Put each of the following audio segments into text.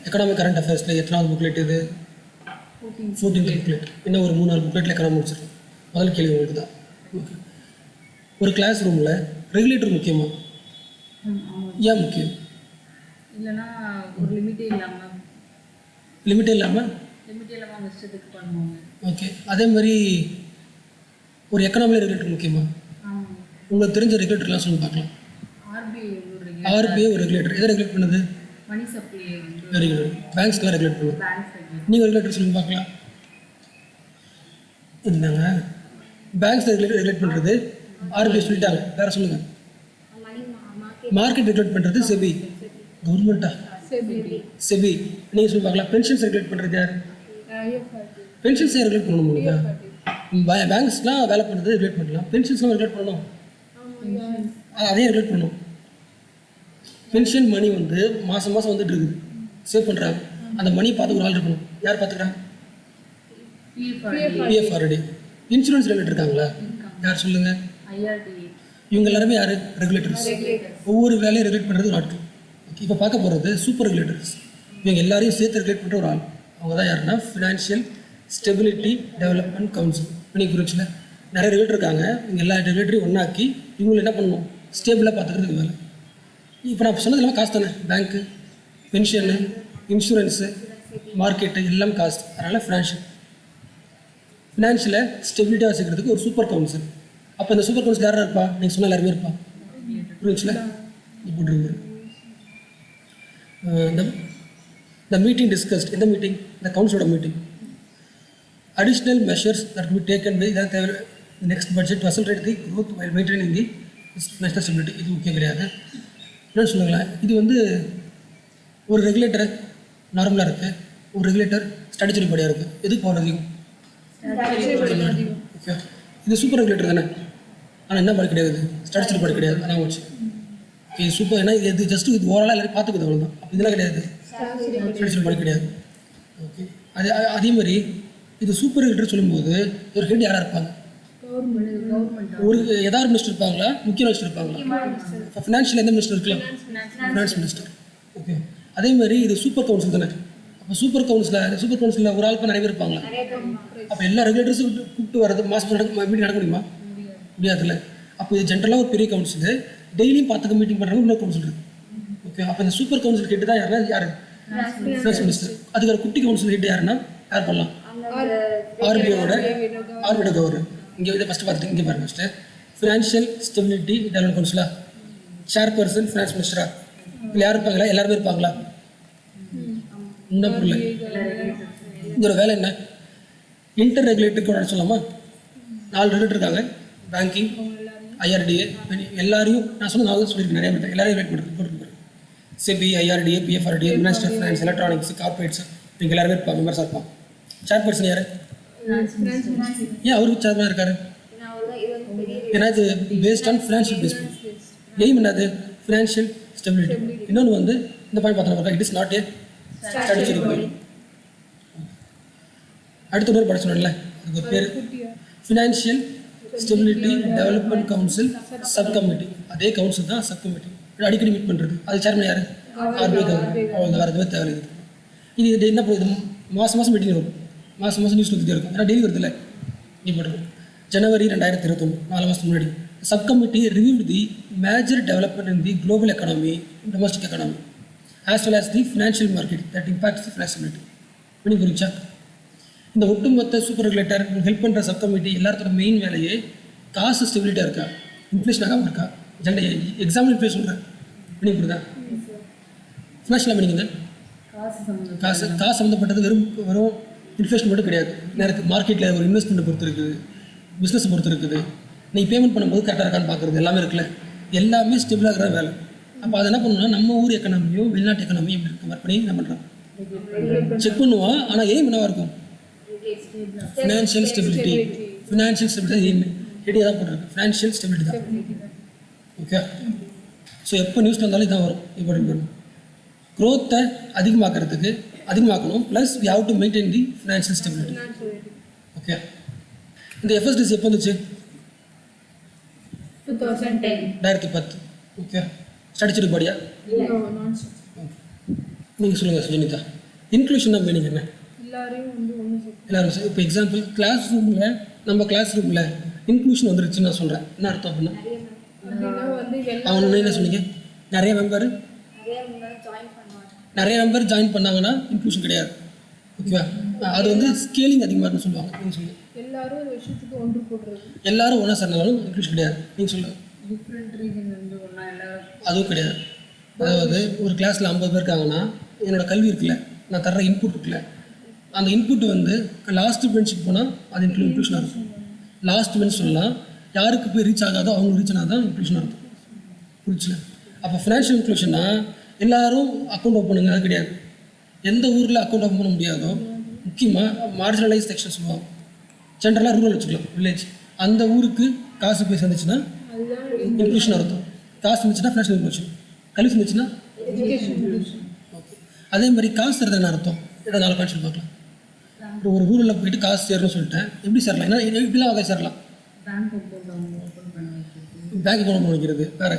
Economic current அஃபேர்ஸில் எத்தனாவது booklet இது? 14th booklet. இன்னும் ஒரு 3-4 புக்லெட்டில் எக்கனாமி முடிச்சிருக்கோம். முதல் கேள்வி உங்களுக்கு தான். ஓகே, ஒரு கிளாஸ் ரூமில் ரெகுலேட்டர் முக்கியமா? ஏன் முக்கியம்? இல்லைன்னா ஒரு லிமிட்டே இல்லாமல் இஷ்டத்துக்கு பண்ணுவாங்க. ஓகே, அதே மாதிரி ஒரு எக்கனாமியில் ரெகுலேட்டர் முக்கியமா? உங்களுக்கு தெரிஞ்ச ரெகுலேட்டர்லாம் சொல்லி பார்க்கலாம். ஆர்பிஐ ஒரு ரெகுலேட்டர். எதை ரெகுலேட் பண்ணுது? Money supply. Very good. பேங்க்ஸ்லாம் ரெகுலேட் பண்ணுது. நீங்கள் ரெகுலேட்டர் சொல்லி பார்க்கலாம். என்னங்க பேங்க்ஸ் ரெகுலேட் பண்ணுறது ஆர்பிஐ சொல்லிட்டாங்க. வேறு சொல்லுங்கள். மார்க்கெட் ரெகுலேட் பண்ணுறது செபி. கவர்மெண்ட்டா? செபி. நீங்கள் சொல்லி பார்க்கலாம். பென்ஷன்ஸ் ரெகுலேட் பண்ணுறது யார்? பென்ஷன்ஸை ரெகுலேட் பண்ணணும். முடியுங்க. பேங்க்ஸ்லாம் வேலை பண்ணுறது ரெகுலேட் பண்ணலாம். பென்ஷன்ஸ்லாம் ரெகுலேட் பண்ணணும். அதையும் ரெகுலேட் பண்ணணும். பென்ஷன் மணி வந்து மாதம் வந்துட்டு இருக்குது, சேவ் பண்ணுறாங்க. அந்த மணியை பார்த்து ஒரு ஆள் இருக்கணும். யார் பார்த்துக்கிறாங்க? பிஎஃப்ஆர்டி. இன்சூரன்ஸ் ரெகுலேட்டர் இருக்காங்களா? யார் சொல்லுங்கள்? இவங்க எல்லாருமே யார்? ரெகுலேட்டர்ஸ். ஒவ்வொரு வேலையும் ரெகுலேட் பண்ணுறது ஒரு ஆட்கள். ஓகே, இப்போ பார்க்க போகிறது சூப்பர் ரெகுலேட்டர்ஸ். இவங்க எல்லாரையும் சேர்த்து ரெகுலேட் பண்ணுற ஒரு ஆள். அவங்க தான் யாருன்னா ஃபினான்ஷியல் ஸ்டெபிலிட்டி டெவலப்மெண்ட் கவுன்சில். இன்னைக்கு குறிச்சில் நிறைய ரெகுலேட்டர் இருக்காங்க. இவங்க எல்லா ரெகுலேட்டரையும் ஒன்றாக்கி இவங்களை என்ன பண்ணணும்? ஸ்டேபிளாக பார்த்துக்கிறதுக்கு வேலை. இப்போ நான் சொன்னது எல்லாமே காசு தானே. பேங்க்கு, பென்ஷனு, இன்சூரன்ஸு, மார்க்கெட்டு எல்லாம் காசு. அதனால் ஃபினான்ஷியலை ஸ்டெபிலிட்டியாக வச்சுக்கிறதுக்கு ஒரு சூப்பர் கவுன்சில். அப்போ இந்த சூப்பர் கவுன்சில் யாராக இருப்பா? நீங்கள் சொன்னால் எல்லாருமே இருப்பா. புரிஞ்சுல போட்டுருங்க. இந்த மீட்டிங் டிஸ்கஸ்ட். எந்த மீட்டிங்? இந்த கவுன்சிலோட meeting. Additional measures that will be taken by இதான் தேவை next budget to accelerate the growth while maintaining the national stability. இது முக்கியம் கிடையாது. என்னன்னு சொல்லுங்களேன். இது வந்து ஒரு ரெகுலேட்டர் நார்மலாக இருக்குது, ஒரு ரெகுலேட்டர் ஸ்டாட்யூட்டரி பாடியாக இருக்குது. எதுக்கு பவர் அதிகம்? ஓகே, இது சூப்பர் ரெகுலேட்டர் தானே. ஆனால் என்ன பாடி கிடையாது? ஸ்டாட்யூட்டரி பாடி கிடையாது. அதான் வச்சு ஓகே சூப்பர். ஏன்னா இது ஜஸ்ட்டு இது ஓவராலாக எல்லாரும் பார்த்துக்குது, அவ்வளோதான். அப்போ இதெல்லாம் கிடையாது, ஸ்டாட்யூட்டரி பாடி கிடையாது. ஓகே, அதே மாதிரி இது சூப்பர் ரெகுலேட்டர் சொல்லும்போது ஒரு ஹெட் யாராக இருப்பாங்க? ஒரு எதாவது மினிஸ்டர் இருப்பாங்களா? முக்கிய மினிஸ்டர் இருப்பாங்களா? இப்போ ஃபினான்ஷியல் எந்த மினிஸ்டர் இருக்கலாம்? Finance minister. ஓகே, அதே மாதிரி இது சூப்பர் கவுன்சில் தானே. அப்போ சூப்பர் கவுன்சிலில் ஒரு ஆளுக்கு நிறைய பேர் இருப்பாங்களா? அப்போ எல்லா ரெகுலேட்டர்ஸும் கூப்பிட்டு வரது மாதம் மீட்டிங் நடக்க முடியுமா? முடியாதுல்ல. அப்போ இது ஜென்ரலாக ஒரு பெரிய கவுன்சில், டெய்லியும் பார்த்துக்க மீட்டிங் பண்ணுறாங்க. இன்னொரு கவுன்சில் இருக்குது. ஓகே, அப்போ இந்த சூப்பர் கவுன்சில் ஹெட் தான் யாருன்னா யார்? Finance minister. அதுக்கு ஒரு குட்டி கவுன்சில் ஹெட் யாருன்னா யார் பண்ணலாம்? ஆர்பிஐயோட கவர்னர். இங்கே இதை ஃபஸ்ட்டு பார்த்துட்டு இங்கே பாருங்க. ஃபஸ்ட்டு ஃபினான்ஷியல் ஸ்டெபிலிட்டி டெவலப்மெண்ட் கவுன்சிலா? சேர்பர்சன் ஃபினான்ஸ் மினிஸ்டரா? இல்லை யார் இருப்பாங்களா? எல்லாருமே இருப்பாங்களா? இன்னும் புரியல. இதோட வேலை என்ன? இன்டர் ரெகுலேட்டரி சொல்லலாமா? 4 ரெகுலேட்டர் இருக்காங்க. பேங்கிங், ஐஆர்டிஏ, எல்லாரையும் நான் சொன்ன 4 சொல்லியிருக்கேன். நிறைய பேர் எல்லாரையும் ரெகுலேட் பண்ணுறது. SEBI, IRDA, PFRDA, minister of finance, electronics, corporates, இவங்க எல்லாருமே இருப்பாங்க. மெம்பர்ஸாக இருப்பாங்க. சேர்பர்சன் யார்? ஏன் அவருக்கு சேர்மனாக இருக்காரு? ஏன்னா இது based on financial basement. Aim என்னது? Financial stability. இன்னொன்று வந்து இந்த பாயிண்ட் பார்த்தோம்னா it is not a statutory body. அடுத்த பேர் படிச்சு சொன்னேன்ல, அதுக்கு ஒரு பேர் financial stability development council sub committee. அதே கவுன்சில் தான் சப் கமிட்டி. அடிக்கடி மீட் பண்ணுறது. அது சேர்மன் யார்? RBI governor. அவ்வளோ வேறு எதுவுமே தேவையில்லை. இது என்ன பண்ணுது? மாதம் மீட்டிங் வரும். மாதம் நியூஸ் வந்துட்டே இருக்கும். ஏன்னா டெய்லி வருது இல்லை. நீ பண்ணுறது ஜனவரி 2021, 4 மாதத்துக்கு முன்னாடி sub committee reviewed the major development in the global economy, domestic economy, as well as the financial market that impacts the financial stability. பண்ணி புரிச்சா? இந்த ஒட்டுமொத்த சூப்பர் ரெகுலேட்டர் ஹெல்ப் பண்ணுற சப் கமிட்டி எல்லாத்தோட மெயின் வேலையே காசு ஸ்டெபிலிட்டியாக இருக்கா, இன்ஃப்ளேஷன் ஆகாமல் இருக்கா. எக்ஸாம்பிள் இன்ஃப்ளேஷன் சொல்கிறேன். பண்ணி புரியுதா? ஃபினான்ஷியலாக பண்ணிங்க. காசு சம்மந்தப்பட்டது வெறும் இன்ஃப்ளேஷன் மட்டும் கிடையாது. நேரத்துக்கு மார்க்கெட்டில் ஒரு இன்வெஸ்ட்மெண்ட்டை பொறுத்து இருக்குது, பிஸ்னஸை பொறுத்து இருக்குது. நீங்கள் பேமெண்ட் பண்ணும்போது கரெக்டாக இருக்கான்னு பார்க்குறது எல்லாமே இருக்குல்ல. எல்லாமே ஸ்டெபிளாக இருக்கிற வேலை. அப்போ அதை என்ன பண்ணணும்னா நம்ம ஊர் எக்கனாமியோ வெளிநாட்டு எக்கனாமியோ எப்படி கம்பேர் பண்ணி என்ன பண்ணுறோம்? செக் பண்ணுவோம். ஆனால் எய்ம் என்னவாக இருக்கும்? Financial stability. Financial stability aim ஹெடியாக தான் போட்டிருக்கு. ஃபினான்ஷியல் ஸ்டெபிலிட்டி தான். ஓகே, ஸோ எப்போ நியூஸில் இருந்தாலும் இதான் வரும். இப்போ க்ரோத்தை அதிகமாக்கணும். Plus we have to maintain the financial stability. Okay, இந்த எஃப்எஸ்டிசி எப்போ வந்துச்சு? 2010. ஓகே, ஸ்டாட்யூட்டரி பாடியா? நீங்கள் சொல்லுங்கள் சுஜினிதா. இன்க்ளூஷன் தான் மீனிங் என்ன? எல்லாரையும் வந்து ஒன்று சேர்த்து எல்லாரும் இப்போ எக்ஸாம்பிள் கிளாஸ் ரூமில், நம்ம கிளாஸ் ரூமில் இன்க்ளூஷன் வந்துருச்சுன்னு நான் சொல்கிறேன். என்ன அர்த்தம் அப்படின்னா? அப்படின்னா வந்து அவங்க என்ன சொன்னீங்க? நிறைய மெம்பர் ஜாயின் பண்ணாங்கன்னா இன்க்ளூஷன் கிடையாது. ஓகேவா? அது வந்து ஸ்கேலிங் அதிகமாக இருக்குன்னு சொல்லுவாங்க. நீங்கள் சொல்லுங்கள். எல்லாரும் ஒரு விஷயத்துக்கு ஒன்று போடுறது. எல்லாரும் ஒன்றா சேர்ந்தாலும் இன்க்ளூஷன் கிடையாது. நீங்கள் சொல்லுங்கள். டிஃப்ரெண்ட் ரீசன் வந்து ஒன்றா எல்லாரும் அதுவும் கிடையாது. அதாவது ஒரு கிளாஸில் 50 பேர் இருக்காங்கன்னா என்னோடய கல்வி இருக்குல்ல, நான் தர்ற இன்புட் இருக்குல்ல, அந்த இன்புட் வந்து லாஸ்ட் பெஞ்சுக்கு போனால் அது இன்க்ளூஷனாக இருக்கும். லாஸ்ட் பெஞ்ச் சொல்லலாம், யாருக்கு போய் ரீச் ஆகாதோ அவங்க ரீச் ஆனால் தான் இன்க்ளூஷனாக இருக்கும். புரிச்சுல? அப்போ ஃபினான்ஷியல் இன்க்ளூஷன்னா எல்லாரும் அக்கௌண்ட் ஓப்பன் பண்ணுங்க, அது கிடையாது. எந்த ஊரில் அக்கௌண்ட் ஓப்பன் பண்ண முடியாதோ, முக்கியமாக மார்ஜினலைஸ் செக்ஷன் சொல்லுவாங்க. ஜென்ரலாக ரூரல் வச்சுக்கலாம், வில்லேஜ். அந்த ஊருக்கு காசு போய் சேர்ந்துச்சுன்னா இன்க்ளூஷன் அர்த்தம். காசு இருந்துச்சுன்னா ஃபினான்ஷியல் இன்க்ளூஷன், கல்வி இருந்துச்சுன்னா எஜுகேஷன் ஓகே. அதே மாதிரி காசு தரது என்ன அர்த்தம்? இதை 4 பாயிண்ட் சொல்லி பார்க்கலாம். இப்போ ஒரு ஊரில் போயிட்டு காசு சேரணும்னு சொல்லிட்டேன், எப்படி சேரலாம்? ஏன்னா இப்படிலாம் வகை சேரலாம். பேங்க் அக்கௌண்ட் அவங்க ஓப்பன் பண்ண வைக்கிறது, பேங்க் அக்கௌண்ட் வைக்கிறது வேறு,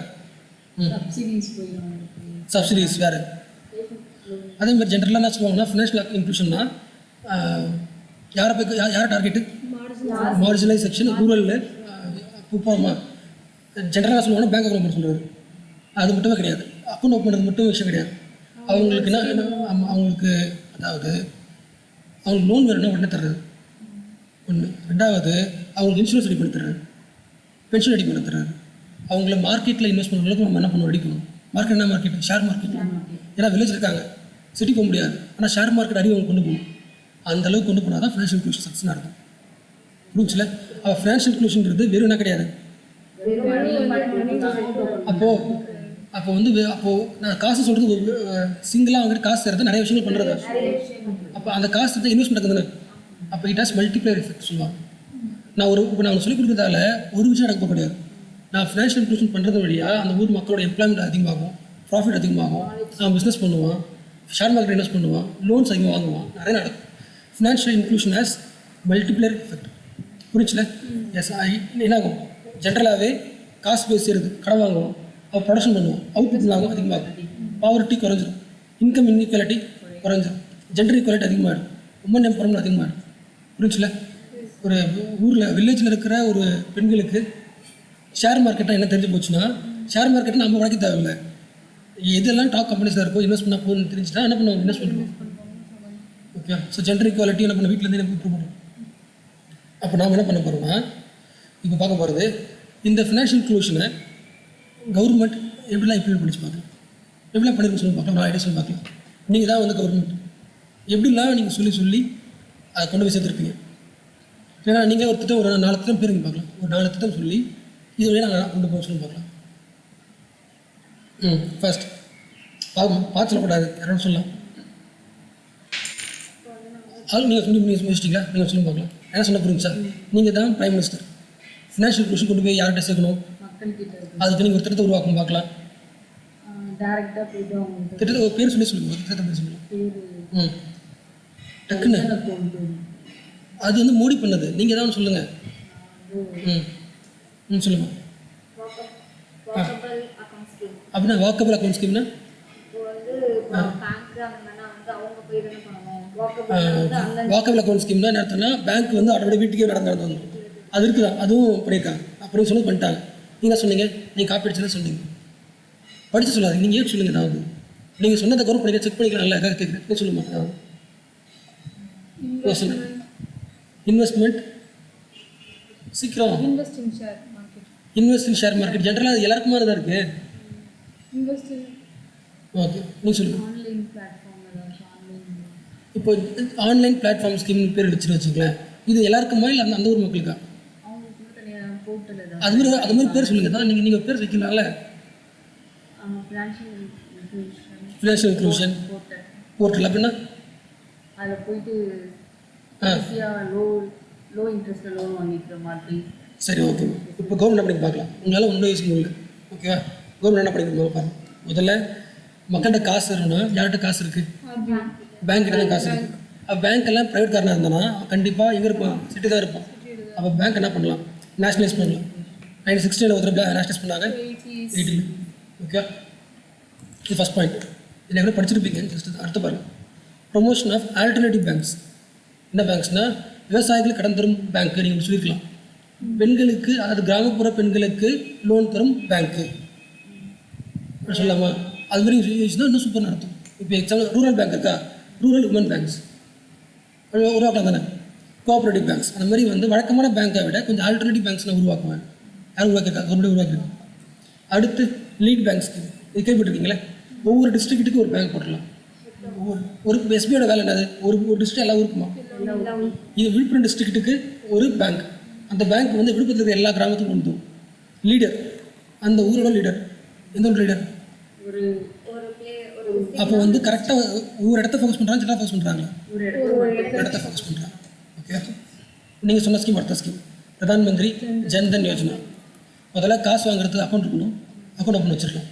சப்சிடிஸ் போய் அவங்களுக்கு சப்சிடிஸ் வேறு. அதே மாதிரி ஜென்ரலாக என்ன சொல்லுவாங்கன்னா ஃபினான்ஷியல் இன்க்ளூஷன்னா யாரை டார்கெட்டு? மார்ஜினலைஸ் செக்ஷன், ரூரலில் போகிறோமா? ஜென்ரலாக சொல்லுவாங்கன்னா பேங்க் அக்கௌண்ட் ஓப்பன் சொல்கிறது. அது மட்டுமே கிடையாது, அக்கௌண்ட் ஓப்பன் பண்ணுறது மட்டும் விஷயம் கிடையாது. அவங்களுக்கு அவங்களுக்கு அதாவது அவங்களுக்கு லோன் வேணும்னா உடனே தர்றது ஒன்று. ரெண்டாவது அவங்களுக்கு இன்சூரன்ஸ் ரெடி பண்ணி தர்றது, பென்ஷன் ரெடி பண்ணி தர்றது. அவங்கள மார்க்கெட்டில் இன்வெஸ்ட் பண்ணுறதுக்கு நம்ம என்ன பண்ணணும்? ரெடி பண்ணணும். மார்க்கெட் என்ன மார்க்கெட்? Share market. ஏன்னா வில்லேஜ் இருக்காங்க, சிட்டி போக முடியாது. ஆனால் ஷேர் மார்க்கெட் அறிவு அவங்க கொண்டு போகணும். அந்த அளவுக்கு கொண்டு போனால் தான் ஃபினான்ஷியல் இன்க்ளூஷன் சக்ஸஸ் நடக்கும். புரிஞ்சுல? அப்போ ஃபினான்ஷியல் இன்க்ளூஷன்ங்கிறது வெறும் என்ன கிடையாது. அப்போது நான் காசு சொல்கிறது சிங்கிளாக அவங்ககிட்ட காசு தரது, நிறைய விஷயங்கள் பண்ணுறது. அப்போ அந்த காசு தான் இன்வெஸ்ட்மெண்ட் இருக்குதுன்னு. அப்போ இட் ஹாஸ் மல்டிப்ளையர் எஃபெக்ட் சொல்லுவாங்க. நான் சொல்லிக் கொடுக்கறதால ஒரு விஷயம் நடக்க கிடையாது. நான் ஃபினான்ஷியல் இன்க்ளூஷன் பண்ணுறது வழியாக அந்த ஊர் மக்களோட எம்ப்ளாய்மெண்ட் அதிகமாகும், ப்ராஃபிட் அதிகமாகும், நான் பிஸ்னஸ் பண்ணுவான், ஷேர் மார்க்கெட் இன்வெஸ்ட் பண்ணுவான், லோன்ஸ் அதிகமாக வாங்குவான், நிறைய நடக்கும். Financial inclusion has multiplier effect. புரிச்சுல? எஸ். என்னாகும்? ஜென்ரலாகவே காசு போய் சேருது, கடன் வாங்குவோம், அவள் ப்ரொடக்ஷன் பண்ணுவோம், அவுட்புட் ஆகும், அதிகமாகும், பாவர்ட்டி குறைஞ்சிரும், இன்கம் இன்இக்வாலிட்டி குறைஞ்சிரும், ஜெண்டர் ஈக்குவாலிட்டி அதிகமாகிடும், உமன் எம்பவர்மெண்ட் அதிகமாகிடும். புரிஞ்சுல? ஒரு ஊரில் வில்லேஜில் இருக்கிற ஒரு பெண்களுக்கு ஷேர் மார்க்கெட்டாக என்ன தெரிஞ்சு போச்சுன்னா, ஷேர் மார்க்கெட்டை நம்ம உழைக்க தேவையில்லை. எதெல்லாம் டாப் கம்பெனிஸாக இருக்கோ இன்வெஸ்ட் பண்ண போகணும்னு தெரிஞ்சுன்னா என்ன பண்ணுவாங்க? இன்வெஸ்ட் பண்ணுவோம். ஓகே. ஸோ ஜெண்டர் ஈக்குவாலிட்டி என்ன பண்ண வீட்டிலேருந்து எனக்கு இம்ப்ரூவ் பண்ணுவோம். அப்போ நாம் என்ன பண்ண போகிறோம்னா, இப்போ பார்க்க போகிறது இந்த ஃபினான்ஷியல் இன்க்ளூஷனை கவர்மெண்ட் எப்படிலாம் இம்ப்ளிமெண்ட் பண்ணி பார்க்கலாம், எப்படிலாம் பண்ணிருக்கோம் சொல்லி பார்க்கலாம். நான் ஐடியா சொல்லி பார்க்கலாம். நீங்கள் தான் வந்து கவர்மெண்ட் எப்படிலாம் நீங்கள் சொல்லி அதை கொண்டு போய் சேர்த்துருப்பீங்க. ஏன்னா நீங்கள் ஒரு திட்டம், ஒரு 4 திட்டம் பேருங்க பார்க்கலாம். ஒரு 4 திட்டம் சொல்லி இது வழியாக நாங்கள் கொண்டு போக சொல்லி பார்க்கலாம். ஃபர்ஸ்ட் பார்த்து சொல்லக்கூடாது, யாரும் சொல்லலாம். அது நீங்கள் வச்சிட்டிங்களா? நீங்கள் சொல்லி பார்க்கலாம். என்ன சொன்ன புரிஞ்சா? நீங்கள் தான் பிரைம் மினிஸ்டர். ஃபினான்ஷியல் இன்க்ளூஷன் கொண்டு போய் யார்கிட்ட சேர்க்கணும்? மக்கள்கிட்ட அதுக்கு நீங்கள் ஒரு திட்டத்தை உருவாக்கணும் பார்க்கலாம். டேரெக்டாக போய்ட்டு அவங்க திட்டத்தை ஒரு பேர் சொல்லுங்கள். திட்டத்தை பேர் சொல்லுங்கள். பேர் டக்குன்னு அக்கௌண்ட் அது வந்து மோடி பண்ணது, நீங்கள் தான் சொல்லுங்கள். சொல்லுங்கள். அப்படின்னா வாக்கபிள் அக்கௌண்ட் ஸ்கீம்னா வாக்கபிள் அக்கௌண்ட் ஸ்கீம்னா என்ன அர்த்தம்னா, பேங்க் வந்து அதோட வீட்டுக்கே நடந்து வந்துடும். அது இருக்குதா? அதுவும் பண்ணியிருக்காங்க. அப்புறம் சொல்லி பண்ணிட்டாங்க. நீங்கள் சொன்னீங்க, நீங்கள் காப்பி அடிச்சுதான் சொன்னீங்க, படித்து சொல்லாதீங்க. நீங்கள் ஏன் சொல்லுங்கள்? ஏதாவது நீங்கள் சொன்னதை கவர்மெண்ட் பண்ணிக்க செக் பண்ணிக்கலாம். நல்லா எதாவது கேட்குறேன் சொல்ல மாட்டேன். இன்வெஸ்ட்மெண்ட் சீக்கிரம் invest in share market. Invest in share market ஜென்ரலாக அது எல்லாருக்குமானதாக இருக்குது. இன்வெஸ்ட் இன் ஓகே, நீங்கள் சொல்லுங்கள். ஆன்லைன் பிளாட்ஃபார்ம் ஏதாச்சும் ஆன்லைன் இப்போ ஆன்லைன் பிளாட்ஃபார்ம் ஸ்கீம் பேர் வச்சுங்களேன். இது எல்லாருக்குமா இல்லை அந்த ஊர் மக்களுக்கா? அவங்களுக்கு தனியாக போர்ட்டல் ஏதாவது அது மாதிரி பேர் சொல்லுங்கள் தான். நீங்கள் பேர் வைக்கலாம்ல. ஃபினான்ஷியல் இன்க்ளூஷன் போர்ட்டல் அப்படின்னா அதில் போயிட்டு ஈஸியாக லோ இன்ட்ரெஸ்ட்டில் லோன் வாங்கிக்கிற மாதிரி. சரி, ஓகே. இப்போ கவர்மெண்ட் என்ன பண்ணி பார்க்கலாம். உங்களால் ஒன்றும் யோசிக்க முடியல. ஓகேவா? கவர்மெண்ட் என்ன பண்ணிக்கணும் பாருங்க. முதல்ல மக்கள்கிட்ட காசு இருக்கணும்னா யார்கிட்ட காசு இருக்குது? பேங்க்கிட்ட தான் காசு இருக்குது. அப்போ பேங்க் எல்லாம் ப்ரைவேட் காரனாக இருந்தானா கண்டிப்பாக எங்கே இருப்பான்? சிட்டி தான் இருப்பான். அப்போ பேங்க் என்ன பண்ணலாம்? நேஷனலைஸ் பண்ணலாம். 1960 ஒருத்தர் நேஷனலைஸ் பண்ணாங்க, 80. ஓகே, இது ஃபஸ்ட் பாயிண்ட். இதில் கூட படிச்சிருப்பீங்க. ஜஸ்ட் அடுத்து பாருங்கள். Promotion of alternative banks. என்ன பேங்க்ஸ்னால் விவசாயிகள் கடன் தரும் பேங்க்கு நீங்கள் சொல்லியிருக்கலாம். பெண்களுக்கு, அதாவது கிராமப்புற பெண்களுக்கு லோன் தரும் பேங்க்கு சொல்லலாமா? அது மாதிரி யோசிச்சுன்னா இன்னும் சூப்பர் நடத்தும். இப்போ எக்ஸாம்பிள் ரூரல் பேங்க் இருக்கா, ரூரல் உமன் பேங்க்ஸ் உருவாக்கலாம் தானே, கோஆப்ரேட்டிவ் பேங்க்ஸ். அந்த மாதிரி வந்து வழக்கமான பேங்க்கை விட கொஞ்சம் ஆல்டர்னேட்டிவ் பேங்க்ஸ் நான் உருவாக்குவேன். யாரும் உருவாக்கியிருக்கா? கவர்மெண்ட் உருவாக்கியிருக்கேன். அடுத்து லீட் பேங்க்ஸ்க்கு இது கேள்விப்பட்டிருக்கீங்களே, ஒவ்வொரு டிஸ்ட்ரிக்ட்டுக்கு ஒரு பேங்க் போட்டுடலாம். ஒரு எஸ்பியோட வேலை என்னது, ஒரு டிஸ்ட்ரிக்ட் எல்லா ஊருக்குமா? இது விழுப்புரம் டிஸ்ட்ரிக்ட்டுக்கு ஒரு பேங்க். அந்த பேங்க் வந்து விழுப்புரத்தில் இருக்கிற எல்லா கிராமத்துக்கும் கொண்டு வரும். லீடர் அந்த ஊரோட லீடர். எந்த ஒரு லீடர்? அப்போ வந்து கரெக்டாக ஒவ்வொரு இடத்த ஃபோக்கஸ் பண்ணுறாங்க, சில ஃபோக்கஸ் பண்ணுறாங்க, ஒரு இடத்த ஃபோக்கஸ் பண்ணுறாங்க. ஓகே, நீங்கள் சொன்ன ஸ்கீம் அடுத்த ஸ்கீம் பிரதான் மந்திரி ஜன்தன் யோஜனா. முதல்ல காசு வாங்குறதுக்கு அக்கௌண்ட் இருக்கணும், அக்கௌண்ட் ஓப்பன் வச்சுருக்கலாம்.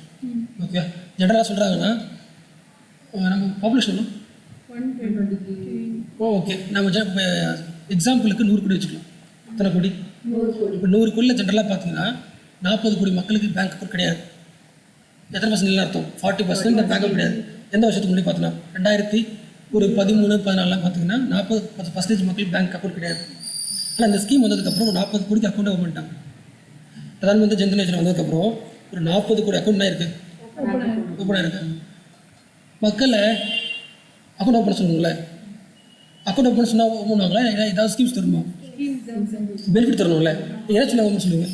ஓகே, ஜென்ரலாக சொல்கிறாங்கன்னா நம்ம பாப்புலேஷன் ஓகே, நம்ம எக்ஸாம்பிளுக்கு 100 கோடி வச்சுக்கலாம். எத்தனை கோடி? இப்போ 100 கோடியில் ஜென்ரலாக பார்த்தீங்கன்னா 40 கோடி மக்களுக்கு பேங்க் அக்கௌண்ட் கிடையாது. எத்தனை பர்சன்ட் அர்த்தம்? 40% பேங்க் அக்கௌண்ட் கிடையாது. எந்த வருஷத்துக்கு முன்னாடி பார்த்தோன்னா 2013-14 பார்த்தீங்கன்னா 40% மக்களுக்கு பேங்க் அக்கௌண்ட் கிடையாது. ஆனால் இந்த ஸ்கீம் வந்ததுக்கப்புறம் 40 கோடிக்கு அக்கௌண்ட் ஓப்பன் பண்ணிட்டாங்க. பிரதான் மந்திரி ஜன்தன் யோஜனா வந்ததுக்கப்புறம் ஒரு 40 கோடி அக்கௌண்ட் தான் இருக்குது, ஓப்பன் ஆயிருக்கு. மக்களை அக்கௌண்ட் ஓப்பன் சொல்லுங்களேன். அக்கௌண்ட் ஓப்பன் சொன்னால் ஓப்பன் பண்ணுவாங்களா? ஏதாவது ஸ்கீம்ஸ் தருமா? பெனிஃபிட் தரணும்ல. ஏதாவது சொல்ல ஓப்பன் சொல்லுங்கள்.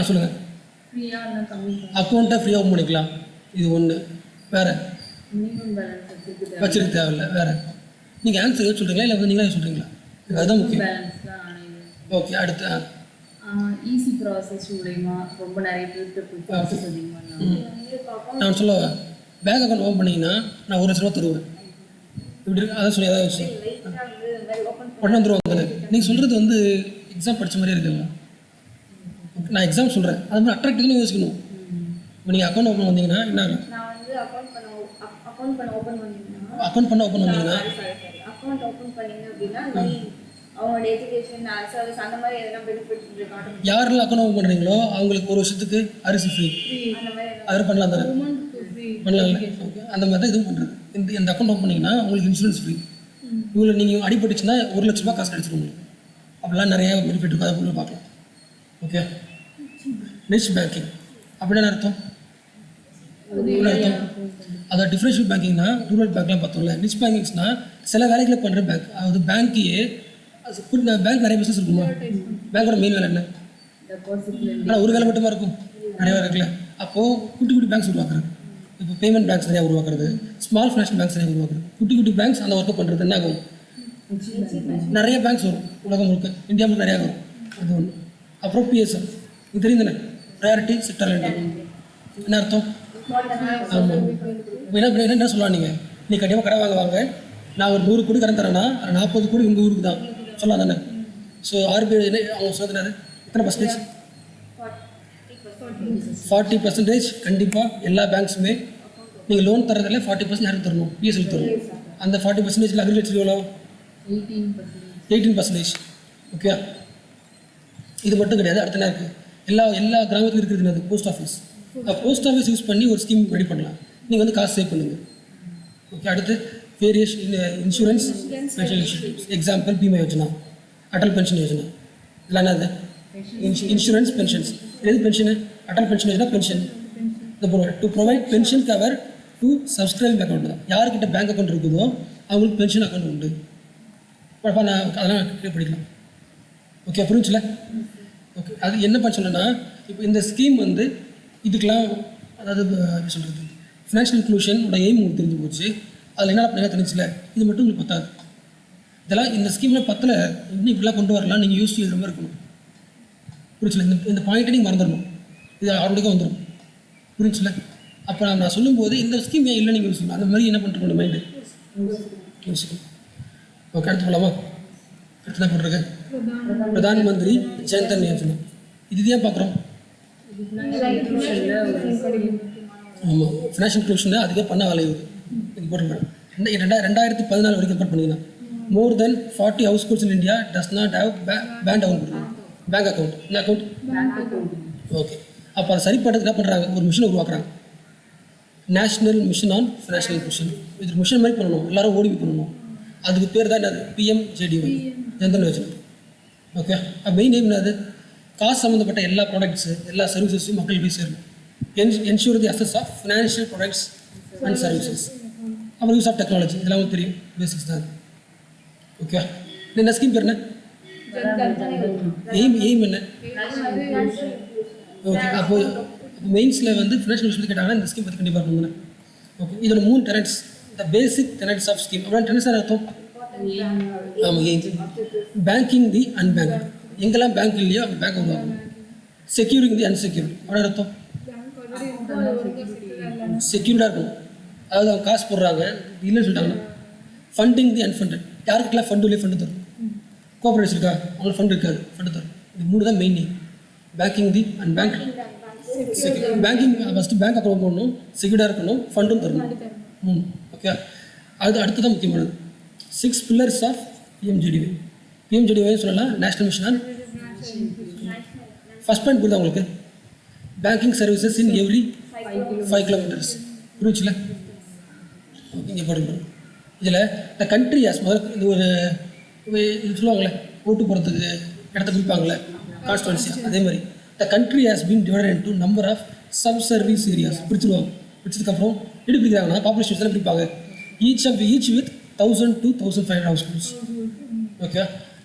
சொல்லுங்கள். அக்கௌண்ட்டை ஃப்ரீயாக ஓப்பன் பண்ணிக்கலாம். இது ஒன்று. வேறு வச்சிருக்க தேவையில்லை. வேறு நீங்கள் ஆன்சர் எதாவது சொல்கிறீங்களா இல்லை வந்து நீங்களே சொல்கிறீங்களா? அதுதான் முக்கியம். ஓகே, அடுத்து ஈஸி ப்ராசஸ் மூலமா ரொம்ப நிறைய பேருக்கு ப்ராசஸ் நான் சொல்ல பேங்க் அக்கௌண்ட் ஓப்பன் பண்ணிங்கன்னா நான் 1 லட்ச ரூபா தருவேன். இப்படி அதான் சொல்லி ஏதாவது விஷயம் உடனே வந்துடுவாங்க. நீங்கள் சொல்கிறது வந்து எக்ஸாம் படித்த மாதிரி இருக்குல்ல. நான் எக்ஸாம் சொல்கிறேன், அது மாதிரி அட்ராக்டிவ்னு யோசிக்கணும். இப்போ நீங்கள் அக்கௌண்ட் ஓப்பன் வந்தீங்கன்னா என்ன ஆகும்? அக்கௌண்ட் பண்ண ஓப்பன் வந்தீங்கன்னா யாரெல்லாம் அக்கௌண்ட் ஓப்பன் பண்ணுறீங்களோ அவங்களுக்கு 1 வருஷத்துக்கு அரிசி ஃப்ரீ. அது பண்ணலாம் தானே? பண்ணலாம்ல. ஓகே, அந்த மாதிரி தான் இதுவும் பண்ணுறது. இந்த அக்கௌண்ட் ஓப்பன் பண்ணிங்கன்னா உங்களுக்கு இன்சூரன்ஸ் ஃப்ரீ. இவ்வளோ நீங்கள் அடிபட்டுச்சுன்னா 1 லட்ச ரூபா காசு கிடச்சிடும் உங்களுக்கு. அப்படிலாம் நிறையா பெனிஃபிட் இருக்கும், அதை பார்க்கலாம். ஓகே, நிச் பேங்கிங் அப்படின்னா அர்த்தம் அதாவது டிஃபரன்ஷியல் பேங்கிங்னா ரூரல் பேங்க்லாம் பார்த்தோம்ல. நிச் பேங்கிங்ஸ்னால் சில வேலைகளை பண்ணுற பேங்க். அதாவது பேங்க்கையே பேங்க் நிறைய பிஸ்னஸ் இருக்குமா? பேங்கோட மெயின் வேலை என்ன? ஆனால் ஒரு வேலை மட்டுமா இருக்கும், நிறைய வேலை இருக்குல்ல. அப்போது குட்டி குட்டி பேங்க்ஸ் உருவாக்குறது. இப்போ பேமெண்ட் பேங்க்ஸ் நிறையா உருவாக்குறது, ஸ்மால் ஃபினான்ஷியல் பேங்க்ஸ் நிறையா உருவாக்குறது. குட்டி குட்டி பேங்க்ஸ் அந்த ஒர்க்கை பண்ணுறது என்ன ஆகும்? நிறைய பேங்க்ஸ் வரும் உலகம் முழுக்க, இந்தியா முழுக்க நிறையா வரும். அது ஒன்று. அப்புறம் பிஎஸ்எம், இது தெரியும் தானே, ப்ரையாரிட்டி செக்டர் லெண்டிங். என்ன அர்த்தம்? ஆமாம். என்ன சொல்லலாம், நீ கண்டிப்பாக கடை வாங்க, நான் ஒரு 100 கோடி கடன் தரேன்னா 40 கோடி உங்கள் ஊருக்கு தான் சொல்லலாம் தானே. ஸோ ஆர்பிஐ அவங்க சொல்லுறது எத்தனை பர்சன்டேஜ்? 40% கண்டிப்பாக எல்லா பேங்க்ஸுமே. நீங்கள் லோன் தரதில்ல 40% யாருக்கு தரணும்? பிஎஸ்எல் தரணும். அந்த 40% அக்ரிகல்ச்சர் எவ்வளோ? 18%. ஓகே, இது மட்டும் கிடையாது. அடுத்த என்ன இருக்குது? எல்லா கிராமத்துக்கும் இருக்கிறது என்னது? Post office. Post office use பண்ணி ஒரு ஸ்கீம் ரெடி பண்ணலாம். நீங்கள் வந்து காசு சேவ் பண்ணுங்கள். ஓகே, அடுத்து various insurance pension institutes. Example Bima Yojana, Atal pension Yojana. இதெல்லாம் என்னது? Insurance pensions. எது பென்ஷனு? Atal pension Yojana pension. To provide pension cover to subscribe account தான். யார்கிட்ட பேங்க் அக்கௌண்ட் இருக்குதோ அவங்களுக்கு பென்ஷன் அக்கௌண்ட் உண்டு. நான் அதெல்லாம் படிக்கலாம். ஓகே, புரிஞ்சுல? ஓகே, அது என்ன பண்ண சொன்னேன்னா, இப்போ இந்த ஸ்கீம் வந்து இதுக்கெலாம், அதாவது எப்படி சொல்கிறது, ஃபினான்ஷியல் இன்க்ளூஷனோட எய்ம் உங்களுக்கு தெரிஞ்சு போச்சு. அதில் என்ன பண்ண தெரிஞ்சில்ல, இது மட்டும் உங்களுக்கு பத்தாது. இதெல்லாம் இந்த ஸ்கீமில் பத்தில் இன்னும் இப்படிலாம் கொண்டு வரலாம். நீங்கள் யூஸ் எழுதுற மாதிரி இருக்கணும். புரிஞ்சில்ல? இந்த பாயிண்ட்டை நீங்கள் மறந்துடணும். இது ஆட்டோமேட்டிக்காக வந்துடும். புரிஞ்சில்ல? அப்போ நான் சொல்லும்போது இந்த ஸ்கீம் ஏன் இல்லை நீங்கள் யூஸ் பண்ணணும். அந்த மாதிரி என்ன பண்ணுறோம் மைண்டு யோசிக்கணும். ஓகே, அடுத்து போகலாமா? அடுத்து என்ன பண்ணுறது? பிரதான் மந்திரி ஜன்தன் யோஜனா. இது ஏன் பார்க்குறோம்? ஆமாம், ஃபினான்ஷியல் இன்க்ளூஷன் அதுக்கே பண்ண வேலை இது போட்டுருக்கேன். 2014 வரைக்கும் கம்பேர் பண்ணிங்கன்னா மோர் than 40 house holds in India does not have bank account. என்ன அக்கௌண்ட்? ஓகே, அப்போ அதை சரி பண்ணுறதுக்கு என்ன பண்ணுறாங்க? ஒரு மிஷினை உருவாக்குறாங்க. National mission on financial inclusion. இது மிஷன் மாதிரி பண்ணணும், எல்லாரும் ஓடி பண்ணணும். அதுக்கு பேர் தான் என்னது? PMJDY, Jan Dhan Yojana. Okay, main aim என்னது? காசு சம்மந்தப்பட்ட எல்லா ப்ராடக்ட்ஸு எல்லா சர்வீசஸையும் மக்கள் போய் சேரணும். Ensure the access of financial products and services. அப்புறம் யூஸ் ஆஃப் டெக்னாலஜி, இதெல்லாம் உங்களுக்கு தெரியும், பேசிக்ஸ் தான். ஓகே, என்ன ஸ்கீம் பேர் என்ன? எய்ம் என்ன? ஓகே, அப்போ மெயின்ஸில் வந்து ஃபினான்ஷியல் இன்க்ளூஷன் கேட்டாங்கன்னா இந்த ஸ்கீம் பற்றி கண்டிப்பாக இருக்கணும். ஓகே, இதோட 3 tenets, the basic tenets of scheme. அப்புறம் டெனட்ஸ் அர்த்தம் ஆமாம், எய்ம். பேங்கிங் தி அன்பேங்க், எங்கெல்லாம் பேங்க் இல்லையோ அங்கே பேங்க் உருவாக்கணும். செக்யூரிங் தி அன்செக்யூர்ட், அதோட அர்த்தம் செக்யூர்டாக இருக்கணும், அதாவது அவங்க காசு போடுறாங்க இல்லைன்னு சொல்லிட்டாங்கன்னா. ஃபண்டிங் தி அன்ஃபண்டட், யாருக்கெல்லாம் ஃபண்டு இல்லையே ஃபண்டு தரும். கோஆப்ரேட்டிவ்ஸ் இருக்கா, அவங்களுக்கு ஃபண்டு இருக்காது, ஃபண்டு தரும். இது 3 தான் main aim. Banking the and bank banking first bank account போடணும், செக்யூர்டாக இருக்கணும், ஃபண்டும் தரணும். 3. ஓகே, அது அடுத்து தான் முக்கியமானது. 6 பில்லர்ஸ் ஆஃப் PMJDY. PMJDY சொல்லலாம் national mission on. First point புரியுதா உங்களுக்கு? Banking services in every 5 kilometres. புரிச்சுல? ஓகே, இங்கே போடுங்க. இதில் த கண்ட்ரி ஆஸ் முதல்ல இது ஒரு இது சொல்லுவாங்களே, ஓட்டு போகிறதுக்கு இடத்த பிரிப்பாங்களே கான்ஸ்டுவன்சி, அதே மாதிரி the country has been divided into number of sub service areas. பிரிச்சுருவாங்க. பிரிச்சதுக்கப்புறம் எப்படி பிரிக்கிறாங்கன்னா பாப்புலேஷன் தான் பிரிப்பாங்க. Each with 1000 to 1500 households. Okay,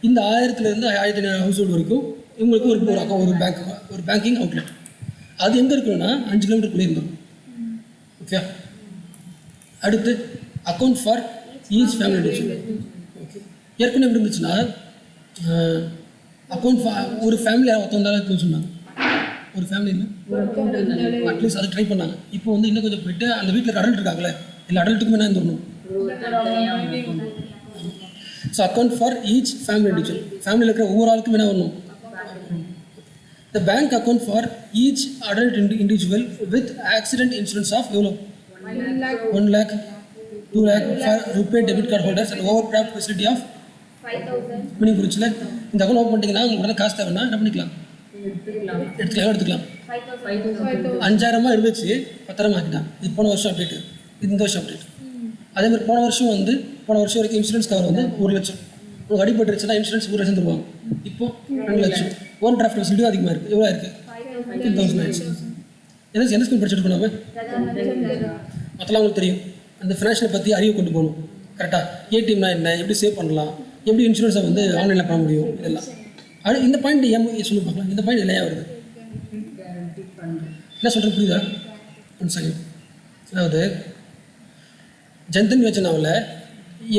இந்த 1000லேருந்து 1500 ஹவுஸ் ஹோல்டு வரைக்கும் இவங்களுக்கு ஒரு பேங்கிங் அவுட்லெட். அது எங்கே இருக்கணும்னா 5 கிலோமீட்டருக்குள்ளே இருந்தோம். ஓகே, அடுத்து account for each family individual. Okay, ஏற்கனவே எப்படி இருந்துச்சுன்னா அக்கௌண்ட் ஒரு ஃபேமிலி ஒருத்தவங்க இருக்குன்னு சொன்னாங்க. ஒரு ஃபேமிலியில் அட்லீஸ்ட் அதை ட்ரை பண்ணாங்க. இப்போ வந்து இன்னும் கொஞ்சம் போயிட்டு அந்த வீட்டில் இருக்க அடல்ட் இருக்காங்களே, இல்லை அடல்ட்டுக்குமே என்ன இருந்துடணும். So account for each family individual, ஃபேமிலியில் இருக்கிற ஒவ்வொரு ஆளுக்கும் என்ன வரணும். The bank account for each adult individual with accident insurance of எவ்வளோ? 1 lakh, 2 lakh for RuPay debit card holders and overdraft facility of 5,000. புரிச்சுல? இந்த அக்கௌண்ட் ஓப்பன் பண்ணிட்டீங்கன்னா உங்களுக்கு உடனே காசு தேவைன்னா என்ன பண்ணிக்கலாம்? எடுத்துக்கலாம். 5,000 இருந்துச்சு 10,000 ஆக்கிட்டான். இது போன வருஷம் அப்டேட், இது இந்த வருஷம் அப்டேட். அதே மாதிரி போன வருஷம் வரைக்கும் இன்சூரன்ஸ் கவர் வந்து 1 லட்சம். உங்களுக்கு அடிபட்டுருச்சுன்னா இன்சூரன்ஸ் 1 லட்சம் தருவாங்க. இப்போ 2 லட்சம். ஓன் டிராஃப்ட் ஃபெசிலிட்டியும் அதிகமாக இருக்குது. எவ்வளோ இருக்குது? 15,000 ஆயிடுச்சு. என்ன ஸ்கூல் படிச்சுட்டு இருக்கோம் நம்ம? மற்றலாம் உங்களுக்கு தெரியும். அந்த ஃபினான்ஷியலை பற்றி அறிவு கொண்டு போகணும். கரெக்டாக ஏடிஎம்னா என்ன, எப்படி சேவ் பண்ணலாம், எப்படி இன்சூரன்ஸை வந்து ஆன்லைனில் பண்ண முடியும், இதெல்லாம். இந்த பாயிண்ட் ஏன் சொல்லி பார்க்கலாம். இந்த பாயிண்ட் இல்லையா வருது? என்ன சொல்கிறது புரியுதா? 1 செகண்ட். அதாவது ஜன்தன் யோஜனாவில்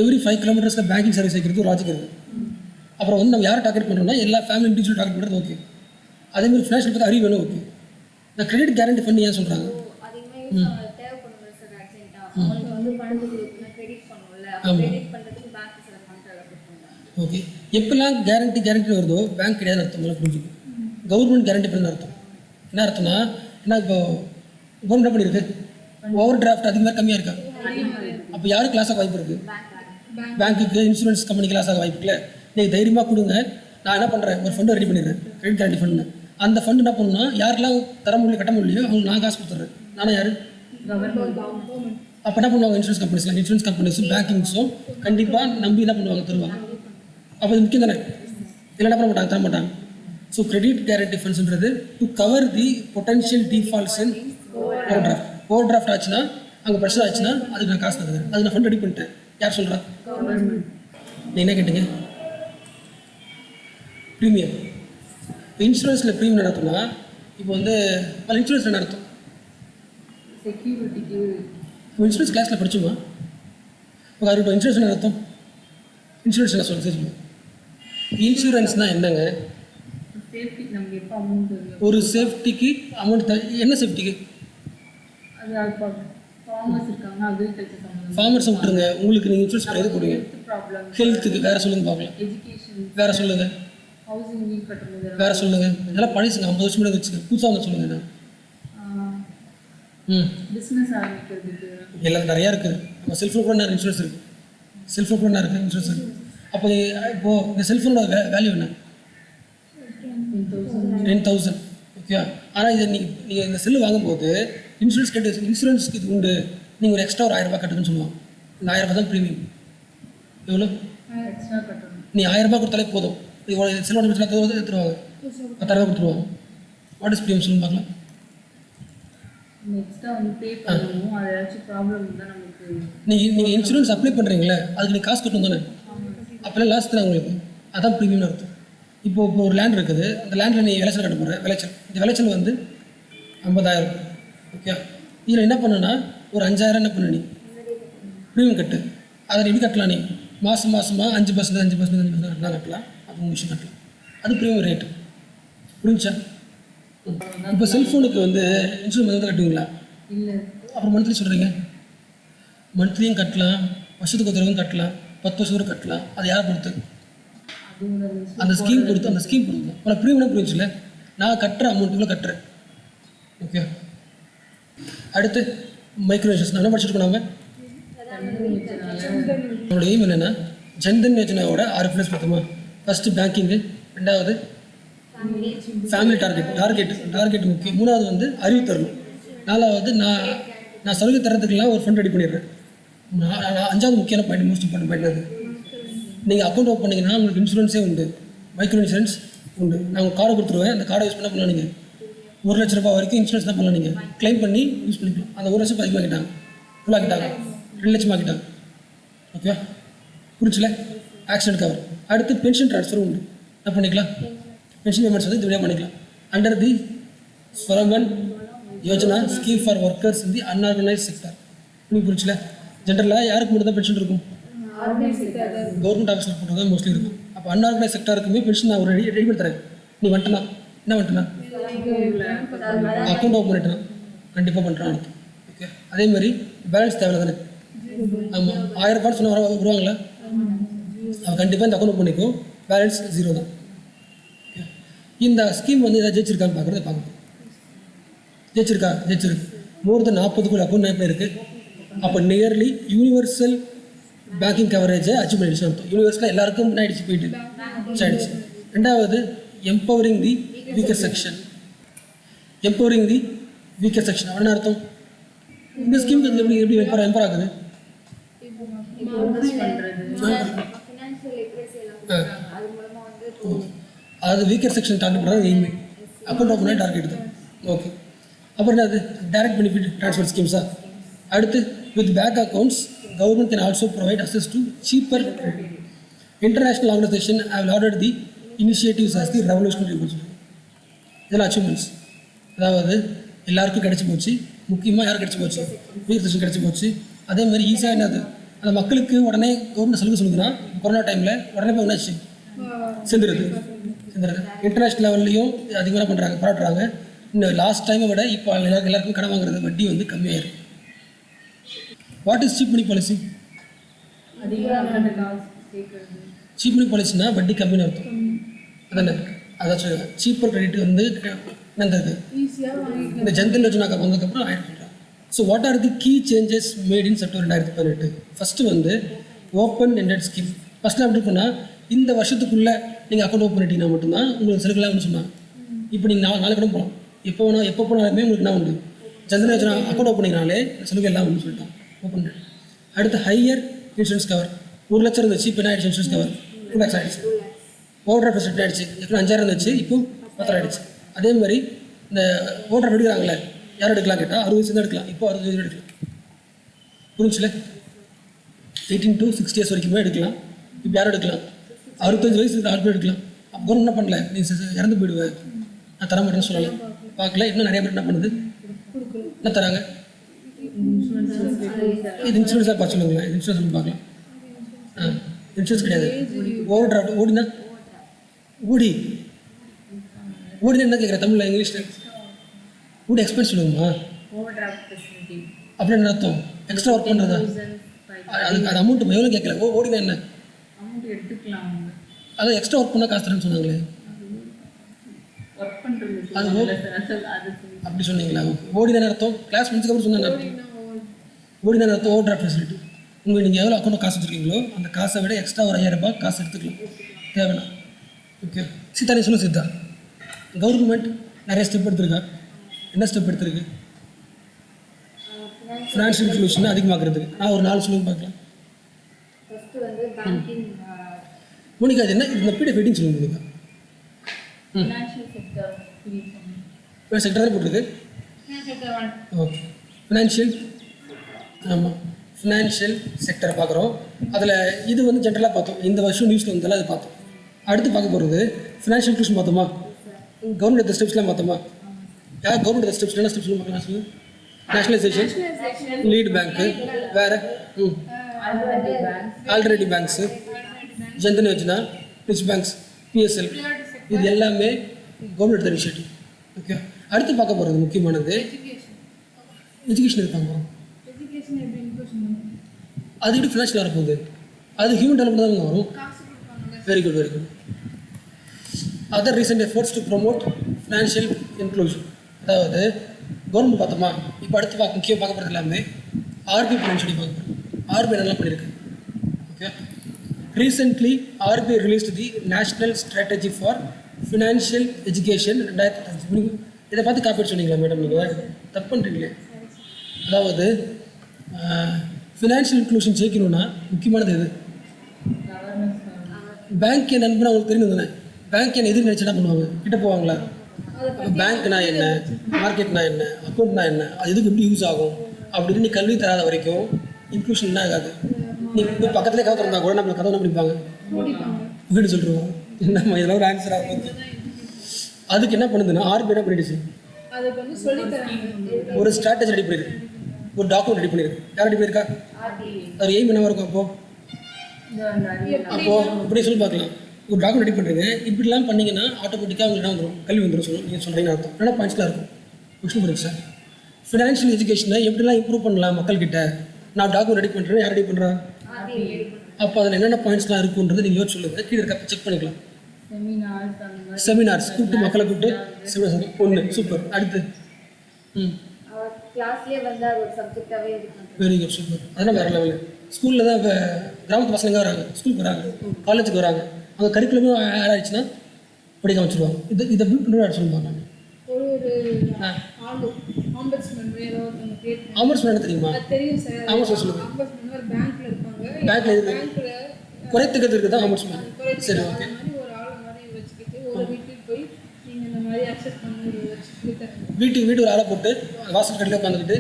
எவ்ரி 5 கிலோமீட்டர்ஸில் பேங்கிங் சர்வீஸ் வைக்கிறது லாஜிக் இருக்குது. அப்புறம் வந்து நம்ம யாரை டார்கெட் பண்ணுறோம்னா எல்லா ஃபேமிலி இண்டிவிஜுவல் டார்கெட் பண்ணுறது ஓகே. அதேமாதிரி ஃபினான்ஷியல் பற்றி அறிவு வேணும் ஓகே. இந்த கிரெடிட் கேரண்டி ஃபண்ட் ஏன் சொல்கிறாங்க? ஓகே, எப்பெல்லாம் கேரண்டி வருதோ பேங்க் கிடையாது அர்த்தம். நல்லா புரிஞ்சுக்கும். கவர்மெண்ட் கேரண்டி பண்ண அர்த்தம் என்ன அர்த்தம்னா, என்ன இப்போ கவர்மெண்ட் என்ன பண்ணியிருக்கு? ஓவர் டிராஃப்ட் அதிகமாக கம்மியாக இருக்கா? அப்போ யாருக்கு கிளாஸ் ஆக வாய்ப்பு இருக்குது? பேங்க்குக்கு, இன்சூரன்ஸ் கம்பெனி கிளாஸ் ஆக வாய்ப்பு இல்லை. நீங்கள் தைரியமாக கொடுங்க, நான் என்ன பண்ணுறேன், ஒரு ஃபண்டு ரெடி பண்ணிடுறேன், கிரெடிட் கேரண்டி ஃபண்டு. அந்த ஃபண்டு என்ன பண்ணணும்னா யாரெல்லாம் தர முடியல கட்ட முடியலையோ அவங்க நான் காசு கொடுத்துட்றேன். நானும் யார்? அப்போ என்ன பண்ணுவாங்க? இன்சூரன்ஸ் கம்பெனிஸும் பேங்கிங்ஸும் கண்டிப்பாக நம்பி என்ன பண்ணுவாங்க? தருவாங்க. அப்போ இது முக்கியம் தானே? இல்லை என்ன பண்ண மாட்டாங்க? தர மாட்டாங்க. ஸோ கிரெடிட் கேரண்டி ஃபண்ட்ஸ்ன்றது to cover the potential defaults in overdraft. Overdraft ஆச்சுன்னா, அங்கே பிரச்சனை ஆச்சுன்னா அதுக்கு நான் காசு தருவேன். அது நான் ஃபண்ட் ரெடி பண்ணிட்டேன். யார் சொல்கிறா? நீ என்ன கேட்டீங்க? ப்ரீமியம். இப்போ இன்சூரன்ஸில் ப்ரீமியம் நடத்தும்னா இப்போ வந்து பல இன்சூரன்ஸில் நடத்தும். செக்யூரிட்டிக்கு இப்போ இன்சூரன்ஸ் கிளாஸில் படிச்சோமா? இப்போ அது இப்போ இன்சூரன்ஸ் நடத்தும். இன்சூரன்ஸ் என்ன சொல்லுங்கள்? இன்சூரன்ஸ்னால் என்னங்க? சேஃப்டி நமக்கு எப்போ அமௌண்ட் ஒரு சேஃப்டிக்கு அமௌண்ட் என்ன சேஃப்டிக்கு? அது ஃபார்மர்ஸ் இருக்காங்க, அக்ரிகல்ச்சர் சம்மந்தம். ஃபார்மர்ஸை விட்டுருங்க. உங்களுக்கு நீங்கள் இன்சூரன்ஸ் பண்ணி எது கொடுங்க? ப்ராப்ளம், ஹெல்த்துக்கு வேறு சொல்லுங்கள் பார்க்கலாம். எஜுகேஷன், வேறு சொல்லுங்கள். ஹவுசிங் வீல் கட்டுறது, வேறு சொல்லுங்கள். இதெல்லாம் பழசுங்க, 50 வருஷம் முன்னாடி வச்சுக்க. புதுசாக வந்து சொல்லுங்கள். பிஸ்னஸ் ஆரம்பிக்கிறதுக்கு எல்லாம் நிறையா இருக்குது. நம்ம செல்ஃபோன் கூட நிறைய இன்சூரன்ஸ் இருக்குது. செல்ஃபோன் கூட இருக்குது இன்சூரன்ஸ் இருக்குது. அப்போ இப்போது இந்த செல்ஃபோனோட வேல்யூ என்ன? 10,000. ஓகே. ஆனால் இதை நீங்கள் இந்த செல்லு வாங்கும்போது இன்சூரன்ஸ் கட்டு இன்சூரன்ஸ்க்கு இது உண்டு, நீங்கள் ஒரு எக்ஸ்ட்ரா ஒரு 1000 ரூபாய் கட்டுன்னு சொல்லுவாங்க. இந்த 1000 ரூபாய் தான் ப்ரீமியம். எவ்வளோ? எக்ஸ்ட்ரா கட்டணும். நீ 1000 ரூபாய் கொடுத்தாலே போதும், இவ்வளோ செலவு எடுத்துருவாங்க, 10,000 ரூபாய் கொடுத்துருவாங்க. வாட் இஸ் ப்ரீமியம் சொல்லுங்க பார்க்கலாம். எக்ஸ்ட்ரா வந்து பே பண்ணணும், அது ஏதாச்சும் ப்ராப்ளம் இருந்தால் நமக்கு. நீங்கள் இன்சூரன்ஸ் அப்ளை பண்ணுறீங்களே, அதுக்கு நீங்கள் காசு கட்டணும் தானே. அப்போல்லாம் லாஸ் தான் உங்களுக்கு, அதான் ப்ரீமியம்னு அர்த்தம். இப்போ ஒரு லேண்ட் இருக்குது, அந்த லேண்டில் நீ விளைச்சல் கட்ட போகிற விளைச்சல், இந்த விளைச்சல் வந்து 50,000. ஓகே, இதில் என்ன பண்ணுன்னா ஒரு 5,000 என்ன பண்ணு நீ ப்ரீமியம் கட்டு. அதை எப்படி கட்டலாம், நீ மாதமாக 5% கட்டலாம். அது உங்கள் விஷயம் கட்டலாம், அது ப்ரீமியம் ரேட்டு. புரிஞ்சா? இப்போ செல்ஃபோனுக்கு வந்து இன்சூரன்ஸ் வந்து கட்டுவீங்களா? இல்லை. அப்புறம் மந்த்லி சொல்கிறீங்க, மந்த்லியும் கட்டலாம், வருஷத்துக்கு ஒரு தடவையும் கட்டலாம், 10 வருஷம் வரை கட்டலாம். அது யாரை பொறுத்து? அந்த ஸ்கீம் பொறுத்து, அந்த ஸ்கீம் பொறுத்து. உனக்கு ப்ரீமியம் புரிஞ்சுல, நான் கட்டுற அமௌண்ட் இவ்வளோ கட்டுறேன். ஓகே, அடுத்து மைக்ரோ இன்சூரன்ஸ் நான் என்ன படிச்சுருக்கோம். நாங்கள் நம்மளோட எய்ம் என்னென்னா ஜன்தன் யோஜனாவோட 6 பிளஸ் பார்த்தோமா. ஃபஸ்ட்டு பேங்கிங்கு, 2வது ஃபேமிலி டார்கெட் முக்கியம், 3வது வந்து அறிவு தரணும், 4வது நான் சலுகை தரத்துக்கெல்லாம் ஒரு ஃபண்ட் ரெடி பண்ணிடுறேன். 5வது முக்கியமான பாயிண்ட், மோஸ்ட் இம்பார்ட்டன்ட் பாயிண்ட் அது. நீங்கள் அக்கௌண்ட் ஓப்பன் பண்ணிங்கன்னா உங்களுக்கு இன்சூரன்ஸே உண்டு, மைக்ரோ இன்சூரன்ஸ் உண்டு. நான் உங்கள் கார்டை கொடுத்துருவேன், அந்த கார்டை யூஸ் பண்ணலாம். நீங்கள் 1 லட்ச ரூபாய் வரைக்கும் இன்சூரன்ஸ் தான் பண்ணலாம். நீங்கள் க்ளைம் பண்ணி யூஸ் பண்ணிக்கலாம். அந்த 1 லட்சம் அதிகமாகிட்டாங்க, ஃபுல்லாகிட்டாங்க, 2 லட்சம் ஆகிட்டாங்க. ஓகே, புரிச்சுல? Accident cover. அடுத்து பென்ஷன் ட்ரான்ஸ்ஃபர் உண்டு, என்ன பண்ணிக்கலாம். பென்ஷன் பேமெண்ட்ஸ் வந்து இதுவழியாக பண்ணிக்கலாம். அண்டர் தி ஸ்வரமன் Yojana scheme for workers in the unorganised sector. நீங்கள் புரிச்சுல? ஜென்ரலாக யாருக்கு மட்டும் தான் பென்ஷன் இருக்கும்? கவர்மெண்ட் ஆஃபீஸில் போட்டு தான் மோஸ்ட்லி இருக்கும். அப்போ அன்ஆர்கனைஸ் செக்டருக்குமே பென்ஷன் நான் ஒரு ரெடி பண்ணி தரேன். நீ வந்துட்டனா என்ன வந்துட்டனா அக்கௌண்ட் ஓப்பன் பண்ணிட்டேனா கண்டிப்பாக பண்ணுறான். ஓகே, அதே மாதிரி பேலன்ஸ் தேவை தானே. ஆமாம், 1000 ரூபாய் சொன்ன வருவாங்களா, அவன் கண்டிப்பாக இந்த அக்கௌண்ட் ஓப்பன் பண்ணிக்கும், பேலன்ஸ் 0 தான். இந்த ஸ்கீம் வந்து எதாவது ஜெயிச்சிருக்கான்னு பார்க்கணும். ஜெயிச்சிருக்கு. மோர் தென் 40 அக்கௌண்ட் எப்படி இருக்குது. அப்போ நியர்லி யூனிவர்சல் பேங்கிங் கவரேஜை அச்சீவ் பண்ணிடுச்சு அர்த்தம். யூனிவர்ஸில் எல்லாருக்கும் முன்னாடி போயிட்டு ஆயிடுச்சு. 2வது எம்பவரிங் தி வீக்கர் செக்ஷன். அப்படின்னு அர்த்தம். இந்த ஸ்கீம் எப்படி எம்பவர் ஆகுது? அது வீக்கர் செக்ஷன் டார்கெட் பண்ணுறது எய்மே, அக்கௌண்ட் ஓப்பன் பண்ணி டார்கெட் தான். ஓகே, அப்புறம் அது டைரக்ட் பெனிஃபிட் ட்ரான்ஸ்ஃபர் ஸ்கீம்ஸா. அடுத்து with bank accounts government can also provide access to cheaper credit. International organization have lauded the initiatives as the revolutionary goals. இதெல்லாம் achievements. அதாவது எல்லாருக்கும் கிடச்சி போச்சு, முக்கியமாக யாரும் கிடச்சி போச்சு, வீரதர்ஷன் கிடச்சி போச்சு. அதே மாதிரி ஈஸியாக என்னது, அந்த மக்களுக்கு உடனே கவர்மெண்ட் சலுகை சொல்லுதுன்னா கொரோனா டைமில் உடனே போய் என்னாச்சு செஞ்சுருது. இன்டர்நேஷ்னல் லெவல்லையும் அதிகமாக பண்ணுறாங்க, பாராட்டுறாங்க. இன்னும் லாஸ்ட் டைமை விட இப்போ எல்லாருக்கும் கடன் வாங்குறது வட்டி வந்து கம்மியாயிருக்கு. What is cheap money policy? Cheap money பாலிசினா வட்டி கம்மின்னு அர்த்தம். அதானே, அதான் சொல்லுங்கள். சீப்பர் கிரெடிட் வந்து என்னது, இந்த ஜன்தன் யோஜனாக்கு வந்ததுக்கப்புறம் ஆட் பண்ணுறாங்க. So what are the key changes made in September 2018? First வந்து ஓப்பன் எண்டட் ஸ்கீம். ஃபஸ்ட்டு எப்படி பண்ணால் இந்த வருஷத்துக்குள்ளே நீங்கள் அக்கௌண்ட் ஓப்பன் பண்ணிட்டீங்கன்னா மட்டும்தான் உங்களுக்கு சலுகைலாம் ஒன்று சொன்னாங்க. இப்போ நீங்கள் நாலு கடன் போகலாம், எப்போ போனாலுமே உங்களுக்கு என்ன உண்டு, ஜன்தன் யோஜனா அக்கௌண்ட் ஓப்பன் பண்ணிங்கனாலே சலுகை எல்லாம் ஒன்று சொல்லிட்டாங்க. ஓப்பன். அடுத்து ஹையர் இன்சூரன்ஸ் கவர். 1 லட்சம் இருந்துச்சு, இப்போ என்ன ஆயிடுச்சு, இன்சூரன்ஸ் கவர் 2 lakhs ஆகிடுச்சு. ஓவர் டிராஃப்ட் ஆகிடுச்சு, இப்போ 5000 இருந்துச்சு, இப்போ 10,000 ஆகிடுச்சு. அதே மாதிரி இந்த ஓவர் டிராஃப்ட் எடுக்கிறாங்களே, யாரும் எடுக்கலாம் கேட்டால் 60 வயசு தான் எடுக்கலாம், இப்போ 60 வயசு எடுக்கலாம். புரிஞ்சுல? 18 to 60 years வரைக்குமே எடுக்கலாம். இப்போ யாரும் எடுக்கலாம், 65 வயசு 6 பேர் எடுக்கலாம். அப்போ கவர்மெண்ட் என்ன பண்ணல, நீ இறந்து போயிடுவேன், நான் தர மாட்டேன்னு சொல்லலாம். பார்க்கல, இன்னும் நிறைய பேர் என்ன பண்ணுது, என்ன தராங்க, இது இன்சூரன்ஸாக பார்த்து சொல்லுங்களேன். இன்சூரன்ஸ் பார்க்கலாம். இன்சூரன்ஸ் கிடையாது. ஓவர் டிராஃப்ட் ஓடினா என்ன கேட்குறேன் தமிழில், இங்கிலீஷில் ஓடி எக்ஸ்பென்ஸ் சொல்லுங்கம்மா. அப்படின்னு என்ன அர்த்தம், எக்ஸ்ட்ரா ஒர்க் பண்ணுறதா? அதுக்கு அது அமௌண்ட் எவ்வளோ கேட்கல. ஓடினா என்ன, அதான் எக்ஸ்ட்ரா ஒர்க் பண்ணால் காசு தரேன்னு சொன்னாங்களே, அது அப்படி சொன்னீங்களா? ஓடினா அர்த்தம், கிளாஸ் முடிச்சதுக்கப்புறம் சொன்ன அர்த்தம். ஓடினா அர்த்தம் ஓவர் டிராஃப்ட் ஃபெசிலிட்டி. நீங்கள் எவ்வளோ அக்கௌண்ட் காசு வச்சுருக்கீங்களோ அந்த காசை விட எக்ஸ்ட்ரா ஒரு 5000 ரூபாய் காசு எடுத்துக்கலாம், தேவைன்னா. ஓகே, சீதா நீ சொல்லுங்கள். சீதா, கவர்மெண்ட் நிறைய ஸ்டெப் எடுத்திருக்கா. என்ன ஸ்டெப் எடுத்திருக்கு? ஃபினான்ஷியல் இன்க்ளூஷன் அதிகமாக்குறதுக்கு நான் ஒரு 4 சொல்லுங்க பார்க்கலாம். ஃபர்ஸ்ட் வந்து பேங்கிங் மோனிகா அது என்ன இந்த பீடிஎஃப் வெயிட்டிங் சொல்லுங்க மோனிகா. ஃபினான்ஷியல் செக்டர் இப்போ செக்டர் தான் போட்டிருக்கு. ஓகே ஃபினான்ஷியல் ஆமாம் ஃபினான்ஷியல் செக்டரை பார்க்குறோம். அதில் இது வந்து ஜென்ரலாக பார்த்தோம், இந்த வருஷம் நியூஸில் வந்தாலும் அது பார்த்தோம். அடுத்து பார்க்க போகிறது ஃபினான்ஷியல் இன்க்ளூஷன் பார்த்தோமா, கவர்மெண்ட் எடுத்த ஸ்டெப்ஸ்லாம் பார்த்தோமா. யார் கவர்மெண்ட் எடுத்த ஸ்டெப்ஸ் என்ன ஸ்டெப்ஸ் பார்க்கலாம் சொல்லு. நேஷனலைசேஷன், லீட் பேங்க்கு, வேறு already banks, Jan Dhan Yojana, rich banks, PSL, இது எல்லாமே கவர்மெண்ட் எடுத்த இனிஷியேட்டிவ். ஓகே அடுத்து பார்க்க போகிறது முக்கியமானது எஜுகேஷன் இருக்காங்க. எஜுகேஷன் எப்படி இன்க்ளூஷன் அது எப்படி ஃபினான்ஷியல் வரப்போகுது, அது ஹியூமன் டெவலப்மெண்ட் தான் வரும். காசு கொடுப்பாங்க. Very good very good. Other recent efforts to promote financial inclusion. அதாவது கவர்மெண்ட் பார்த்தோமா, இப்போ அடுத்து முக்கியம் பார்க்க போகிறது எல்லாமே ஆர்பிஐ ஃபினான்ஷியலி பார்க்க போகிறோம். ஆர்பிஐ நல்லா பண்ணியிருக்கு. Okay recently RBI released the national strategy for financial education 2005. இதை பார்த்து காப்பீடு சொன்னீங்களா மேடம், நீங்கள் தப்பு பண்ணுறீங்களே. அதாவது ஃபினான்ஷியல் இன்க்ளூஷன் ஜெயிக்கணும்னா முக்கியமானது எது? பேங்க் என் நண்பன் அவங்களுக்கு தெரியும் தானே. பேங்க் என் எதிர் நினச்சி என்ன பண்ணுவாங்க, கிட்ட போவாங்களா? பேங்க்னா என்ன, மார்க்கெட்னா என்ன, அக்கௌண்ட்னா என்ன, அது எதுக்கு எப்படி யூஸ் ஆகும் அப்படின்னு நீ கல்வி தராத வரைக்கும் இன்க்ளூஷன் என்ன ஆகாது. நீ இப்போ பக்கத்துலேயே கதை திறந்தா கூட நம்மளை கதை என்ன பிடிப்பாங்க வீடு சொல்லிடுவோம். நம்ம இதெல்லாம் ஒரு ஆன்சர் ஆகும். அதுக்கு என்ன பண்ணுதுன்னா ஆர்பிஐ என்ன பண்ணிடுச்சு, அதுக்கு வந்து சொல்லி தராங்க. ஒரு ஸ்ட்ராட்டஜி ரெடி பண்ணியிருக்கு, ஒரு டாக்குமெண்ட் ரெடி பண்ணியிருக்கு. யார் ரெடி பண்ணியிருக்கா? அது எய்ம் என்னவா இருக்கும் அப்போது இப்படி சொல்லி பார்க்கலாம். ஒரு டாக்குமெண்ட் ரெடி பண்ணுறீங்க, இப்படிலாம் பண்ணிங்கன்னா ஆட்டோமேட்டிக்காக உங்களுக்கு என்ன வந்துடும், கல்வி வந்துடும் சொல்லணும். நீங்கள் சொல்கிறீங்கன்னு அர்த்தம். என்ன பாயிண்ட்ஸ்லாம் இருக்கும் கொஸ்டின் பண்ணுங்க சார். ஃபினான்ஷியல் எஜுகேஷனை எப்படிலாம் இம்ப்ரூவ் பண்ணலாம் மக்கள்கிட்ட, நான் டாக்குமெண்ட் ரெடி பண்ணுறேன். யார் ரெடி பண்ணுறா? அப்போ அதில் என்னென்ன பாயிண்ட்ஸ்லாம் இருக்குன்றது நீங்கள் யோசிச்சு சொல்லுங்கள். கீழே இருக்க செக் பண்ணிக்கலாம். செமினார்ஸ் கூப்பிட்டு மக்களை கூப்பிட்டு செமினார் ஒன்று சூப்பர். அடுத்து கிளாஸ்லேயே வந்து அது ஒரு சப்ஜெக்டாகவே இருக்கும். Very good super. அதெல்லாம் வேறு லெவலு. ஸ்கூலில் தான் இப்போ கிராமத்து பசங்க வராங்க, ஸ்கூலுக்கு வராங்க, காலேஜுக்கு வராங்க, அங்கே கரிக்குலமும் ஆட் ஆகிடுச்சுன்னா படிக்க வச்சுருவாங்க. இதை பில்ட் பண்ணி சொல்லுவாங்க. நான் ஒரு ஆளு ஆம்பர்ஸ்மேன் வேற ஒருத்தவங்க பேர் ஆம்பர்ஸ்மேன் தெரியுமா? அது தெரியும் சார். ஆம்பர்ஸ்மேன் சொல்லுங்கள். ஆம்பர்ஸ்மேன் ஒரு பேங்க்ல இருப்பாங்க. பேங்க்ல இருக்கு. பேங்க்ல குறைத்துக்கிறது இருக்குது தான் ஆம்பர்ஸ்மேன். சரி ஓகே. ஒரு ஆள் மாதிரி வச்சுக்கிட்டு ஒரு வீட்டுக்கு போய் நீங்கள் இந்த மாதிரி அக்சஸ் பண்ணி வச்சு சொல்லி தராங்க. வீட்டுக்கு வீடு ஒரு ஆளை போட்டு வாசல் கடையில் உட்காந்துக்கிட்டு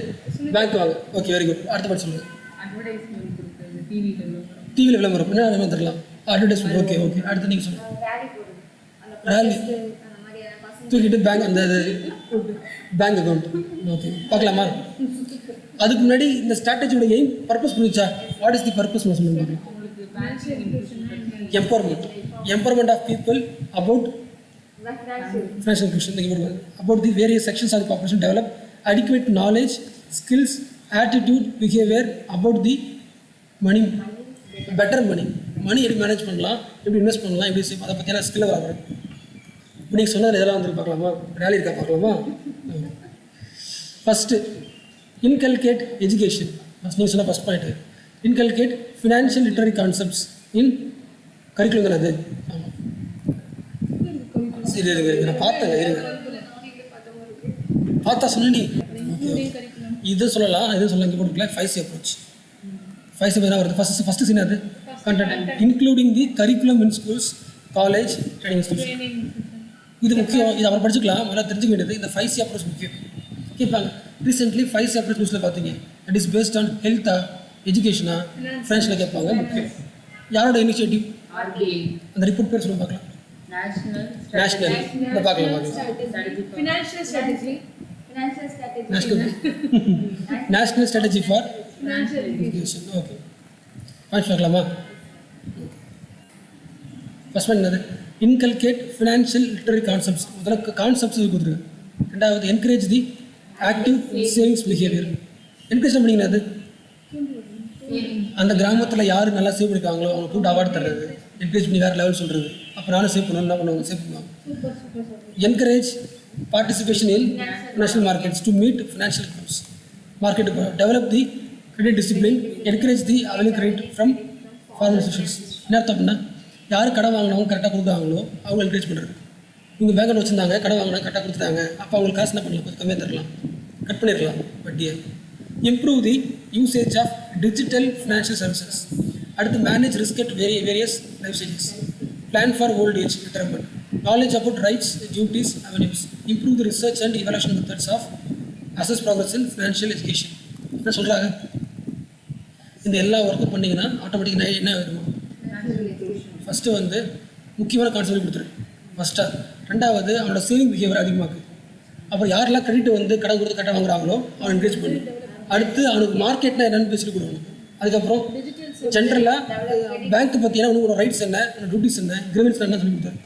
பேங்க் வாங்க. Okay very good. அடுத்த பாட்டு சொல்லுங்கள். அட்வர்டைஸ்மெண்ட் கொடுக்குறது, டிவியில் டிவியில் விளம்பரம் என்ன விளம்பரம் தரலாம்? அட்வர்டைஸ்மெண்ட். Okay okay. அடுத்து நீங்கள் சொல்லுங்கள். ரேலி போடுது, அந்த ரேலி அந்த மாதிரியான பசங்க தூக்கிட்டு பேங்க் அந்த பேங்க் அக்கௌண்ட். ஓகே பார்க்கலாமா? அதுக்கு முன்னாடி இந்த ஸ்ட்ராட்டஜியோட எய்ம் பர்பஸ் புரிஞ்சா? வாட் இஸ் தி பர்பஸ் சொல்லுங்க பார்க்கலாம். Empowerment of people about financial inclusion. About the various sections of the population develop adequate knowledge, skills, attitude, behavior about the money, better money எப்படி manage பண்ணலாம், எப்படி invest பண்ணலாம், எப்படி அதை பற்றியான ஸ்கில்லை வராங்க. இப்போ நீங்கள் சொன்னதில் இதெல்லாம் வந்து பார்க்கலாமா? ரேலி இருக்கா பார்க்கலாமா? First inculcate education. நீங்கள் சொன்ன first point inculcate financial literary concepts இன் கரிக்குலம் தானே அது? ஆமாம் சரி இருங்க நான் பார்த்தேங்க. இருங்க பார்த்தா சொன்னி இது சொல்லலாம், இது சொல்ல இங்கே போட்டுக்கல. 5C approach. 5C என்ன வருது? ஃபஸ்ட்டு சீன் அது content including the curriculum in schools, college, training institution. இது முக்கியம். இது அவர் படிச்சுக்கலாம். முதல்ல தெரிஞ்சுக்க வேண்டியது இந்த 5C அப்ரோச் முக்கியம். கேட்பாங்க ரீசெண்ட்லி 5C அப்ரோச் நியூஸில் பார்த்தீங்க. இட் இஸ் பேஸ்ட் ஆன் ஹெல்த்தா, எஜுகேஷனா, ஃபினான்ஷியல் கேட்பாங்க. முக்கியம். யாரோட இனிஷியேட்டிவ்? அந்த ரிப்போர்ட் பேர் சொல்லுங்க பார்க்கலாம். நேஷனல் பார்க்கலாம் financial strategy national strategy for financial education. Okay point பார்க்கலாமா? ஃபர்ஸ்ட் பாயிண்ட் என்னது? Inculcate financial literary concepts. முதல்ல கான்செப்ட்ஸ் கொடுத்துருக்கு. ரெண்டாவது என்கரேஜ் தி ஆக்டிவ் சேவிங்ஸ் பிஹேவியர். என்கரேஜ் பண்ணிங்கன்னா அது அந்த கிராமத்தில் யார் நல்லா சேவ் பண்ணிருக்காங்களோ அவங்க கூப்பிட்டு அவார்டு தர்றது, என்கரேஜ் பண்ணி வேறு லெவல் சொல்கிறது. அப்புறம் நானும் சேவ் பண்ணணும், என்ன பண்ணுவாங்க, சேவ் பண்ணுவாங்க. Encourage participation in national markets to meet financial goals. Market develop the credit discipline, encourage the availing credit from formal institutions. என்ன அர்த்தம் அப்படின்னா யார் கடன் வாங்கினவங்க கரெக்டாக கொடுக்குறாங்களோ அவங்க என்கரேஜ் பண்ணுறது. இவங்க பேங்கில் வச்சுருந்தாங்க, கடன் வாங்கினா கரெக்டாக கொடுத்துட்டாங்க, அப்போ அவங்களுக்கு காசு என்ன பண்ணலாம், கொஞ்சம் கம்மியாக தரலாம், கட் பண்ணிடலாம் வட்டியை. Improve the usage of digital financial services. அடுத்து manage risk at various life stages. Plan for old age retirement. Knowledge about rights, duties, avenues. Improve the research and evaluation methods of assess progress in financial education. என்ன சொல்கிறாங்க? இந்த எல்லா ஒர்க்கும் பண்ணிங்கன்னா ஆட்டோமேட்டிக்காக என்ன வருமா? ஃபஸ்ட்டு வந்து முக்கியமான கான்செப்ட் கொடுத்துரு ஃபஸ்ட்டாக. ரெண்டாவது அவனோட சேவிங் பிஹேவியர் அதிகமாக்கு. அப்புறம் யாரெல்லாம் கிரெடிட் வந்து கடன் கொடுத்து கட்ட வாங்குறாங்களோ அவன் என்கரேஜ் பண்ணு. அடுத்து அவனுக்கு மார்க்கெட்னா என்னென்னு பேசிட்டு கொடுக்கணும். அதுக்கப்புறம் ஜென்ரலாக பேங்க் பற்றியான உனக்கு ரைட்ஸ் என்ன, டியூட்டிஸ் என்ன, கிரிவன்ஸ் என்ன சொல்லி கொடுத்தாரு.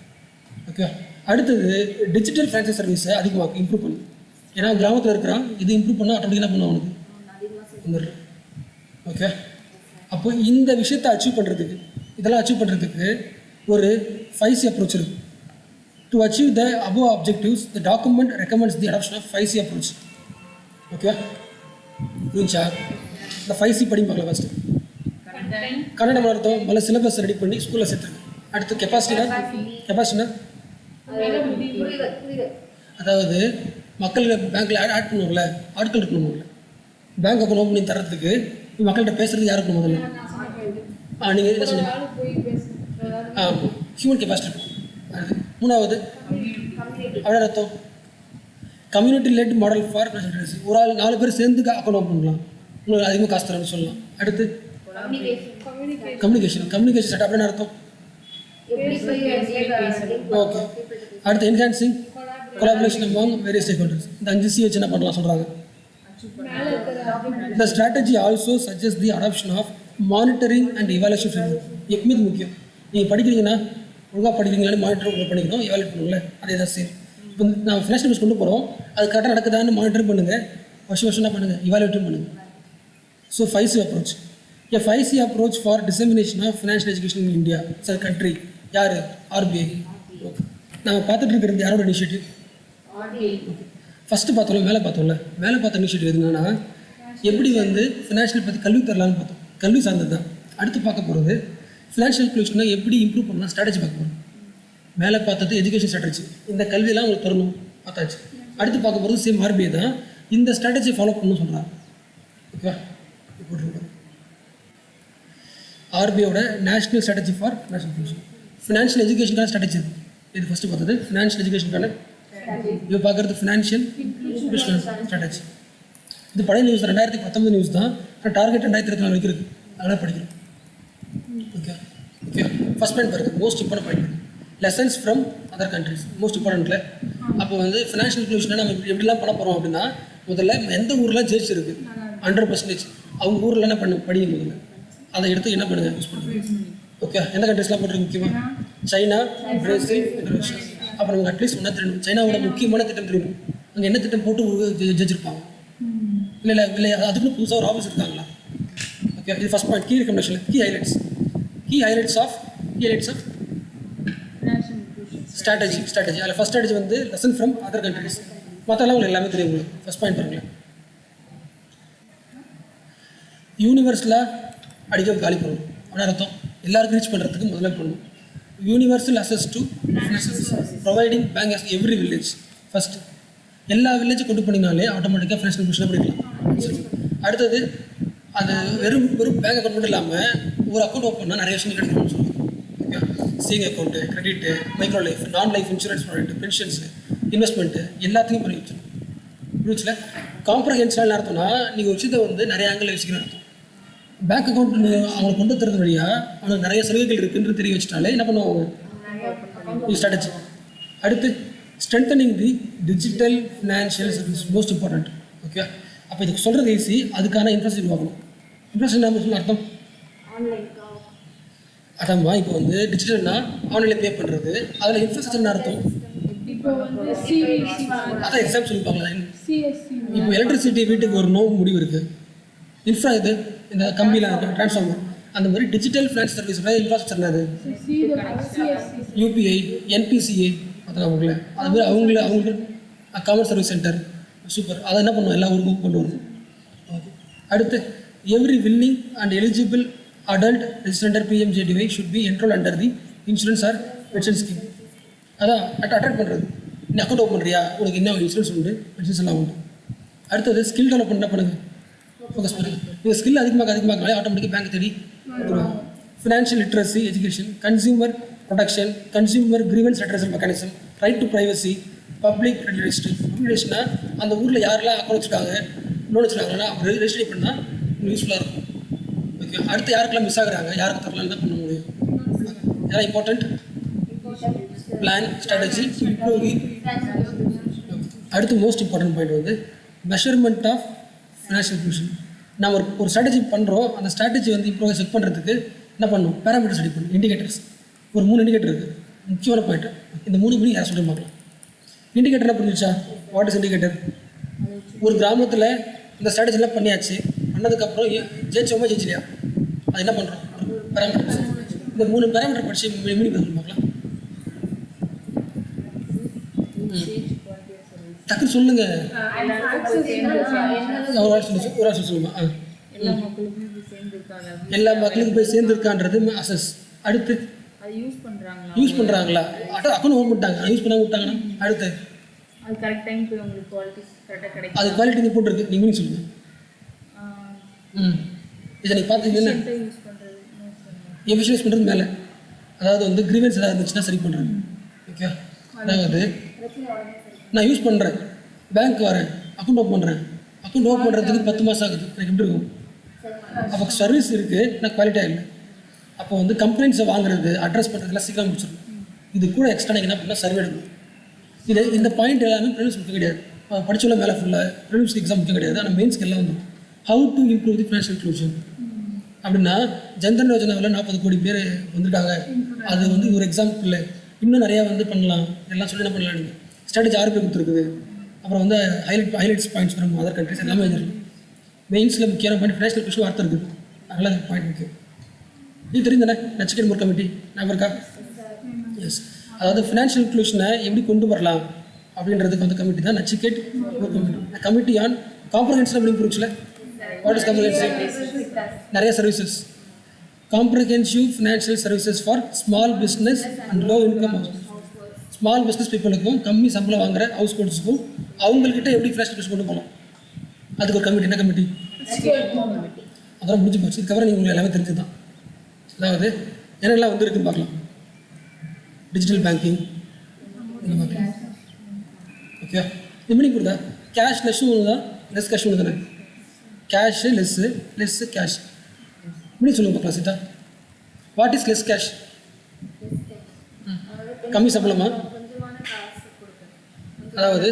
ஓகே. அடுத்தது டிஜிட்டல் ஃபினான்ஷியல் சர்வீஸை அதிகமாக்கு, இம்ப்ரூவ் பண்ணு. ஏன்னா கிராமத்தில் இருக்கிறான், இது இம்ப்ரூவ் பண்ணால் ஆட்டோமேட்டிக்காக என்ன பண்ணும் அவனுக்கு வந்துடுறேன். ஓகே. அப்போ இந்த விஷயத்தை அச்சீவ் பண்ணுறதுக்கு, இதெல்லாம் அச்சீவ் பண்ணுறதுக்கு ஒரு 5C அப்ரோச் இருக்குது. To achieve the above objectives, the document recommends the adoption of 5C approach. Okay, புரிஞ்சா? இந்த 5C படி பார்க்கலாம். ஃபஸ்ட்டு கன்னடம் அர்த்தம் முதல்ல சிலபஸ் ரெடி பண்ணி ஸ்கூலில் சேர்த்துருக்கு. அடுத்து கெப்பாசிட்டினா அதாவது மக்கள் பேங்க்கில் ஆட் பண்ணுவோம்ல, ஆட்கள் இருக்கணும்ல. பேங்க் அக்கௌண்ட் ஓப்பன் பண்ணி தரத்துக்கு மக்கள்கிட்ட பேசுகிறது யாருக்கு முதல்ல? நீங்கள் என்ன சொன்னீங்க? ஹியூமன் கெப்பாசிட்டி இருக்கும். அது மூணாவது அவ்வளோ அர்த்தம் கம்யூனிட்டி லெட் மாடல் ஃபார் ப்ரெசன்டேசி. ஒரு ஆள் 4 பேர் சேர்ந்து அக்கௌண்ட் ஓப்பன் பண்ணலாம், உங்களுக்கு அதிகமாக காசு தரணும்னு சொல்லலாம். அடுத்து கம்யூனிகேஷன் செட் அப்படின்னு அர்த்தம். ஓகே. அடுத்து என்ஹான்சிங் கொலாபரேஷன் அமாங் வேரியஸ் ஸ்டேக்ஹோல்டர்ஸ். இந்த 5C வச்சு என்ன பண்ணலாம் சொல்கிறாங்க. The strategy also suggests the adoption of monitoring and evaluation framework. எப்பவுமே இது முக்கியம். நீங்கள் படிக்கிறீங்கன்னா ஒழுங்காக படிக்கிறீங்களான்னு மானிட்டர் பண்ணிக்கணும், எவாலுவேட் பண்ணுங்களேன். அதே தான் சேம். இப்போ நான் ஃபினான்ஷியல் நியூஸ் கொண்டு போகிறோம், அது கரெக்டாக நடக்குதான்னு மானிட்டர் பண்ணுங்கள், வருஷம் என்ன பண்ணுங்கள், இவாலுவேட்டும் பண்ணுங்கள். So 5C approach. A 5C approach for dissemination of financial education in India. Sir country யார்? RBI. ஓகே. நாங்கள் பார்த்துட்டு இருக்கிறது யாரோட இனிஷியேட்டிவ்? ஃபஸ்ட்டு பார்த்தோம்ல, மேலே பார்த்த இனிஷியேட்டிவ் எதுனா எப்படி வந்து ஃபினான்ஷியல் பற்றி கல்வி தரலான்னு பார்த்தோம். கல்வி சார்ந்தது தான். அடுத்து பார்க்க போகிறது ஃபினான்ஷியல் இன்க்ளூஷனை எப்படி இம்ப்ரூவ் பண்ணலாம், ஸ்ட்ராட்டஜி பார்க்க போகிறோம். மேலே பார்த்தது எஜுகேஷன் ஸ்ட்ராட்டஜி, இந்த கல்வியெல்லாம் உங்களுக்கு தரணும் பார்த்தாச்சு. அடுத்து பார்க்க போகிறது சேம் RBI தான், இந்த ஸ்ட்ராட்டஜி ஃபாலோ பண்ணணும்னு சொல்கிறாங்க. ஓகேவா? போட்டுருக்கோம். RBIயோட national strategy for national inclusion. Financial எஜுகேஷனுக்கான ஸ்ட்ராட்டஜி இது ஃபஸ்ட்டு பார்த்தது. ஃபினான்ஷியல் எஜுகேஷனுக்கான இப்போ பார்க்குறது ஃபினான்ஷியல் இன்க்ளூஷன் ஸ்ட்ராட்டஜி. இது பழைய நியூஸ், 2019 நியூஸ் தான். ஆனால் டார்கெட் 2024 வரைக்கும் இருக்குது. அதெல்லாம் படிக்கணும். ஓகே. ஃபர்ஸ்ட் பாயிண்ட் பாருங்கள், most important point, lessons from other countries. Most இம்பார்ட்டன்ட்ல அப்போ வந்து ஃபினான்ஷியல் இன்க்ளூஷனை நம்ம எப்படிலாம் பண்ண போகிறோம் அப்படின்னா, முதல்ல எந்த ஊரில் ஜெயிச்சிருக்கு 100% அவங்க ஊரில் என்ன படிங்க முதல்ல, அதை எடுத்து என்ன பண்ணுங்கள், யூஸ் பண்ணுங்கள். ஓகே. எந்த கண்ட்ரிஸ்லாம் போட்டிருக்கு முக்கியமாக? China, Brazil, Indonesia. அப்புறம் நமக்கு அட்லீஸ்ட் ஒன்றா தெரியும் சைனாவோட முக்கியமான திட்டம் தெரியும். அங்கே என்ன திட்டம் போட்டு ஜெயிச்சிருப்பாங்க. இல்லை அதுக்குன்னு புதுசாக ஒரு ஆஃபீஸ் இருக்காங்களா? ஓகே. இது first point. Key recommendation, key highlights of strategy. அதில் ஃபஸ்ட் ஸ்ட்ராட்டஜி வந்து லெசன் ஃப்ரம் அதர் கண்ட்ரிஸ். மற்றெல்லாம் உங்களுக்கு எல்லாமே தெரியும். உங்களுக்கு ஃபஸ்ட் பாயிண்ட் பாருங்களேன், யூனிவர்ஸில் அடிக்க காலி பண்ணணும். ஆனால் அர்த்தம் எல்லாருக்கும் ரீச் பண்ணுறதுக்கு முதல்ல பண்ணணும். Universal access to providing bank as every village. First எல்லா வில்லேஜும் கொண்டு போனீங்கனாலே ஆட்டோமேட்டிக்காக ஃபினான்ஷியல் இன்க்ளூஷன் படிக்கலாம். அடுத்தது அது வெறும் பேங்க் அக்கௌண்ட் மட்டும் இல்லாமல் ஒரு அக்கௌண்ட் ஓப்பன் பண்ணால் நிறைய விஷயம் கிடைக்கணும்னு சொல்லுவாங்க. Okay. Saving account, credit, micro life, நான் லைஃப் இன்சூரன்ஸ் ப்ராடக்ட், பென்ஷன்ஸு, இன்வெஸ்ட்மெண்ட்டு எல்லாத்தையும் பண்ணி வச்சிடணும். புரிச்சுல? காம்ப்ரஹென்ஷனல் அர்த்தம்னா நீங்கள் ஒரு விஷயத்தை வந்து நிறைய ஆங்கிள் யோசிக்கணும் அர்த்தம். பேங்க் அக்கௌண்ட் நீங்கள் அவங்க கொண்டு தரது வழியாக அவனுக்கு நிறைய சலுகைகள் இருக்குன்னு தெரிய வச்சுட்டாலே என்ன பண்ணுவாங்க, ஸ்ட்ராட்டஜி. அடுத்து ஸ்ட்ரென்தனிங் தி digital financial service, most important. Okay. அப்போ இதுக்கு சொல்கிறது ஈஸி, அதுக்கான இன்ஃப்ராஸ்ட்ரக்சர் வாங்கணும். இன்ஃப்ராஸ்ட்ரக்சர் நம்ம சொல்ல அர்த்தம் அதாம்மா. இப்போ வந்து டிஜிட்டல்னா ஆன்லைனில் பே பண்ணுறது, அதில் இன்ஃப்ராஸ்ட்ரக்சர்னு அர்த்தம். அதான் எக்ஸாம் சொல்லிப்பாங்களா? இப்போ எலக்ட்ரிசிட்டி வீட்டுக்கு ஒரு முடிவு இருக்குது. இன்ஃப்ரா இது இந்த கம்பியில் ட்ரான்ஸ்ஃபார்மர், அந்த மாதிரி டிஜிட்டல் ஃபினான்ஸ் சர்வீஸோட இன்ஃப்ராஸ்ட்ரக்சர் அது UPI, NPCA அதெல்லாம் அவங்கள அது மாதிரி அவங்களுக்கு காமன் சர்வீஸ் சென்டர். சூப்பர். அதை என்ன பண்ணுவோம், எல்லா ஊருக்கும் கொண்டு வரணும். ஓகே. அடுத்து every willing and eligible adult registered under PMJDY should be enrolled under the insurance or pension scheme. அதான் அட்ராக்ட் பண்ணுறது. நீ அக்கௌண்ட் ஓப்பன் பண்ணுறியா, உனக்கு என்ன இன்சூரன்ஸ் உண்டு, பென்ஷன்ஸ் எல்லாம் உண்டு. அடுத்தது ஸ்கில் டெவலப்மெண்ட் என்ன பண்ணுங்க, ஃபோக்கஸ் பண்ணுங்க. உங்கள் ஸ்கில் அதிகமாகனாலே ஆட்டோமேட்டிக்காக பேங்க் தேடி வந்துடுவாங்க. Financial literacy education, consumer protection, consumer grievance redressal mechanism, right to privacy, public regulation. ரெகுலேஷனா அந்த ஊரில் யாரெல்லாம் அக்கௌண்ட் வச்சுருக்காங்க, லோன் வச்சுருக்காங்கன்னா அவங்க ரெஜிஸ்டர் பண்ணால் யூஸ்ஃபுல்லாக இருக்கும். ஓகே, அடுத்து யாருக்கெல்லாம் மிஸ் ஆகுறாங்க, யாருக்கு தரலாம் என்ன பண்ண முடியும், இதெல்லாம் இம்பார்ட்டண்ட். Plan strategy improve. அடுத்து மோஸ்ட் இம்பார்ட்டன்ட் பாயிண்ட் வந்து மெஷர்மெண்ட் ஆஃப் ஃபினான்ஷியல் இன்க்ளூஷன். நம்ம ஒரு ஸ்ட்ராட்டஜி பண்ணுறோம், அந்த ஸ்ட்ராட்டஜி வந்து இம்ப்ரூவ் செக் பண்ணுறதுக்கு என்ன பண்ணணும், பேராமீட்டர் ஸ்டடி பண்ணணும். இண்டிகேட்டர்ஸ் ஒரு 3 இண்டிகேட்டர் இருக்குது, முக்கியமான பாயிண்ட். இந்த 3 மணி யாரை சொல்லி பார்க்கலாம். இண்டிகேட்டர் என்ன புரிஞ்சிச்சா, வாட் இஸ் இண்டிகேட்டர்? ஒரு கிராமத்தில் இந்த ஸ்ட்ராட்டஜிலாம் பண்ணியாச்சு, பண்ணதுக்கப்புறம் ஜெயிச்சோமா ஜெயிச்சிலையா, அது என்ன பண்ணுறோம், பேராமீட்டர்ஸ். இந்த 3 பேராமீட்டர் படித்து மினி சொல்லி பார்க்கலாம். டக்குன்னு சொல்லுங்க, ஒரு ஆள் சொல்லுமா. எல்லா மக்களுக்குமே இது சேர்ந்துருக்காங்க, எல்லா மக்களுக்கும் போய் சேர்ந்துருக்கான்றது அசஸ். அடுத்து அது யூஸ் பண்ணுறாங்களா, அக்கௌண்ட் ஓப்பன் பண்ணிட்டாங்க, யூஸ் பண்ணாமல் விட்டாங்கன்னா அடுத்து அது கரெக்ட் டைம் போய் உங்களுக்கு குவாலிட்டி கரெக்டாக கிடைக்கும். அது குவாலிட்டி இங்கே போட்டுருக்கு, நீங்கள் சொல்லுங்கள். இதை நீங்கள் பார்த்தீங்கன்னா யூஸ் பண்ணுறது எஃபிஷியன்ஸ் பண்ணுறது மேலே, அதாவது வந்து கிரீவன்ஸ் ஏதாவது இருந்துச்சுன்னா சரி பண்ணுறாங்க. ஓகே, அதாவது நான் யூஸ் பண்ணுறேன், பேங்க் வரேன், அக்கௌண்ட் ஓப்பன் பண்ணுறேன், அக்கௌண்ட் ஓப்பன் பண்ணுறதுக்கு 10 மாதம் ஆகுது, எனக்கு எப்படி இருக்கும்? அப்போ சர்வீஸ் இருக்குது, நான் குவாலிட்டியாக இல்லை. அப்போ வந்து கம்ப்ளைண்ட்ஸை வாங்குறது, அட்ரஸ் பண்ணுறதுலாம் சீக்கிரம் முடிச்சிடும். இது கூட எக்ஸ்ட்ரா நீங்கள் என்ன பண்ணால் சர்வே எடுக்கணும். இந்த பாயிண்ட் எல்லாமே ப்ரிலிம்ஸ் முக்கியம் கிடையாது, படிச்சோட மேலே ஃபுல்லாக ப்ரிலிம்ஸ்க்கு எக்ஸாம் முக்கியம் கிடையாது. ஆனால் மெயின்ஸ்க்கு எல்லாம் வந்துடும். How to improve the financial inclusion அப்படின்னா, ஜன்தன் யோஜனாவில் 40 கோடி பேர் வந்துட்டாங்க, அது வந்து ஒரு எக்ஸாம்பிள். இன்னும் நிறையா வந்து பண்ணலாம், எல்லாம் சொல்லி என்ன பண்ணலாம். நீங்கள் ஸ்ட்ராட்டஜி 6 பேர் கொடுத்துருக்குது. அப்புறம் வந்து highlights points from other countries எல்லாமே எழுதிருக்கு. மெயின்ஸில் முக்கியமான பாயிண்ட் ஃபினான்ஷியல் இன்க்ளூஷன் வார்த்தை இருக்குது, அதனால் அந்த பாயிண்ட் முக்கியம். இது தெரியுதானே, நச்சிகேட் மூர் கமிட்டி ஞாபகம் இருக்கா? எஸ், அதாவது ஃபினான்ஷியல் இன்க்ளூஷனை எப்படி கொண்டு வரலாம் அப்படின்றதுக்கு வந்து கமிட்டி தான் Nachiket Mor committee. Committee on comprehensive அப்படின்னு புரிச்சுல, வாட் இஸ் காம்ப்ரஹென்சிவ்? நிறைய services. Comprehensive financial services for small business and low income house. Small business பீப்புளுக்கும் கம்மி சம்பளம் வாங்குற ஹவுஸ் ஹோல்ட்ஸுக்கும் அவங்கக்கிட்ட எப்படி ஃபினான்ஷியல் இன்க்ளூஷன் கொண்டு போகலாம், அதுக்கு ஒரு கமிட்டி. என்ன கமிட்டி? அதெல்லாம் முடிஞ்சு போச்சு. இதுக்கப்புறம் நீங்கள் உங்களுக்கு எல்லாமே தெரிஞ்சு தான். அதாவது என்னெல்லாம் வந்து இருக்குன்னு பார்க்கலாம். டிஜிட்டல் பேங்கிங், ஓகே, இது மீனிங் புரியுதா? கேஷ் லெஸ்ஸும் ஒன்று தான், லெஸ் கேஷ் ஒன்று தானே. கேஷு லெஸ்ஸு கேஷ் மீனிங் சொல்லுங்க பார்க்கலாம். Sita, what is less cash? கம்மி சம்பளமா? அதாவது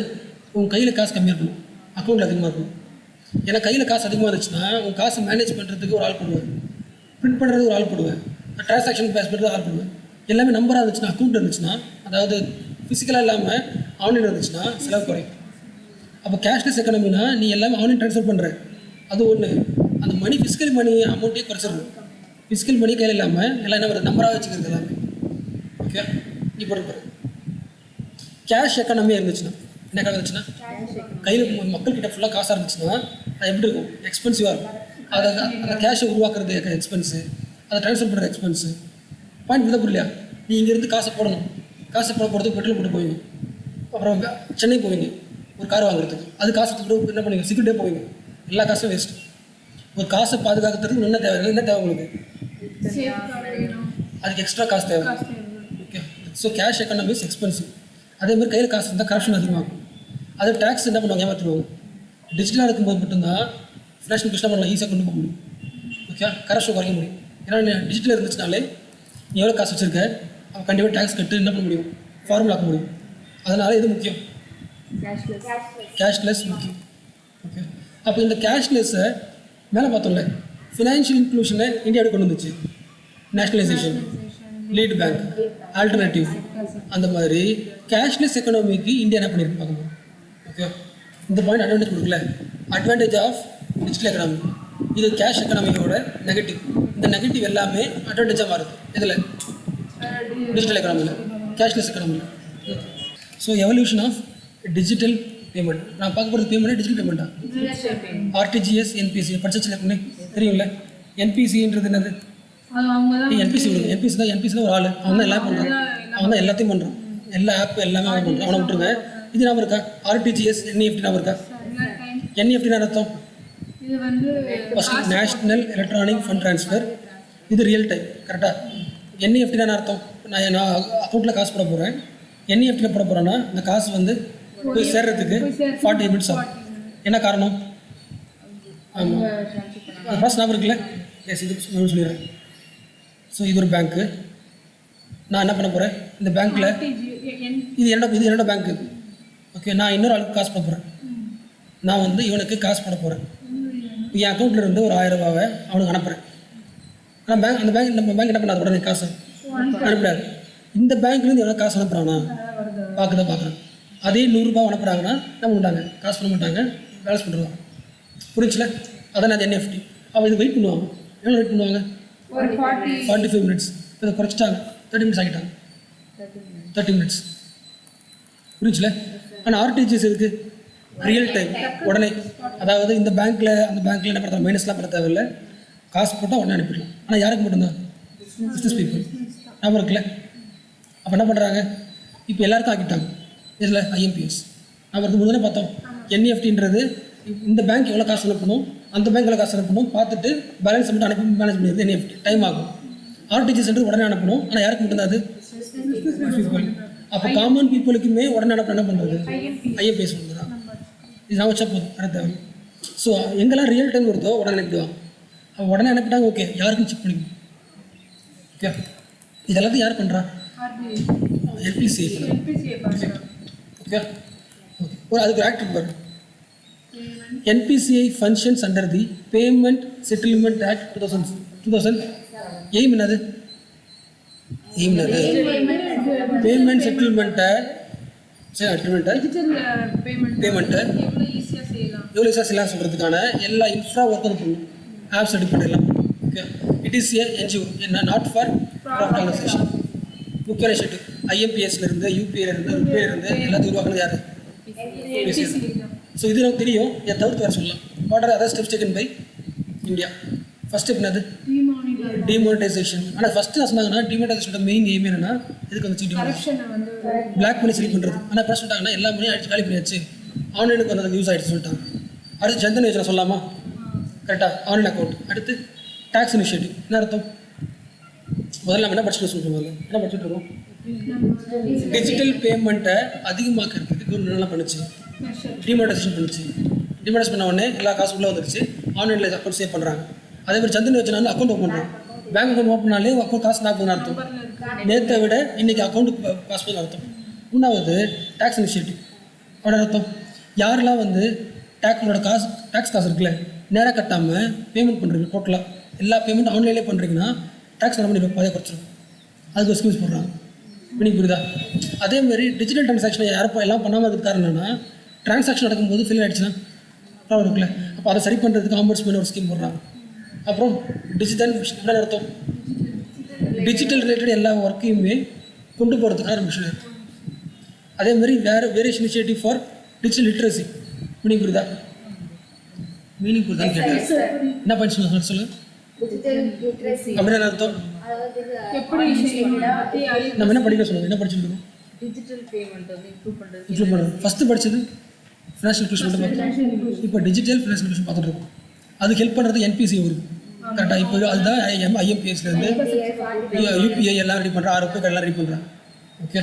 உங்கள் கையில் காசு கம்மியாக இருக்கணும், அக்கௌண்ட்டில் அதிகமாக இருக்கணும். ஏன்னா கையில் காசு அதிகமாக இருந்துச்சுன்னா உங்கள் காசு மேனேஜ் பண்ணுறதுக்கு ஒரு ஆள் போடுவேன், பிரிண்ட் பண்ணுறதுக்கு ஒரு ஆள் போடுவேன், ட்ரான்சாக்ஷன் பேஸ் பண்ணுறது ஆள் போடுவேன். எல்லாமே நம்பராக இருந்துச்சுன்னா, அக்கௌண்ட் இருந்துச்சுன்னா, அதாவது ஃபிசிக்கலாக இல்லாமல் ஆன்லைன் இருந்துச்சுன்னா செலவு குறையும். அப்போ கேஷ்லெஸ் எக்கனாமினா நீ எல்லாமே ஆன்லைன் ட்ரான்ஸ்ஃபர் பண்ணுற, அது ஒன்று. அந்த மணி ஃபிசிக்கல் மணி அமௌண்ட்டே குறைச்சிடணும். ஃபிசிக்கல் மணி கையில் இல்லாமல் எல்லாம் என்ன வருது, நம்பராக வச்சுக்கிறது எல்லாமே. ஓகே, இப்போ கேஷ் எக்கனாமியாக இருந்துச்சுன்னா என்ன இருந்துச்சுன்னா, கையில் மக்கள்கிட்ட ஃபுல்லாக காசாக இருந்துச்சுன்னா அது எப்படி இருக்கும், எக்ஸ்பென்சிவாக இருக்கும். அதை அந்த கேஷை உருவாக்குறது எக்ஸ்பென்ஸு, அதை ட்ரான்ஸ்ஃபர் பண்ணுறது எக்ஸ்பென்ஸு. பாயிண்ட் வித புரியலையா? நீ இங்கேருந்து காசை போடணும், காசை போடுறதுக்கு பெட்ரோல் போட்டு போவீங்க, அப்புறம் சென்னை போவீங்க ஒரு கார் வாங்குறதுக்கு, அது காசு எடுத்துகிட்டு என்ன பண்ணுவீங்க, சிக்கிட்டே போவீங்க, எல்லா காசும் வேஸ்ட். ஒரு காசை பாதுகாக்கிறதுக்கு என்ன தேவை, என்ன தேவை உங்களுக்கு, அதுக்கு எக்ஸ்ட்ரா காசு தேவை. Okay, so cash economy is expensive. அதேமாதிரி கையில் காசு இருந்தால் கரப்ஷன் அதிகமாகும். அது டேக்ஸ் என்ன பண்ணுவாங்க, ஏமாற்றுவாங்க. டிஜிட்டலாக இருக்கும்போது மட்டும்தான் ஃபினான்ஷியல் இன்க்ளூஷன் பண்ணலாம், ஈஸியாக கொண்டு போக முடியும். ஓகே, கரப்ஷன் குறைக்க முடியும். ஏன்னா டிஜிட்டல் இருந்துச்சுனாலே நீ எவ்வளோ காசு வச்சுருக்க, அவன் கண்டிப்பாக டேக்ஸ் கட்டு என்ன பண்ண முடியும், ஃபார்முலா ஆக்க முடியும். அதனால் இது முக்கியம், கேஷ்லெஸ் முக்கியம். ஓகே, அப்போ இந்த கேஷ்லெஸ்ஸை மேலே பார்த்தோம்ல, ஃபினான்ஷியல் இன்க்ளூஷனை இந்தியாவுக்கு கொண்டு வந்துச்சு. நேஷ்னலைசேஷன், லீட் பேங்க், ஆல்டர்னேட்டிவ், அந்த மாதிரி கேஷ்லெஸ் எக்கனாமிக்கு இந்தியா என்ன பண்ணியிருக்கு பார்க்கணும். ஓகே, இந்த பாயிண்ட் அட்வான்டேஜ் கொடுக்கல, அட்வான்டேஜ் ஆஃப் டிஜிட்டல் எக்கனாமி. இது கேஷ் எக்கனாமியோட நெகட்டிவ். இந்த நெகட்டிவ் எல்லாமே அட்வான்டேஜாக மாறுது. இதில் டிஜிட்டல் எக்கனாமியில், கேஷ்லெஸ் எக்கனாமியில். So evolution of digital payment. நான் பார்க்க போகிறது பேமெண்ட்டாக டிஜிட்டல் பேமெண்ட்டா? ஆர்டிஜிஎஸ், என்பிசி படிச்சு தெரியும்ல. என்பிசின்றது என்னது? என்பிசி விடுங்க. என்பிசி தான் ஒரு ஆள், அவன் தான் எல்லாம் பண்ணுறான், அவன் தான் எல்லாத்தையும் பண்ணுறான், எல்லா ஆப் எல்லாமே அவன் பண்ணுறான், அவனை விட்டுருங்க. இது ஞாபகம் இருக்கா? ஆர்டிஜிஎஸ், என்இஎஃப்டி ஞாபகம் இருக்கா? என்இஎஃப்டி அர்த்தம் இது வந்து first national electronic fund transfer, இது ரியல் டைம். கரெக்டாக என்இஎஃப்டி தான் அர்த்தம். நான் அக்கௌண்ட்டில் காசு போட போகிறேன், என்இஎஃப்டியில் போட போகிறேன்னா இந்த காசு வந்து போய் சேர்றதுக்கு 40 மினிட்ஸ் ஆகும். என்ன காரணம்? ஆமாம், அது ஃபர்ஸ்ட் ஞாபகம் இருக்குல்ல? எஸ், இது சொல்லிடுறேன். ஸோ இது ஒரு பேங்க்கு. நான் என்ன பண்ண போகிறேன், இந்த பேங்க்கில் இது என்னோட பேங்க்கு. ஓகே, நான் இன்னொரு ஆளுக்கு காசு போட போகிறேன். நான் வந்து இவனுக்கு காசு போட போகிறேன். என் அக்கௌண்ட்டில் இருந்து ஒரு 1000 ரூபாவை அவனுக்கு அனுப்புகிறேன். ஆனால் நம்ம பேங்க் என்ன பண்ணாது, உடனே காசு அனுப்பிடாது. இந்த பேங்க்லேருந்து எவ்வளோ காசு அனுப்புகிறானா பார்க்குறேன். அதே 100 ரூபா அனுப்புகிறாங்கன்னா என்ன பண்ணுறாங்க, காசு பண்ண மாட்டாங்க, பேலன்ஸ் பண்ணுறாங்க. புரிஞ்சுல? அதான் அது என்எஃப்டி. அவள் இது வெயிட் பண்ணுவாங்க. எவ்வளோ வெயிட் பண்ணுவாங்க? 45 மினிட்ஸ். இதை குறைச்சிட்டாங்க, 30 மினிட்ஸ் ஆகிட்டாங்க. 30 மினிட்ஸ். புரிஞ்சுல? ஆனால் ஆர்டிஜிஎஸ் இருக்குது ரியல் டைம், உடனே. அதாவது இந்த பேங்க்கில் அந்த பேங்க்கில் என்ன பண்ணுறாங்க, மைனஸ்லாம் பண்ண தேவையில்லை, காசு போட்டால் உடனே அனுப்பிடலாம். ஆனால் யாருக்கு மட்டும்தான்? Business people. ஞாபகம் இருக்குல்ல? அப்போ என்ன பண்ணுறாங்க, இப்போ எல்லாருக்கும் ஆக்கிட்டாங்க. இதில் ஐஎம்பிஎஸ் நம்ம முதல்ல பார்த்தோம். என்இஎஃப்டின்றது இந்த பேங்க் எவ்வளோ காசு அனுப்பணும், அந்த பேங்க் எவ்வளோ காசு அனுப்பணும் பார்த்துட்டு பேலன்ஸ் மட்டும் அனுப்பி மேனேஜ் பண்ணிடுது என்இஎஃப்டி. டைம் ஆகும். ஆர்டிஜிஎஸ் உடனே அனுப்பணும், ஆனால் யாருக்கு மட்டும்தான் அது? பீப்புள். அப்போ காமன் பீப்புளுக்குமே உடனே அனுப்ப என்ன பண்ணுறது? ஐஎம்பிஎஸ் பண்ணுறாங்க. இது நான் வச்சா போதும், வேறு தேவை. ஸோ எங்கெல்லாம் ரியல் டைம் வருதோ உடனே அனுப்பிடுவாங்க. அவள் உடனே அனுப்பிட்டாங்க, ஓகே, யாருக்கும் செக் பண்ணிக்கணும். ஓகே, இதெல்லாத்தையும் யார் பண்ணுறா? எல்பிசிஐ பண்ணுறா. ஓகே, ஒரு அதுக்கு ஆக்டிவ் பாரு. NPCI functions under the Payment Settlement Act 2000. Aim என்னது? பேமெண்ட் செட்டில்மெண்ட்டை பேமெண்ட்டை எவ்வளோ ஈஸியாக செய்யலாம் சொல்கிறதுக்கான எல்லா இன்ஃப்ரா ஒர்க்கும் அது பண்ணும். ஆப்ஸ் ரெடி பண்ணிடலாம். Okay, it is A NGO, என்ன நாட் ஃபார் ப்ராஃபிட் ஆர்கனைசேஷன். முக்கிய இனிஷியேட்டிவ் ஐஎம்பிஎஸ்லேருந்து யூபிஐலேருந்து ருபேலேருந்து எல்லாத்தையும் உருவாக்குனது யார்? ஸோ இது நமக்கு தெரியும். இதை தவிர்த்து வேறு சொல்லலாம். What are other steps taken by India? First step என்னது? டிமானிட்டைசேஷன். ஆனால் ஃபஸ்ட்டு நான் சொன்னாங்கன்னா டிமானிட்டைசேஷனோட மெயின் எய்ம் என்னன்னா இதுக்கு வந்துச்சு பிளாக் மணி சரி பண்ணுறது. ஆனால் இப்போ சொல்லிட்டாங்கன்னா எல்லா மணியும் அடிச்சு காலி பண்ணியாச்சு, ஆன்லைனுக்கு வந்து யூஸ் ஆகிடுச்சு சொல்லிட்டாங்க. அடுத்து ஜன்தன் யோஜனா சொல்லலாமா? கரெக்டாக, ஆன்லைன் அக்கௌண்ட். அடுத்து டேக்ஸ் இனிஷியேட்டிவ். என்ன அர்த்தம்? முதல்ல நம்ம என்ன படிச்சுட்டு சொல்லுவோம், என்ன படிச்சுட்டு இருக்கோம்? டிஜிட்டல் பேமெண்ட்டை அதிகமாக்கிறதுக்கு கவர்மெண்ட் என்னெல்லாம் பண்ணுச்சு? டிமானிட்டைசேஷன் பண்ணுச்சு. டிமானிட்டைஸ் பண்ண உடனே எல்லா காசு உள்ளே வந்துருச்சு, ஆன்லைனில் அக்கௌண்ட் சேவ் பண்ணுறாங்க. அதே மாதிரி ஜன்தன் யோஜனா அக்கௌண்ட் ஓப்பன் பண்ணுறாங்க. பேங்க் அக்கௌண்ட் ஓப்பன் பண்ணாலே அக்கௌண்ட் காசு நாற்பதுன்னு அர்த்தம். நேற்றை விட இன்றைக்கி அக்கௌண்ட்டுக்கு காசு போதுன்னு அர்த்தம். மூணாவது டேக்ஸ் இனிஷியேட்டிவ். அவரோட அர்த்தம் யாரெல்லாம் வந்து டேக்ஸ் காசு இருக்குல்ல நேராக கட்டாமல் பேமெண்ட் பண்ணுறீங்க, டோட்டலாக எல்லா பேமெண்ட் ஆன்லைன்லேயே பண்ணுறீங்கன்னா டேக்ஸ் என்ன பண்ணி பாதியாக குறைச்சிடும். அதுக்கு ஒரு ஸ்கீம்ஸ் போடுறாங்க. மீனிங் புரியுதா? அதேமாரி டிஜிட்டல் ட்ரான்சாக்ஷனை யாரும் எல்லாம் பண்ணாமல் இருக்கிறது காரணம் என்னன்னா, ட்ரான்சாக்ஷன் நடக்கும்போது ஃபெயில் ஆகிடுச்சுன்னா ப்ராப்ளம் இருக்குல்ல. அப்போ அதை சரி பண்ணுறதுக்கு ஆம்பர்ட்ஸ்மேன் ஒரு ஸ்கீம் போடுறாங்க. அப்புறம் டிஜிட்டல் மிஷின் என்ன அர்த்தம்? டிஜிட்டல் ரிலேட்டட் எல்லா ஒர்க்கையுமே கொண்டு போகிறதுக்கான மிஷின் இருக்குது. அதேமாதிரி various initiative for digital literacy. Meaning புரியுதா? மீனிங் புரியுதான்னு கேட்டேன். என்ன பண்ணி சொல்லு. அப்படின்னா என்ன அர்த்தம்? நம்ம என்ன படிக்க சொல்லுங்கள், என்ன படிச்சுருக்கோம்? டிஜிட்டல் பேமெண்ட் வந்து இம்ப்ரூவ் பண்ணுறது. ஃபஸ்ட்டு படித்தது ஃபினான்ஷியல் இன்க்ளூஷன் மட்டும் பார்த்தோம். இப்போ டிஜிட்டல் ஃபினான்ஷியல் இன்க்ளூஷன் பார்த்துட்டு இருக்கோம். அதுக்கு ஹெல்ப் பண்ணுறது NPCI வருது. கரெக்டாக இப்போ அதுதான் IMPSலேருந்து UPI எல்லாம் ரெடி பண்ணுறேன், ROP எல்லாம் ரெடி பண்ணுறேன். ஓகே,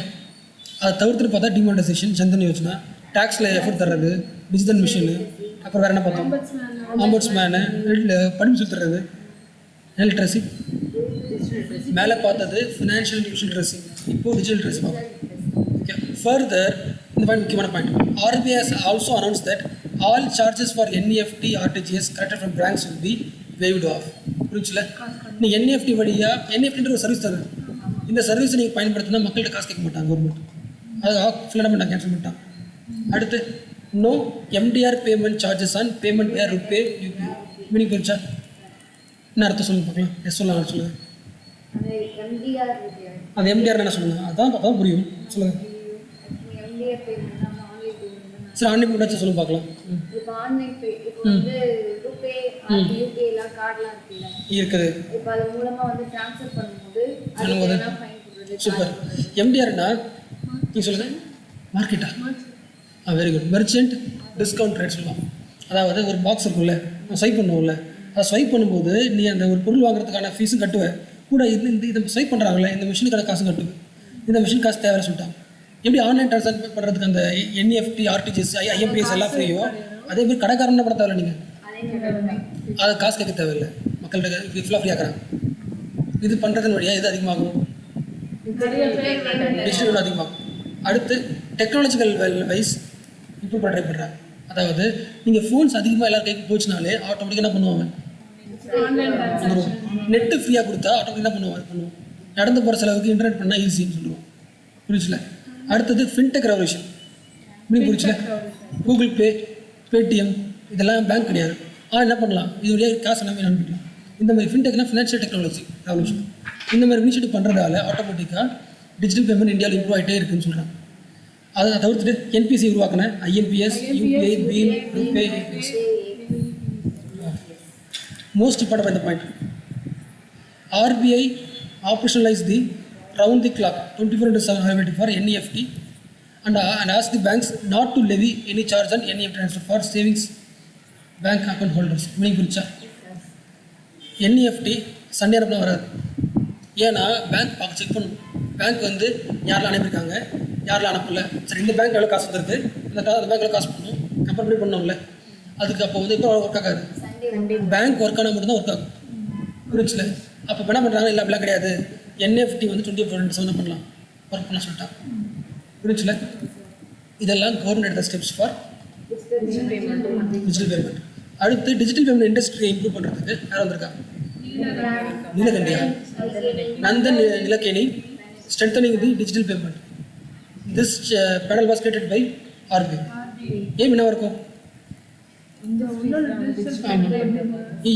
அதை தவிர்த்துட்டு பார்த்தா டிமானிட்டைசேஷன், ஜன்தன் யோஜனா, டேக்ஸில் எஃபர்ட் தர்றது, டிஜிட்டல் மிஷினு, அப்புறம் வேறு என்ன பார்த்தோம்? ஆம்பர்ட்ஸ்மேனு, படிப்பு சொல்லி தர்றது, லிட்ரஸி. மேலே பார்த்தது ஃபினான்ஷியல் இன்க்ளூஷன் லிட்ரஸி, இப்போது டிஜிட்டல் லிட்ரஸி பார்ப்போம். ஓகே, ஃபர்தர் இந்த பாயிண்ட் முக்கியமான point. RBI has also announced that all charges for NEFT RTGS collected from banks will be waived off. புரிஞ்சுல? நீ NEFT வழியாக NEFTன்ற ஒரு சர்வீஸ் தருது. இந்த சர்வீஸை நீங்கள் பயன்படுத்தினா மக்கள்கிட்ட காசு கேட்க மாட்டாங்க கவர்மெண்ட். அது ஃபில் பண்ணிட்டாங்க, கேன்சல் பண்ணிட்டாங்க. அடுத்து no MDR payment charges on payment where RuPay UPI. Meaning புரிச்சா? என்ன அர்த்தம் சொல்லுங்க பார்க்கலாம். எஸ் சொல்லலாம் சொல்லுங்கள். அது MDR என்ன சொல்லுங்கள், அதான் புரியும் சொல்லுங்கள். சரி, ஆன்லைன் பேமெண்ட் வச்சு சொல்லுங்க பார்க்கலாம். இப்போ ஆன்லைன் பே இப்போ வந்து ரூபே UPI எல்லாம் கார்ட்லாம் இருக்குல்ல இருக்குது. இப்போ அது மூலமா வந்து ட்ரான்ஸ்ஃபர் பண்ணும்போது அதுக்கு ஃபைன் போடுறது. சூப்பர். MDRனா நீங்கள் சொல்லுங்கள். மார்க்கெட்டா? Very good. Merchant discount rate சொல்லலாம். அதாவது ஒரு பாக்ஸ் இருக்குல்ல, ஸ்வைப் பண்ணுவோம்ல, அதை ஸ்வைப் பண்ணும்போது நீ அந்த ஒரு பொருள் வாங்குறதுக்கான ஃபீஸும் கட்டுவ, கூட இதை ஸ்வைப் பண்ணுறாங்களே இந்த மிஷினுக்கான காசும் கட்டுவேன். இந்த மிஷின் காசு தேவைன்னு சொல்லிட்டாங்க. எப்படி ஆன்லைன் ட்ரான்ஸ்ஃபர் பண்ணுறதுக்கு அந்த NEFT, RTGS, IMPS எல்லாம் ஃப்ரீயோ, அதே மாதிரி கடைக்காரன் பண்ண தேவையில்ல. நீங்கள் அதை காசு கேட்க தேவையில்லை, மக்கள்கிட்ட ஃபுல்லாக ஃப்ரீ ஆக்குறாங்க. இது பண்ணுறதன் வழியாக இது அதிகமாகும், டிஜிட்டல் அதிகமாகும். அடுத்து டெக்னாலஜிக்கல் வைஸ் இம்ப்ரூவ் பண்ண ட்ரை பண்ணுறாங்க. அதாவது நீங்கள் ஃபோன்ஸ் அதிகமாக எல்லாரும் கைக்கு போச்சுனாலே ஆட்டோமேட்டிக்காக என்ன பண்ணுவாங்க, நெட்டு ஃப்ரீயாக கொடுத்தா ஆட்டோமேட்டிக்காக என்ன பண்ணுவோம், நடந்து போகிற செலவுக்கு இன்டர்நெட் பண்ணால் ஈஸின்னு சொல்லுவோம். புரிச்சுல? அடுத்தது ஃபின்டெக் ரெவல்யூஷன். இப்படி புரிச்சுல? கூகுள் பே, பேடிஎம் இதெல்லாம் பேங்க் கிடையாது. என்ன பண்ணலாம், இது வழியாக காசு எல்லாமே அனுப்பிக்கலாம். இந்த மாதிரி ஃபின்டெக்னா ஃபினான்ஷியல் டெக்னாலஜி ரெவல்யூஷன். இந்த மாதிரி இனிஷியேட்டிவ் பண்ணுறதால ஆட்டோமேட்டிக்காக டிஜிட்டல் பேமெண்ட் இந்தியாவில் இம்ப்ரூவ் ஆகிட்டே இருக்குன்னு சொல்கிறாங்க. அதை தவிர்த்துட்டு NPC உருவாக்கின IMPS, UPI, BHIM, RuPay. Most important by the point. RBI operationalized the round the clock 24/7 availability for NEFT and asked the banks not to levy any charge on NEFT transfer for savings bank account holders. Meaning புரிச்சா? NEFT Sunday நேரத்தில் வராது. ஏன்னா bank பார்க்க check பண்ணும். Bank வந்து யாரெல்லாம் அனுப்பியிருக்காங்க, யாரெல்லாம் அனுப்பல. சரி, இந்த பேங்க் எவ்வளோ காசு வந்துருக்கு, அந்த பேங்க் எவ்வளோ காசு பண்ணணும், கம்பேர் பண்ணி பண்ணோம்ல. அதுக்கு அப்போ வந்து இப்போ ஒர்க் ஆகாது. பேங்க் ஒர்க் ஆனால் மட்டும்தான் ஒர்க் ஆகும். புரிச்சுல? அப்போ என்ன பண்ணுறாங்க, இல்லை அப்படிலாம் கிடையாது, NFT வந்து 24/7 பண்ணலாம், ஒர்க் பண்ண சொல்லிட்டாங்க. புரிச்சுல? இதெல்லாம் கவர்மெண்ட் எடுத்த ஸ்டெப்ஸ் ஃபார் டிஜிட்டல் பேமெண்ட். அடுத்து டிஜிட்டல் பேமெண்ட் இண்டஸ்ட்ரியை இம்ப்ரூவ் பண்ணுறதுக்கு யார் வந்திருக்காங்க? நீலகண்டியா, Nandan நிலக்கேணி, strengthening the digital payment. This panel was created by RBI. ஏன் என்ன இருக்கும்,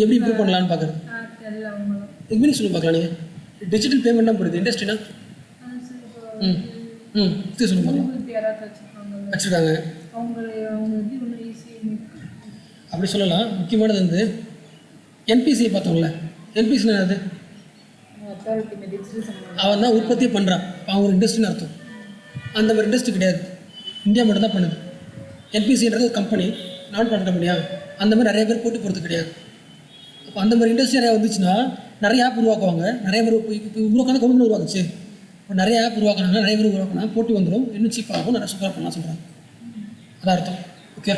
எப்படி இம்ப்ரூவ் பண்ணலான்னு பார்க்குறது. எப்படி சொல்லி பார்க்கலாம் நீங்கள், டிஜிட்டல் பேமெண்ட்னா புரியுது, இண்டஸ்ட்ரினா சொல்லி பார்க்கலாம். வச்சுருக்காங்க அப்படி சொல்லலாம். முக்கியமானது வந்து NPCயை பார்த்தோம்ல. NPCனா அது அவன் தான் உற்பத்தியே பண்ணுறான், அவன் ஒரு இண்டஸ்ட்ரின்னு அர்த்தம். அந்த மாதிரி இண்டஸ்ட்ரி கிடையாது, இந்தியா மட்டும் தான் பண்ணுது. NPCன்றது ஒரு கம்பெனி, நான் ப்ராஃபிட் கம்பெனியா, அந்த மாதிரி நிறைய பேர் போட்டி போகிறது கிடையாது. அப்போ அந்த மாதிரி இண்டஸ்ட்ரி நிறையா வந்துச்சுன்னா நிறைய ஆப் உருவாக்குவாங்க. நிறைய பேர் இப்போ உருவாக்கான கவர்மெண்ட் உருவாக்குச்சு. இப்போ நிறைய ஆப் உருவாக்கினாங்க, நிறைய பேர் உருவாக்கினா போட்டி வந்துடும், இன்னும் சீப்பாகும், நிறைய சூப்பராக பண்ணலாம் சொல்கிறாங்க. அதான் அர்த்தம். ஓகே,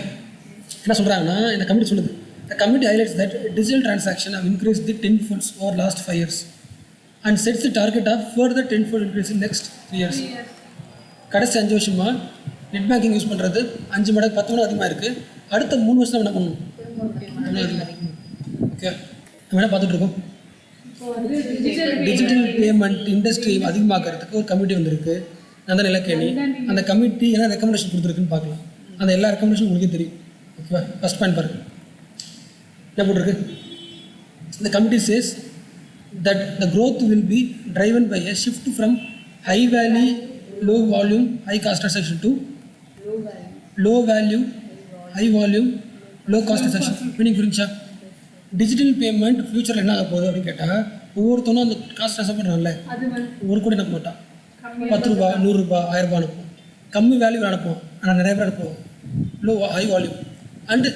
என்ன சொல்கிறாங்கன்னா இந்த கமிட்டி சொல்லுது, the committee highlights that digital transactions have increased the 10-fold over last 5 years and sets the target of further 10-fold increase in next 3 years. கடைசி 5 வருஷமா நெட் பேங்கிங் யூஸ் பண்ணுறது 5 மடங்கு 10 மடங்கு அதிகமாக இருக்குது. அடுத்த 3 வருஷம் என்ன பண்ணணும்? ஓகே, நம்ம என்ன பார்த்துட்டு இருக்கோம், டிஜிட்டல் பேமெண்ட் இண்டஸ்ட்ரி அதிகமாக்கிறதுக்கு ஒரு கமிட்டி வந்திருக்கு, அந்த நிலக்கேணி. அந்த கமிட்டி என்ன ரெக்கமெண்டேஷன் கொடுத்துருக்குன்னு பார்க்கலாம். அந்த எல்லா ரெக்கமெண்டேஷன் உங்களுக்கே தெரியும். ஓகேவா? ஃபஸ்ட் பாயிண்ட் பாருங்க, என்ன போட்டிருக்கு. The committee says that the growth will be driven by a shift from high value, low volume, high cost transaction to low value, high volume, low cost transaction. Meaning புரிஞ்சா? Digital payment ஃபியூச்சரில் என்ன ஆக போகுது அப்படின்னு கேட்டால், ஒவ்வொருத்தனும் அந்த காசு ட்ரான்ஸ்ஃபர் பண்ணுறான்ல, ஒரு கூட அனுப்ப மாட்டான். 10 ரூபா, 100 ரூபா, 1000 ரூபா அனுப்புவோம். கம்மி வேல்யூ அனுப்புவோம், ஆனால் நிறைய பேர் அனுப்புவோம். Low high volume and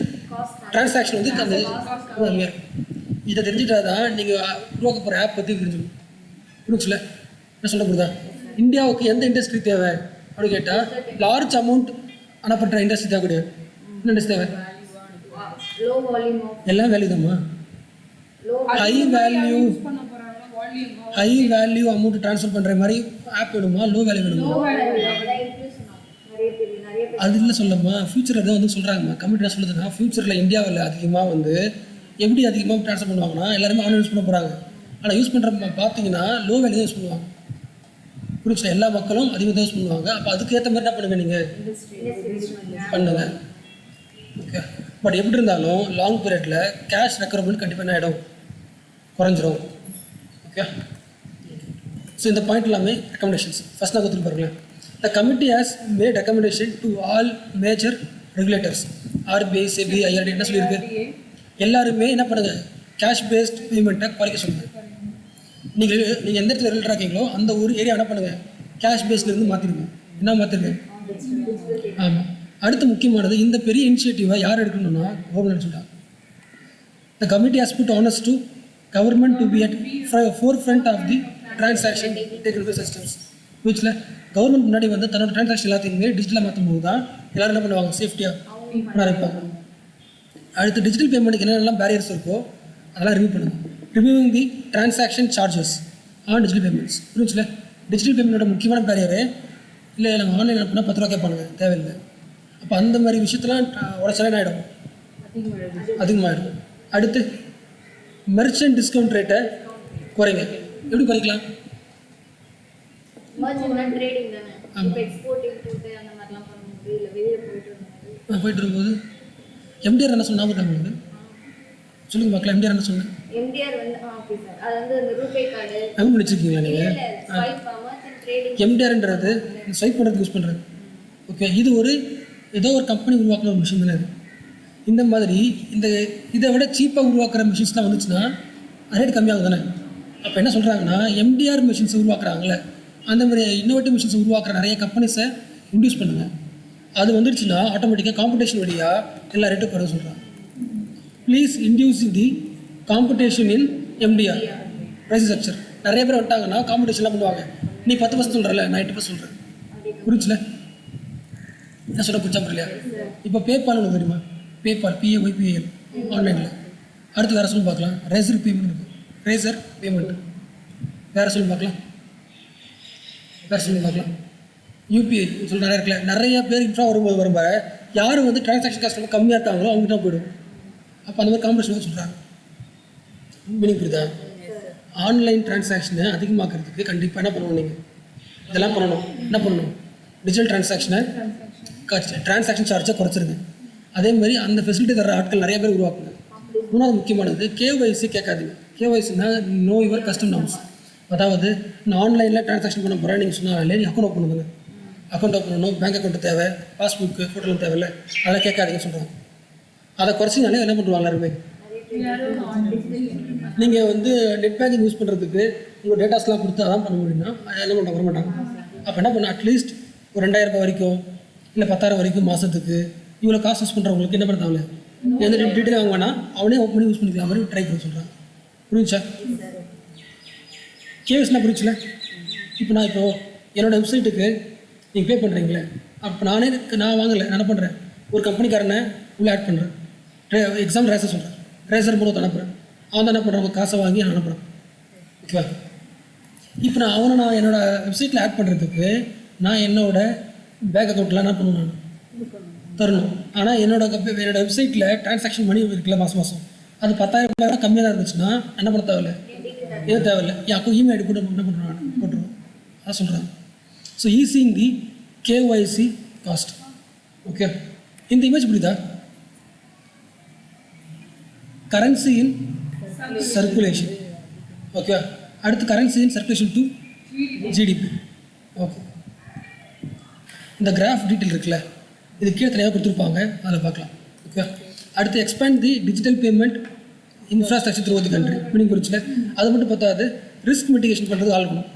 transaction வந்து அந்த கம்மியாக இருக்கும். இதை தெரிஞ்சுட்டா தான் நீங்கள் உருவாக்க போகிற ஆப் பற்றி தெரிஞ்சுக்கணும். புரிஞ்சுல? என்ன சொல்ல போகுதா, இந்தியாவுக்கு எந்த இண்டஸ்ட்ரி தேவை அப்படின்னு கேட்டால், லார்ஜ் அமௌண்ட் அனுப்புற இண்டஸ்ட்ரி தேவை கிடையாது. என்ன இண்டஸ்ட்ரி தேவை? எல்லாம் வேல்யூ தான்மா. ஹை வேல்யூ அமௌண்ட் ட்ரான்ஸ்ஃபர் பண்ணுற மாதிரி ஆப் வேணுமா, லோ வேல்யூ வேணுமா? அது இல்லை சொல்லம்மா, ஃபியூச்சர் தான் வந்து சொல்கிறாங்கம்மா. கமிட்டி என்ன சொல்லுதுன்னா, ஃபியூச்சரில் இந்தியாவில் அதிகமாக வந்து எப்படி அதிகமாக ட்ரான்ஸ்ஃபர் பண்ணுவாங்கன்னா, எல்லாருமே ஆன்லைன் யூஸ் பண்ண போகிறாங்க. ஆனால் யூஸ் பண்ணுற பார்த்தீங்கன்னா லோ வேல்யூ தான் யூஸ் பண்ணுவாங்க. புரிஞ்சுல? எல்லா மக்களும் அதிகமாக தான் யூஸ் பண்ணுவாங்க. அப்போ அதுக்கேற்ற மாதிரி என்ன பண்ணுங்க, நீங்கள் பண்ணுங்க. ஓகே, பட் எப்படி இருந்தாலும் லாங் பீரியடில் கேஷ் ரெக்கவரபிள் கண்டிப்பாக என்ன ஆகிடும், குறைஞ்சிரும். ஓகே, ஸோ இந்த பாயிண்ட் எல்லாமே ரெக்கமெண்டேஷன்ஸ். ஃபஸ்ட் நான் கொடுத்துட்டு பாருங்களேன். The committee has made recommendation to all major regulators, RBI, SEBI, IRD. என்ன சொல்லியிருக்கு, எல்லாருமே என்ன பண்ணுங்க, கேஷ் பேஸ்ட் பேமெண்ட்டை குறைக்க சொல்லுங்கள். நீங்கள் எந்த இடத்துல ரெகுலேட்டர் இருக்கீங்களோ அந்த ஒரு ஏரியா என்ன பண்ணுங்கள், கேஷ் பேஸ்லேருந்து மாற்றிடுங்க. என்ன மாற்றிடுங்க? ஆமாம். அடுத்து முக்கியமானது, இந்த பெரிய இனிஷியேட்டிவை யார் எடுக்கணும்னா கவர்மெண்ட் சொல்லிட்டாங்க. The committee has put onus to government to be at forefront of the transaction taken by systems. Whichல கவர்மெண்ட் முன்னாடி வந்து தன்னோட டிரான்சாக்ஷன் எல்லாத்தையுமே டிஜிட்டலாக மாற்றும் போது தான் எல்லாரும் என்ன பண்ணுவாங்க, சேஃப்டியாக நினைப்பாங்க. அடுத்து டிஜிட்டல் பேமெண்ட்டுக்கு என்னென்னலாம் பேரியர்ஸ் இருக்கோ அதெல்லாம் ரிமூவ் பண்ணுங்க. Removing the transaction charges on digital payments. புரிஞ்சுல, டிஜிட்டல் பேமெண்ட்டோட முக்கியமான பேரியரு இல்லை நம்ம ஆன்லைனில் பண்ணால் 10 ரூபா கேட்பானுங்க, தேவையில்லை. அப்போ அந்த மாதிரி விஷயத்தெல்லாம் உடச்சாலே என்ன ஆகிடும், அதிகமாகிடும். அடுத்து மெர்ச்சன்ட் டிஸ்கவுண்ட் ரேட்டை குறைங்க. எப்படி குறைக்கலாம்? மர்ச்சன்ட் ட்ரேடிங் தானே. இப்போ எக்ஸ்போர்ட் இம்போர்ட் அந்த மாதிரிலாம் பண்ணும்போது இல்லை வெளியே போயிட்டு இருக்கும்போது எம்டிஆர் என்ன சொன்னா உங்களுக்கு சொல்லுங்க பார்க்கலாம். எம்டிஆர் என்ன சொன்னேன்? எம்டிஆர் வந்து ஓகே சார், அது வந்து அந்த ரூபே கார்டு நம்பி வச்சுருக்கீங்களா நீங்கள்? ஸ்வைப் மர்ச்சன்ட் ட்ரேடிங் எம்டிஆர்ன்றது ஸ்வைப் பண்ணுறதுக்கு யூஸ் பண்ணுறது. ஓகே, இது ஏதோ ஒரு கம்பெனி உருவாக்குற ஒரு மிஷின் தானே இது. இந்த மாதிரி இதை விட சீப்பாக உருவாக்குற மிஷின்ஸ்லாம் வந்துச்சுன்னா ரேட் கம்மியாகும் தானே. அப்போ என்ன சொல்கிறாங்கன்னா, எம்டிஆர் மிஷின்ஸ் உருவாக்குறாங்களே அந்த மாதிரி இன்னோவேட்டிவ் மிஷின்ஸ் உருவாக்குற நிறைய கம்பெனிஸை இன்டியூஸ் பண்ணுங்கள். அது வந்துடுச்சுன்னா ஆட்டோமேட்டிக்காக காம்படிஷன் வழியாக எல்லா ரேட்டும் குறைய சொல்கிறாங்க. Please induce the competition in MDR price structure. நிறைய பேர் வந்துட்டாங்கன்னா காம்படிஷன்லாம் பண்ணுவாங்க. நீ 10% சொல்கிறல, நான் 8% சொல்கிறேன். புரிச்சுல என்ன சொல்ல புரிச்சா புரியலையா? இப்போ பேபால் ஒன்று தெரியுமா? பேபால் PAYPAL ஆன்லைனில். அடுத்து வேறு சொல்லி பார்க்கலாம். ரேசர் பேமெண்ட் இருக்குது. ரேசர் பேமெண்ட் வேறு சொல்லி பார்க்கலாம். யூபிஐ சொல்லி நிறைய இருக்குல்ல. நிறைய பேர் இன்ஃப்ரா வரும்போது யார் வந்து டிரான்சாக்ஷன் காஸ்ட் ரொம்ப கம்மியாக இருக்காங்களோ அவங்க தான் போய்டும். அப்போ அந்த மாதிரி காம்படிஷன் சொல்கிறாங்க. மீனிங் புரியுதா? ஆன்லைன் டிரான்சாக்ஷனை அதிகமாக்கிறதுக்கு கண்டிப்பாக என்ன பண்ணணும், நீங்கள் இதெல்லாம் பண்ணணும். என்ன பண்ணணும்? டிஜிட்டல் டிரான்சாக்ஷன் சார்ஜை குறைச்சிருங்க. அதே மாதிரி அந்த ஃபெசிலிட்டி தர ஆட்கள் நிறைய பேர் உருவாக்குங்க. மூணாவது முக்கியமானது கேஒய்சி கேட்காதீங்க. கேஒய்சினா நோ யுவர் கஸ்டம் நார்ம்ஸ். அதாவது நான் ஆன்லைனில் டிரான்சாக்ஷன் பண்ண போகிறேன் நீங்கள் சொன்னாலே நீ அக்கௌண்ட் ஓப்பன் பண்ணுங்க. அக்கௌண்ட் ஓப்பன் பண்ணணும், பேங்க் அக்கௌண்ட் தேவை, பாஸ்புக்கு ஃபோட்டோலாம் தேவையில்லை, அதெல்லாம் கேட்காதீங்கன்னு சொல்கிறாங்க. அதை குறைச்சினாலே என்ன பண்ணுவாங்க எல்லாருமே. நீங்கள் வந்து நெட் பேங்கிங் யூஸ் பண்ணுறதுக்கு உங்கள் டேட்டாஸ்லாம் கொடுத்து அதான் பண்ண முடியும்னா என்ன பண்ணுறாங்க, வர மாட்டாங்க. அப்போ என்ன பண்ண, அட்லீஸ்ட் ஒரு 2000 ரூபாய் வரைக்கும் இல்லை 10,000 வரைக்கும் மாதத்துக்கு இவ்வளோ காசு யூஸ் பண்ணுறவங்களுக்கு என்ன பண்ணுறாங்க, எந்த டீட்டெயில் வாங்கினா அவனே ஓப்பன் பண்ணி யூஸ் பண்ணிக்கலாம் மாதிரி ட்ரை பண்ண சொல்கிறாங்க. புரிஞ்சா? கேவிஸ்லாம் புரிச்சுல. இப்போ நான் என்னோடய வெப்சைட்டுக்கு நீங்கள் பே பண்ணுறீங்களே, அப்போ நான் வாங்கலை, நான் என்ன பண்ணுறேன், ஒரு கம்பெனிக்காரனை உள்ளே ஆட் பண்ணுறேன். எக்ஸாம்பிள் ரேசர் சொல்கிறேன், ரேசர் மூலத்தை அனுப்புகிறேன். அவன் தான் என்ன பண்ணுறான், காசை வாங்கி நான் அனுப்புகிறேன். ஓகேவா? இப்போ நான் என்னோடய வெப்சைட்டில் ஆட் பண்ணுறதுக்கு நான் என்னோடய பேங்க் அக்கௌண்ட்டில் என்ன பண்ணுவேன், நான் தரணும். ஆனால் என்னோடய வெப்சைட்டில் டிரான்சாக்ஷன் மணி இருக்குல்ல மாதம் அது 10,000 ரூபாய் கம்மியாக தான் இருந்துச்சுன்னா என்ன பண்ண தேவையில்லை, எதுவும் தேவையில்லை, யாருக்கும் இமெயில் ஐடி போட்டு என்ன பண்ணுறாங்க போட்டுருவோம். அதான் சொல்கிறாங்க. So easing the KYC cost. Okay, இந்த இமேஜ் புரியுதா? Currency in circulation. ஓகே, அடுத்து currency in circulation to GDP. Okay, இந்த கிராஃப் டீட்டெயில் இருக்குல்ல, இது கீழே தனியாக கொடுத்துருப்பாங்க, அதில் பார்க்கலாம். ஓகே, அடுத்து expand the digital payment infrastructure through the country. Meaning புரிச்சுல. அது மட்டும் பார்த்தாது, ரிஸ்க் மிட்டிகேஷன் பண்ணுறது ஆள் இருக்கணும்.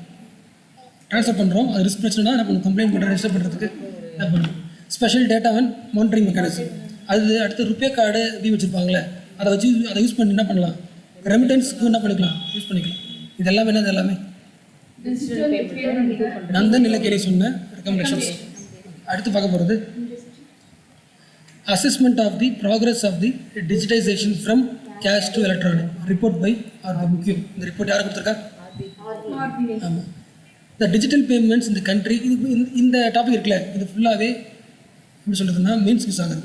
ட்ரான்ஸ்ஃபர் பண்ணுறோம், அது ரிஸ்க் பிரச்சனை என்ன பண்ணணும், கம்ப்ளைண்ட் பண்ணுற ரெஜிஸ்டர் பண்ணுறதுக்கு என்ன பண்ணணும். Special data and monitoring mechanism. அது அடுத்து ருபே கார்டு இது வச்சுருப்பாங்களே, அதை யூஸ் பண்ணி என்ன பண்ணலாம், ரெமிட்டன்ஸ்க்கு என்ன பண்ணிக்கலாம், யூஸ் பண்ணிக்கலாம். இதெல்லாமே என்ன, எல்லாமே நான் தான் நிலைக்கேடி சொன்ன ரெக்கமெண்டேஷன்ஸ். அடுத்து பார்க்க போகிறது assessment of the progress of the digitisation from cash to electronic. Report by RBI. முக்கியம், இந்த ரிப்போர்ட் யார் கொடுத்துருக்கா? ஆமாம். த டிஜிட்டல் பேமெண்ட்ஸ் இந்த கண்ட்ரி. இந்த டாபிக் இருக்குல்ல, இது ஃபுல்லாகவே எப்படி சொல்கிறதுன்னா மெயின்ஸ் யூஸ் ஆகுது.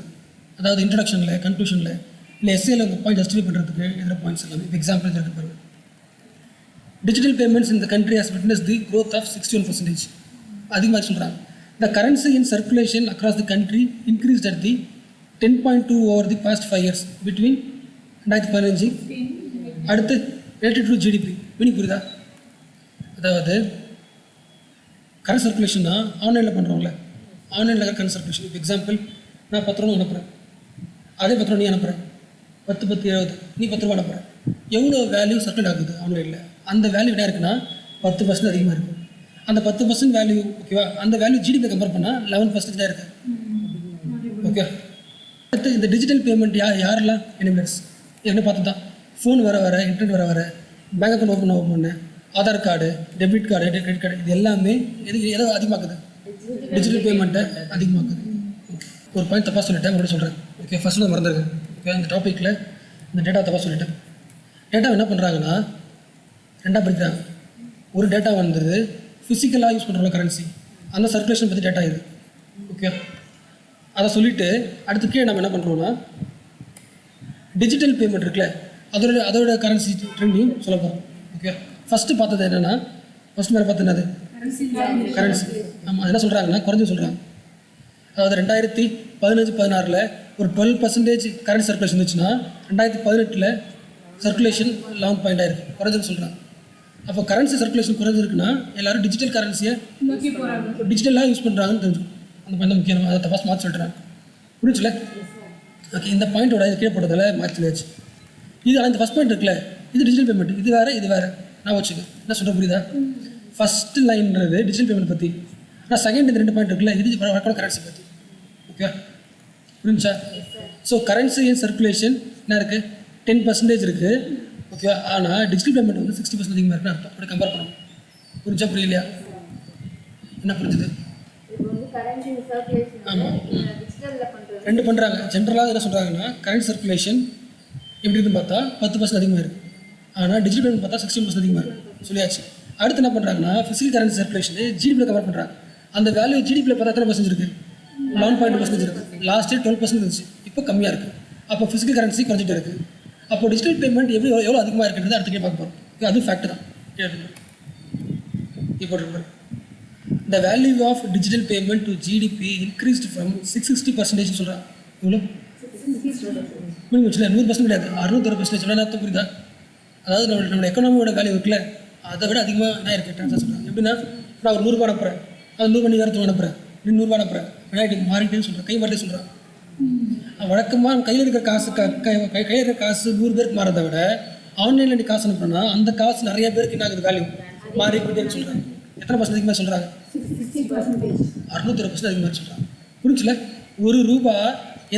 அதாவது இன்ட்ரடக்ஷனில், கன்க்ளூஷனில், இல்லை எஸ்ஏல உங்கள் பாயிண்ட் ஜஸ்டிஃபை பண்ணுறதுக்கு எதிர பாயிண்ட்ஸ் எல்லாமே. இப்போ எக்ஸாம்பிள் இருக்கு பாருங்கள். டிஜிட்டல் பேமெண்ட்ஸ் இந்த country has witness the growth of 61%. அதிகமாக சொல்கிறாங்க. The currency in circulation across the country increased at the 10.2 over the past 5 years between 2015. அடுத்து ரிலேட்டட் டு ஜிடிபி. மீனிங் புரியுதா? அதாவது கரண்ட் சர்க்குலேஷன்னா ஆன்லைனில் பண்ணுறோம்ல, ஆன்லைனில் கரண்ட் சர்க்குலேஷன். இப்போ எக்ஸாம்பிள், நான் 10 ரூபா அனுப்புகிறேன், அதே 10 ரூபா நீ அனுப்புகிறேன், 10, 10, 70, நீ 10 ரூபா அனுப்புகிறேன். எவ்வளோ வேல்யூ சர்க்குலேட் ஆகுது ஆன்லைனில், அந்த வேல்யூ என்ன இருக்குன்னா 10% அதிகமாக இருக்கும். அந்த 10% வேல்யூ ஓகேவா, அந்த வேல்யூ ஜிடிபி கம்பேர் பண்ணால் 11% தான் இருக்குது. ஓகே, அடுத்து இந்த டிஜிட்டல் பேமெண்ட் யாரெல்லாம் எனிமேட்ஸ் என்ன பார்த்து தான் ஃபோன் வர இன்டர்நெட் வர பேங்க் அக்கௌண்ட் ஓப்பன் பண்ண Aadhaar card debit card credit card இது எல்லாமே எதை அதிகமாக்குது? டிஜிட்டல் பேமெண்ட்டை அதிகமாக்குது. ஒரு பாயிண்ட் தப்பாக சொல்லிட்டேன், மறுபடியும் சொல்கிறேன். ஓகே, ஃபஸ்ட்டு நான் மறந்துருக்கேன். ஓகே, இந்த டாப்பிக்கில் இந்த டேட்டா தப்பாக சொல்லிட்டேன். டேட்டா என்ன பண்ணுறாங்கன்னா ரெண்டாக பிரிக்கிறாங்க. ஒரு டேட்டா வந்து ஃபிசிக்கலாக யூஸ் பண்ணுறோம்ல கரன்சி, அந்த சர்க்குலேஷன் பற்றி டேட்டா இது. ஓகே, அதை சொல்லிவிட்டு அடுத்து கீழே நம்ம என்ன பண்ணுறோம்னா டிஜிட்டல் பேமெண்ட் இருக்குல்ல அதோட கரன்சி ட்ரெண்டையும் சொல்ல போகிறோம். ஓகே, ஃபஸ்ட்டு பார்த்தது என்னென்னா ஃபஸ்ட்டு மேலே பார்த்து என்னது கரன்சி. ஆமாம், அது என்ன சொல்கிறாங்கன்னா குறைஞ்சி சொல்கிறாங்க. அதாவது 2015-16 ஒரு 12% கரண்ட் சர்க்குலேஷன் இருந்துச்சுன்னா 2018 சர்க்குலேஷன் 11 ஆயிருக்கு, குறைஞ்சுன்னு சொல்கிறாங்க. அப்போ கரன்சி சர்க்குலேஷன் குறைஞ்சிருக்குன்னா எல்லோரும் டிஜிட்டல் கரன்சியை நோக்கி போகிறாங்க, டிஜிட்டலாக யூஸ் பண்ணுறாங்கன்னு தெரிஞ்சுக்கும். அந்த பாயிண்ட் முக்கியம், அதை தப்பாக மாற்றி சொல்லிட்டுறாங்க. புரிஞ்சுல? ஓகே, இந்த பாயிண்ட்டோட இது கீழே போட்டதில் மாற்றியாச்சு. இது ஆனால் இந்த ஃபஸ்ட் பாயிண்ட் இருக்குல்ல, இது டிஜிட்டல் பேமெண்ட், இது வேறு நான் வச்சுக்க என்ன சொல்கிறேன் புரியுதா? ஃபஸ்ட்டு லைன்றது டிஜிட்டல் பேமெண்ட் பற்றி, ஆனால் செகண்ட் இந்த 2 பாயிண்ட் இருக்குல்ல இது வழக்கோட கரன்சி பற்றி. ஓகே, புரிஞ்சா? ஸோ கரன்சி இன் சர்க்குலேஷன் என்ன இருக்குது 10% இருக்குது. ஓகே, ஆனால் டிஜிட்டல் பேமெண்ட் வந்து 60% அதிகமாக இருக்குன்னு அர்த்தம். அப்படி கம்பேர் பண்ணணும். புரிஞ்சா புரியலையா? என்ன புரிஞ்சுது? இப்போ வந்து கரன்சி சர்க்குலேஷன் டிஜிட்டலில் பண்ணுறது 2 பண்ணுறாங்க. ஜென்ரலாக என்ன சொல்கிறாங்கன்னா கரண்ட் சர்க்குலேஷன் எப்படி இருக்குன்னு பார்த்தா 10% அதிகமாக இருக்குது, ஆனால் டிஜிட்டல் பேமெண்ட் பார்த்தா 16% அதிகமாக இருக்குது சொல்லியாச்சு. அடுத்து என்ன பண்ணுறாங்கன்னா ஃபிசிக்கல் கரன்சி சர்க்குலேஷன் ஜிடிபியில் கவர் பண்ணுறாங்க. அந்த வேல்யூ ஜிடிபியில் பார்த்தா எத்தனை பர்சன்ட் இருக்குது? 11.2% இருக்குது. லாஸ்ட் இயர் 12% இருந்துச்சு, இப்போ கம்மியாக இருக்குது. அப்போ ஃபிசிக்கல் கரன்சி குறைஞ்சிட்டு இருக்குது. அப்போ டிஜிட்டல் பேமெண்ட் எவ்வளோ அதிகமாக இருக்குன்றது அடுத்த பார்க்க போகிறோம். அது ஃபேக்ட் தான். இப்போ the value of digital payment to GDP increased from 660% சொல்கிறாங்க. இவ்வளோ புரிஞ்சு வச்சுல 100% கிடையாது, 660% என்ன அர்த்தம் புரியுதா? அதாவது நம்மளோட எக்கனாமியோட வேல்யூ இருக்குல்ல அதை விட அதிகமாக என்ன இருக்குது ட்ரான்ஸ்ஃபர் சொல்கிறாங்க. எப்படின்னா நான் ஒரு 100 அனுப்புகிறேன், அது 100 பண்ணி வேறு அனுப்புகிறேன், 100 அனுப்புகிறேன், விளையாட்டு மாறிட்டேன்னு சொல்கிறேன், கை மாறிட்டே சொல்கிறான். வழக்கமாக கையில் இருக்கிற காசு கையில் இருக்கிற காசு 100 பேருக்கு மாறதை விட ஆன்லைனில் நீ காசு அனுப்புனா அந்த காசு நிறைய பேருக்கு என்ன ஆகுது வேல்யூ மாறிக்கிட்டேன்னு சொல்கிறாங்க. எத்தனை பர்சன்ட் அதிகமாக சொல்கிறாங்க? 660% அதிகமாக சொல்கிறாங்க. புரிஞ்சுல? ₹1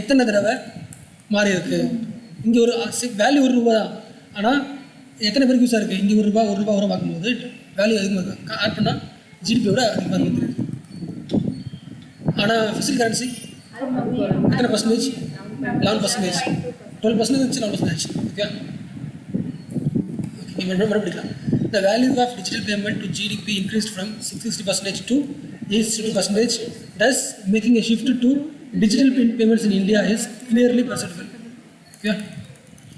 எத்தனை தடவை மாறி இருக்குது? இங்கே ஒரு வேல்யூ ₹1 தான், ஆனால் எத்தனை பேருக்கு யூஸாக இருக்குது? இங்கே ₹1 வரும் பார்க்கும்போது வேல்யூ அதிகமாக இருக்குது. ஆட் பண்ணால் ஜிடிபியோட அதிகமாக இருக்குது. ஆனால் ஃபிசிக்கல் கரன்சி எத்தனை பர்சன்டேஜ்? 11%. 12% இருந்துச்சு, 11%. ஓகே, நீங்கள் படிக்கலாம். The value of digital payment to GDP increased from 660% to 82%, thus making a shift to digital payments in India is clearly perceptible. Okay?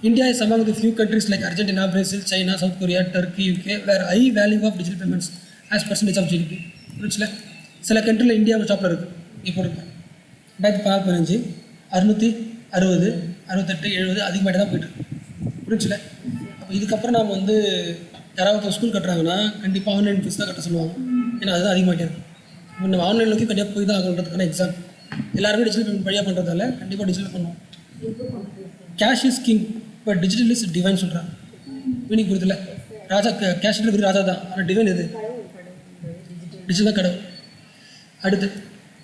India is among the few countries like Argentina, Brazil, China, South Korea, Turkey, UK, where high value of digital payments as percentage of GDP. புரிச்சுல? சில கண்ட்ரியில் India டாப்பில் இருக்குது. இப்போ இருக்கு 2015 660, 68, 70 அதிகமாகிட்டு தான் போய்ட்டு. புரிச்சுல? அப்போ இதுக்கப்புறம் நாம் வந்து யாராவது ஸ்கூல் கட்டுறாங்கன்னா கண்டிப்பாக ஆன்லைன் ஃபீஸ் தான் கட்ட சொல்லுவாங்க. ஏன்னா அதுதான் அதிகமாகிட்டே இருக்கும். இப்போ நம்ம ஆன்லைன் நோக்கி கண்டிப்பாக போய் தான் ஆகுன்றதுக்கான எக்ஸாம். எல்லாருமே டிஜிட்டல் பேமெண்ட் வழியாக பண்ணுறதால கண்டிப்பாக டிஜிட்டல் பண்ணுவோம். Cash is king but digital is divine சொல்கிறாங்க. மீனிங் புரியுதுல? ராஜா கேஷ் இருக்கிற ராஜா தான், ஆனால் டிவைன் எது? டிஜிட்டல் தான் கடவுள். அடுத்து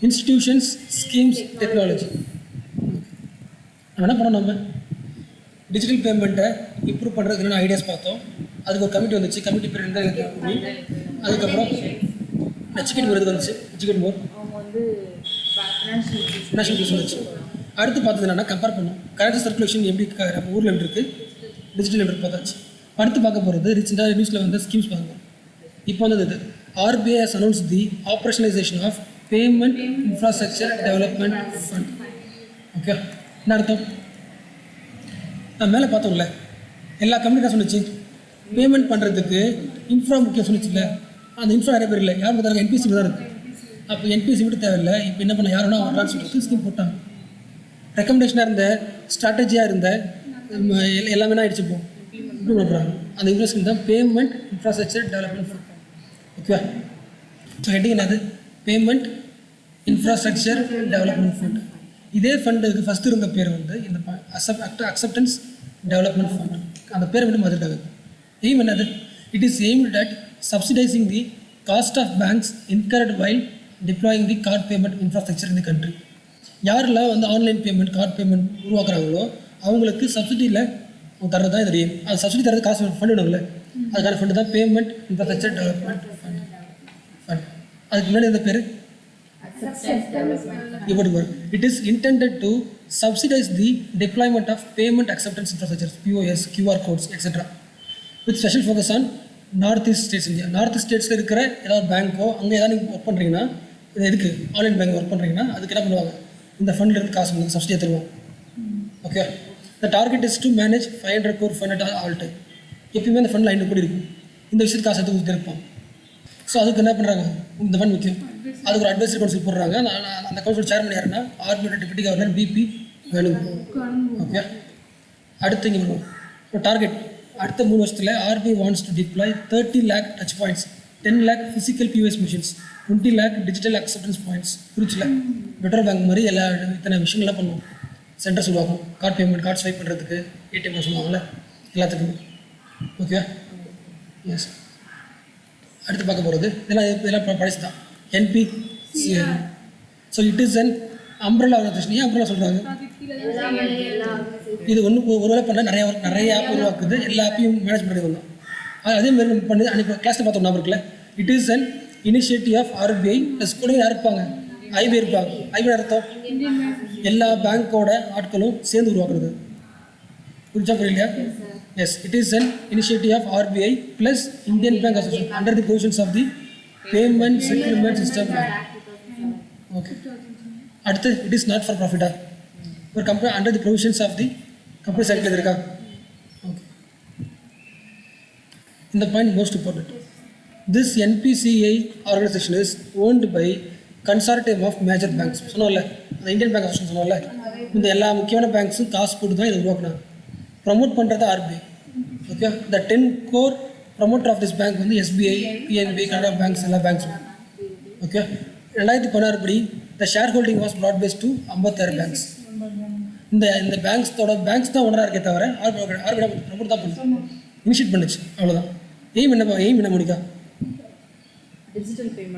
இன்ஸ்டிடியூஷன்ஸ், ஸ்கீம்ஸ், டெக்னாலஜி. என்ன பண்ணோம்? நம்ம டிஜிட்டல் பேமெண்ட்டை இம்ப்ரூவ் பண்ணுறதுக்கு என்னென்ன ஐடியாஸ் பார்த்தோம். அதுக்கு ஒரு கமிட்டி வந்துச்சு. கமிட்டி பேர் என்ன? அதுக்கப்புறம் எஜுகேட் மோர் வந்துச்சு. எஜுகேட் மோர் அவங்க வந்து நேஷனல் நியூஸ் வந்துச்சு. அடுத்து பார்த்தது என்னென்னா கம்பேர் பண்ணோம். கரன்சி சர்க்குலேஷன் எப்படி நம்ம ஊரில் எப்படி இருக்குது, டிஜிட்டல் எப்படி பார்த்தாச்சு. அடுத்து பார்க்க போகிறது ரீசெண்டாக நியூஸில் வந்து ஸ்கீம்ஸ் பார்க்கணும். இப்போ வந்து இது RBI has announced the operationalization of Payment Infrastructure Development Fund. Okay, என்ன அர்த்தம்? நான் மேலே பார்த்தோம்ல எல்லா கம்பெனி தான் சொல்லிச்சு பேமெண்ட் பண்ணுறதுக்கு இன்ஃப்ரா முக்கியம் சொல்லிச்சுல்ல. அந்த இன்ஃப்ரா நிறைய பேர் இல்லை, யார் பார்த்தாலும் என்பிசி தான் இருக்குது. அப்போ என்பிசி விட்டு தேவையில்லை. இப்போ என்ன பண்ண யாரும் வரலான்னு சொல்லிட்டு ஸ்கீம் போட்டாங்க. ரெக்கமெண்டேஷனாக இருந்த ஸ்ட்ராட்டஜியாக இருந்த எல்லாமே ஆகிடுச்சு. இப்போ இம்ப்ரூவ் பண்ணுறாங்க. அந்த இன்வெஸ்ட்மெண்ட் தான் payment infrastructure development fund. Okay, so heading என்னது? Payment infrastructure development fund. இதே ஃபண்டுக்கு ஃபஸ்ட்டு இருந்த பேர் வந்து இந்த அக்செப்டன்ஸ் டெவலப்மெண்ட் ஃபண்ட். அந்த பேரை மட்டும் மாற்றிருக்காங்க. எய்ம் என்னது? It is aimed at subsidising the cost of banks incurred while deploying the card payment infrastructure in the country. யாரெல்லாம் வந்து ஆன்லைன் பேமெண்ட் கார்ட் பேமெண்ட் உருவாக்குறாங்களோ அவங்களுக்கு சப்சிடியில் அவங்க தரது தான் இது எய்ம். அது சப்சிடி தரது காசு ஃபண்ட் வேணும்ல, அதுக்கான ஃபண்டு தான் பேமெண்ட் இன்ஃப்ராஸ்ட்ரக்சர் டெவலப்மெண்ட் ஃபண்ட். அதுக்கு முன்னாடி இந்த பேர் இப்படி வரும். It is intended to subsidize the deployment of payment acceptance infrastructure, POS, QR codes, etc. with special focus on north east states. India north east ஸ்டேட்ஸில் இருக்கிற ஏதாவது பேங்க்கோ அங்கே ஏதாவது நீங்கள் ஒர்க் பண்ணுறீங்கன்னா, இது எதுக்கு ஆன்லைன் பேங்க் ஒர்க் பண்ணுறீங்கன்னா அதுக்கு என்ன பண்ணுவாங்க, இந்த ஃபண்ட்லேருந்து காசு வந்து சப்சிடியாக தருவாங்க. Okay, the target is to manage 500 crore fund at all time. எப்பயுமே அந்த ஃபண்டில் 500 கோடி இருக்கும். இந்த விஷயத்துக்கு காசு எடுத்து கொடுத்துருப்பாங்க. ஸோ அதுக்கு என்ன பண்ணுறாங்க, இந்த ஃபண்ட் முக்கியம். அதுக்கு ஒரு அட்வைசரி கவுன்சில் போடுறாங்க. அந்த கவுன்சில் சேர்மன் யாருன்னா ஆர்பிஐ டெபுட்டி கவர்னர் பிபி வேணும். ஓகே, அடுத்து இங்கே வருவோம். இப்போ டார்கெட் அடுத்த 3 வருஷத்தில் RBI wants to deploy 30 lakh touch points, 10 lakh physical POS machines, 20 lakh digital acceptance points. குறிச்சில் பெட்ரோல் பேங்க் மாதிரி எல்லா இத்தனை விஷயங்கள்லாம் பண்ணுவோம். சென்டர் சொல்லுவாங்க, கார்டு பேமெண்ட், கார்டு ஸ்வைப் பண்ணுறதுக்கு, ஏடிஎம் சொல்லுவாங்கள்ல, எல்லாத்துக்குமே. Okay, yes. அடுத்து பார்க்க போகிறது இதெல்லாம் படிச்சு தான் NPCI. So it is an umbrella organisation. ஏன் அம்ப்ரெல்லா சொல்கிறாங்க, இது ஒரு வேலை பண்ண நிறைய ஆப் உருவாக்குது, எல்லா ஆப்பையும் மேனேஜ் பண்ணுறது வந்தோம். அதே மாதிரி நம்ம பண்ணி அன்றைக்கி கிளாஸில் பார்த்தோம் ஞாபகம் இருக்குல்ல. It is an initiative of RBI plus கூட யார் இருப்பாங்க, ஐபிஐ இருப்பாங்க. ஐபிஐ அர்த்தம் எல்லா பேங்க்கோட ஆட்களும் சேர்ந்து உருவாக்குறது. புரிஞ்சா புரியலையா? Yes, it is an initiative of RBI plus Indian bank association under the provisions of the payment settlement system. Okay, அடுத்து இட் இஸ் நாட் ஃபார் ப்ராஃபிட்டா, ஒரு company under the provisions of the company cycle இருக்கா? Okay, இந்த point most important. This NPCI organisation is owned by consortium of major banks. சொன்னோம்ல, அந்த Indian bank association சொன்னோம்ல, இந்த எல்லா முக்கியமான பேங்க்ஸும் காசு போட்டு தான் இதை உருவாக்குனாங்க. ப்ரமோட் பண்ணுறது RBI. Okay, the 10 core promoter of this bank வந்து SBI, PNB, கனரா பேங்க்ஸ், எல்லா பேங்க்ஸும். ஓகே, 2016 படி the share holding was broad base to 56 banks. இந்த பேங்க்ஸ் தான் ஒன்றா இருக்கே தவிர ஆர்பிஐ ப்ரமோட் தான் பண்ணுச்சு, இனிஷியேட் பண்ணுச்சு, அவ்வளோதான். எய்ம் என்ன Monica?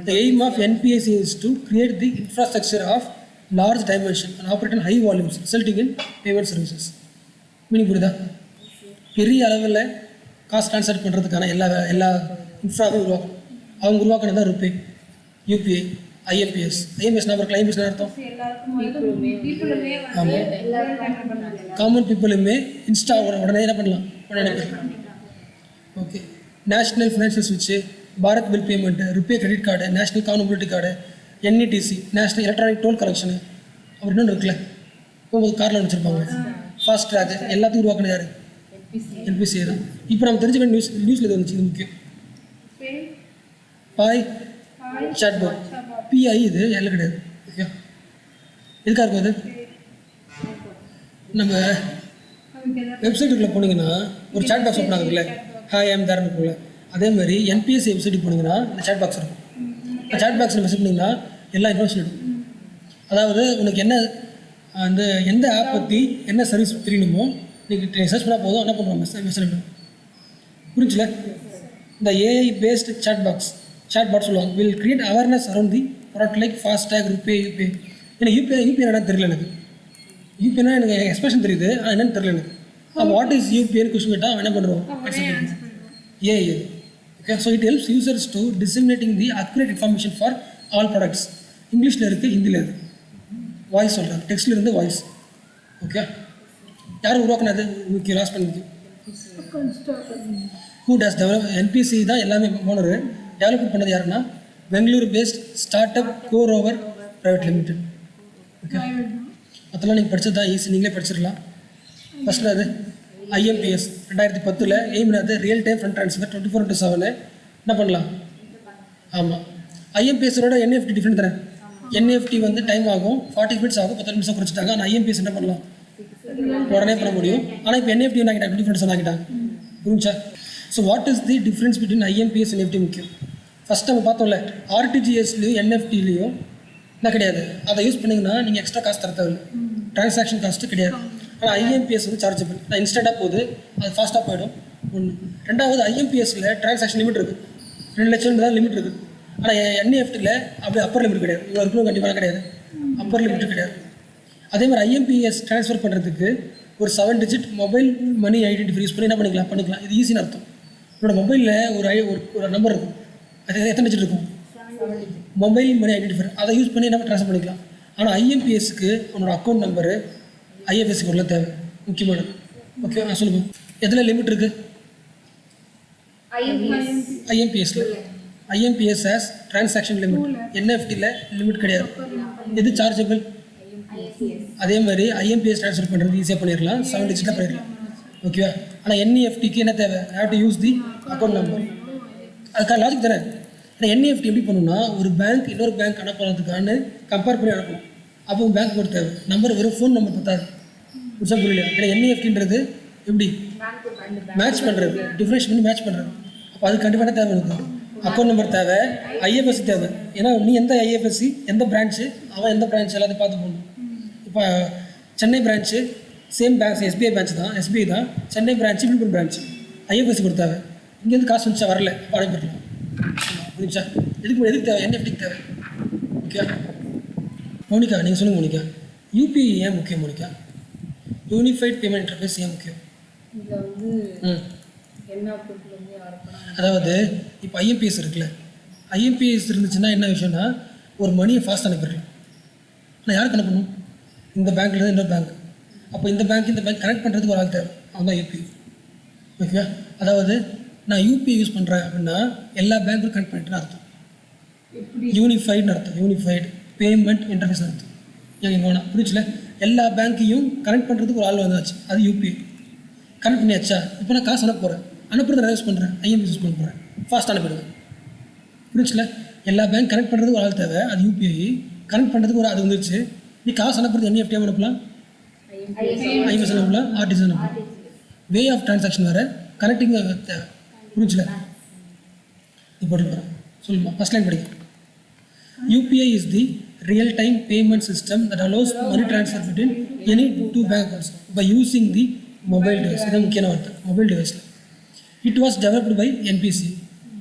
The aim of NPCI is to create the infrastructure of large dimension and operate in high volumes, resulting in payment services. Meaning புரியுதா? பெரிய அளவில் காசு ட்ரான்ஸ்ஃபர் பண்ணுறதுக்கான எல்லா இன்ஃப்ராவையும் உருவாக்கணும். அவங்க உருவாக்கினது தான் ருபே, UPI, IMPS. IMPS நான் இருக்கல, IMPS அர்த்தம் ஆமாம், காமன் பீப்புளுமே இன்ஸ்டா உடனே என்ன பண்ணலாம், உடனே. ஓகே, நேஷ்னல் ஃபினான்ஷியல் ஸ்விட்ச்சு, Bharat bill payment, RuPay credit card, national common mobility card, NETC, national electronic toll collection, அப்புறம் இன்னொன்று இருக்குல்ல, போகும்போது காரில் வச்சுருப்பாங்க, ஃபாஸ்ட் ட்ராக், எல்லாத்தையும் உருவாக்குனது யார்? NPCI தான். இப்போ நம்ம தெரிஞ்சுக்க நியூஸில் இது வந்துச்சு, இது முக்கியம். பாய் சாட்போர்ட், PI இது எல்லாம் கிடையாது. ஓகே, எதுக்காக இருக்கும் அது? நம்ம வெப்சைட்டுக்குள்ளே போனீங்கன்னா ஒரு சாட் பாக்ஸ் ஓப்பன் ஆகுதுல்ல, ஹாய் ஐம் தேர்னு இருக்குல்ல, அதே மாதிரி NPCI வெப்சைட்டுக்கு போனீங்கன்னா இந்த சாட் பாக்ஸ் இருக்கும். இந்த சாட் பாக்ஸில் மெசேஜ் பண்ணிங்கன்னா எல்லா இன்ஃபர்மேஷன் இருக்கும். அதாவது உனக்கு என்ன அந்த எந்த ஆப் பற்றி என்ன சர்வீஸ் தெரியணுமோ நீங்கள் சர்ச் பண்ணால் போதும், என்ன பண்ணுவோம், மெசேஜ் பண்ணுவோம். புரிஞ்சுல? இந்த AI பேஸ்டு சாட் பாட் சொல்லுவாங்க, will create awareness around the product like FASTag, RuPay. எனக்கு யூபிஐ என்னன்னு தெரியல. எனக்கு யூபிஐனா எனக்கு எக்ஸ்பிரஷன் தெரியுது, ஆனால் என்னென்னு தெரியல எனக்கு. வாட் இஸ் யூபிஐன்னு கொஸ்டின் கேட்டால் என்ன பண்ணுறோம், AI. Okay, so it helps users to disseminating the accurate information for all products. இங்கிலீஷில் இருக்குது, ஹிந்தியில் இருக்குது. வாய்ஸ் சொல்கிறாங்க, டெக்ஸ்டில் இருந்து வாய்ஸ். ஓகே, யார் உருவாக்குனது? முக்கியம், லாஸ்ட் பண்ணி ஹூ டஸ் டெவலப்? NPCI தான் எல்லாமே ஓனர். டெவலப்மெண்ட் பண்ணது யாருன்னா Bengaluru based start up CoRover private limited. Okay, அதெல்லாம் நீங்கள் படித்தது தான், ஈஸி, நீங்களே படிச்சிடலாம். ஃபஸ்ட்டில் அது IMPS 2010 எய்ம்னாது ரியல் டைம் ஃபண்ட் ட்ரான்ஸ்ஃபர் 24/7 என்ன பண்ணலாம். ஆமாம், IMPSோட NEFT டிஃப்ரெண்ட் தானே. NEFT வந்து டைம் ஆகும், 40 minutes ஆகும், 10 நிமிஷம் குறைச்சிட்டாங்க. ஆனால் IMPS என்ன பண்ணலாம், உடனே பண்ண முடியும். ஆனால் இப்போ NEFT என்ன ஆகிட்டாங்க, 20 ஆகிட்டாங்க. புரிஞ்சா? So what is the difference between IMPS and NEFT முக்கியம். ஃபஸ்ட் நம்ம பார்த்தோம்ல, RTGSலையும் NEFTலையும் என்ன கிடையாது, அதை யூஸ் பண்ணிங்கன்னா நீங்கள் எக்ஸ்ட்ரா காசு தர தேவையில்லை, ட்ரான்சாக்ஷன் காஸ்ட்டு கிடையாது. ஆனால் IMPS வந்து சார்ஜபிள், நான் இன்ஸ்டண்ட்டாக போகுது, அது ஃபாஸ்ட்டாக போயிடும். ஒன்று. ரெண்டாவது, IMPSல ட்ரான்சாக்ஷன் லிமிட் இருக்குது, 2 லட்சம் தான் லிமிட் இருக்குது. ஆனால் NEFTல அப்படி அப்பர் லிமிட் கிடையாது, இவ்வளோ இருக்கணும் கண்டிப்பாக கிடையாது, அப்பர் லிமிட் கிடையாது. அதே மாதிரி IMPS ட்ரான்ஸ்ஃபர் பண்ணுறதுக்கு ஒரு 7 டிஜிட் மொபைல் மணி ஐடென்டிஃபை யூஸ் பண்ணி என்ன பண்ணிக்கலாம். இது ஈஸின்னு அர்த்தம். உன்னோட மொபைலில் ஒரு நம்பர் இருக்கும், அது எத்தனை டிஜிட் இருக்கும்? மொபைல் மணி ஐடென்டிஃபை. அதை யூஸ் பண்ணி என்ன ட்ரான்ஸ்ஃபர் பண்ணிக்கலாம். ஆனால் ஐஎம்பிஎஸ்க்கு உன்னோட அக்கௌண்ட் நம்பரு ஐஎஃப்எஸ்சி கோடில் தேவை, முக்கியமானது. ஓகே, நான் சொல்லுங்கள். எதில் லிமிட் இருக்குது? ஐஎம்பிஎஸ்சில். IMPS has transaction limit. என்எஃப்டியில் லிமிட் கிடையாது. எது சார்ஜபிள்? அதே மாதிரி ஐஎம்பிஎஸ் ட்ரான்ஸ்ஃபர் பண்ணுறது ஈஸியாக பண்ணிடலாம், 7 டிஜிட்டில் பண்ணிடலாம். ஓகேவா? ஆனால் என்இஎஃப்டிக்கு என்ன தேவை? Have to use the account number. அதுக்கான லாஜிக் தானே. ஆனால் என்இஎஃப்டி எப்படி பண்ணணும்னா, ஒரு பேங்க் இன்னொரு பேங்க் அனுப்புறதுக்கான கம்பேர் பண்ணி அனுப்பணும். அப்போ பேங்க் கூட தேவை நம்பர், வெறும் ஃபோன் நம்பர் பத்தாது. புதுசாக புரியல. ஏன்னா என்இஎஃப்டின்றது எப்படி மேட்ச் பண்ணுறது, டிஃப்ரென்ஸ் பண்ணி மேட்ச் பண்ணுறது. அப்போ அது கண்டிப்பாக தேவை. எனக்கு அக்கௌண்ட் நம்பர் தேவை, ஐஎஃப்எஸ்சி தேவை. ஏன்னா நீ எந்த ஐஎஃப்எஸ்சி, எந்த பிரான்ச்சு, அவன் எந்த பிரான்ச் எல்லாத்தையும் பார்த்து போகணும். இப்போ Chennai branch same banks, SBI branch தான், எஸ்பிஐ தான். Chennai branch Villupuram branch, IFSC கொடுத்தாங்க. இங்கேருந்து காசு வந்துச்சா, வரல, அப்போ அனுப்பிடலாம். புரிஞ்சா? எதுக்கு தேவை? என்எஃப்டிக்கு தேவை. ஓகே மோனிகா, நீங்கள் சொல்லுங்கள் மோனிகா. யூபிஐ ஏன் முக்கியம் மோனிகா? யூனிஃபைட் பேமெண்ட் இன்டர்ஃபேஸ் ஏன் முக்கியம்? இதில் வந்து என்ன பொருட்கள் யாருக்குன்னா, அதாவது இப்போ ஐஎம்பிஎஸ் இருக்குல்ல, ஐஎம்பிஎஸ் இருந்துச்சுன்னா என்ன விஷயம்னா, ஒரு மணியை ஃபாஸ்ட் அனுப்பிடலாம். ஆனால் யாருக்கு அனுப்பணும்? இந்த பேங்க்லேருந்து இன்னொரு பேங்க். அப்போ இந்த பேங்க் கனெக்ட் பண்ணுறதுக்கு ஒரு ஆள் தேவை, அவன் தான் யூபிஐ. ஓகேவா? அதாவது நான் யூபிஐ யூஸ் பண்ணுறேன் அப்படின்னா எல்லா பேங்க்கும் கனெக்ட் பண்ணிட்டுன்னு அர்த்தம். யூனிஃபைடுன்னு அர்த்தம். யூனிஃபைடு பேமெண்ட் இன்டர்ஃபேஸ் அர்த்தம். எங்கே வேணாம், புரிச்சுல? எல்லா பேங்க்கையும் கனெக்ட் பண்ணுறதுக்கு ஒரு ஆள் வந்தாச்சு, அது யூபிஐ. கனெக்ட் பண்ணியாச்சா? இப்போ நான் காசு அனுப்ப போகிறேன், அனுப்புறது நான் யூஸ் பண்ணுறேன், ஐஎம்பி யூஸ் பண்ண போகிறேன், ஃபாஸ்ட் அனுப்பிடுவேன். புரிச்சுல? எல்லா பேங்க் கனெக்ட் பண்ணுறதுக்கு ஒரு ஆள் தேவை, அது யூபிஐ. கனெக்ட் பண்ணுறதுக்கு ஒரு அது வந்துருச்சு. நீ காசு அனுப்புறது என்இஎஃப்டி அனுப்பலாம், ஐஎம்எஸ் அனுப்பலாம், ஆர்டிசி அனுப்பலாம். வே ஆஃப் ட்ரான்சாக்ஷன் வேறு, கனெக்டிங் தேவை. புரிச்சுல? நீ போட்டு போகிறேன், சொல்லுமா? ஃபஸ்ட் லைன் படிக்க. UPI is the real-time payment system that allows money transfer between any two bank accounts by using the mobile device. இது முக்கியமான வார்த்தை, mobile டிவைஸில். It was developed by NPC,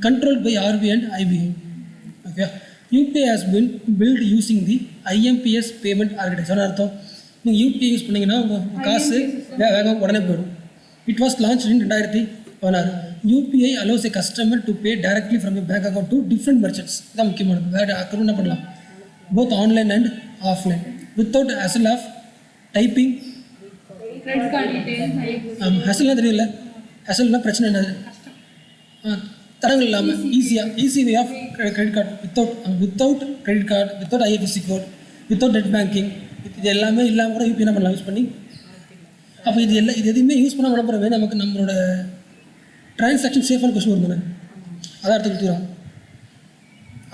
controlled by RBI and IBM. Okay. UPI has been built using the IMPS payment architecture. அர்த்தம், நீங்கள் UPI use பண்ணிங்கன்னா உங்கள் காசு வேகம் உடனே போயிடும். It was launched in 2016. UPI allows a customer to pay directly from a bank account to different merchants. இதான் முக்கியமானது. வேறு அக்கௌண்ட் என்ன பண்ணலாம், both online and offline, without hassle of typing. Credit card details ஹசல்லாம் தெரியல. ஹசல்னா பிரச்சனை என்னது? தரங்கள் இல்லாமல் easy way of credit card without credit card, without IFSC code, without net banking. இது எல்லாமே இல்லாமல் கூட யூபி என்ன பண்ணலாம் யூஸ் பண்ணி. அப்போ இது எதுவுமே யூஸ் பண்ண போகிறவே நமக்கு நம்மளோட ட்ரான்சாக்ஷன் சேஃபான கொஸ்டின் வரும் தானே. அதான் அடுத்து கொடுத்துருவாங்க.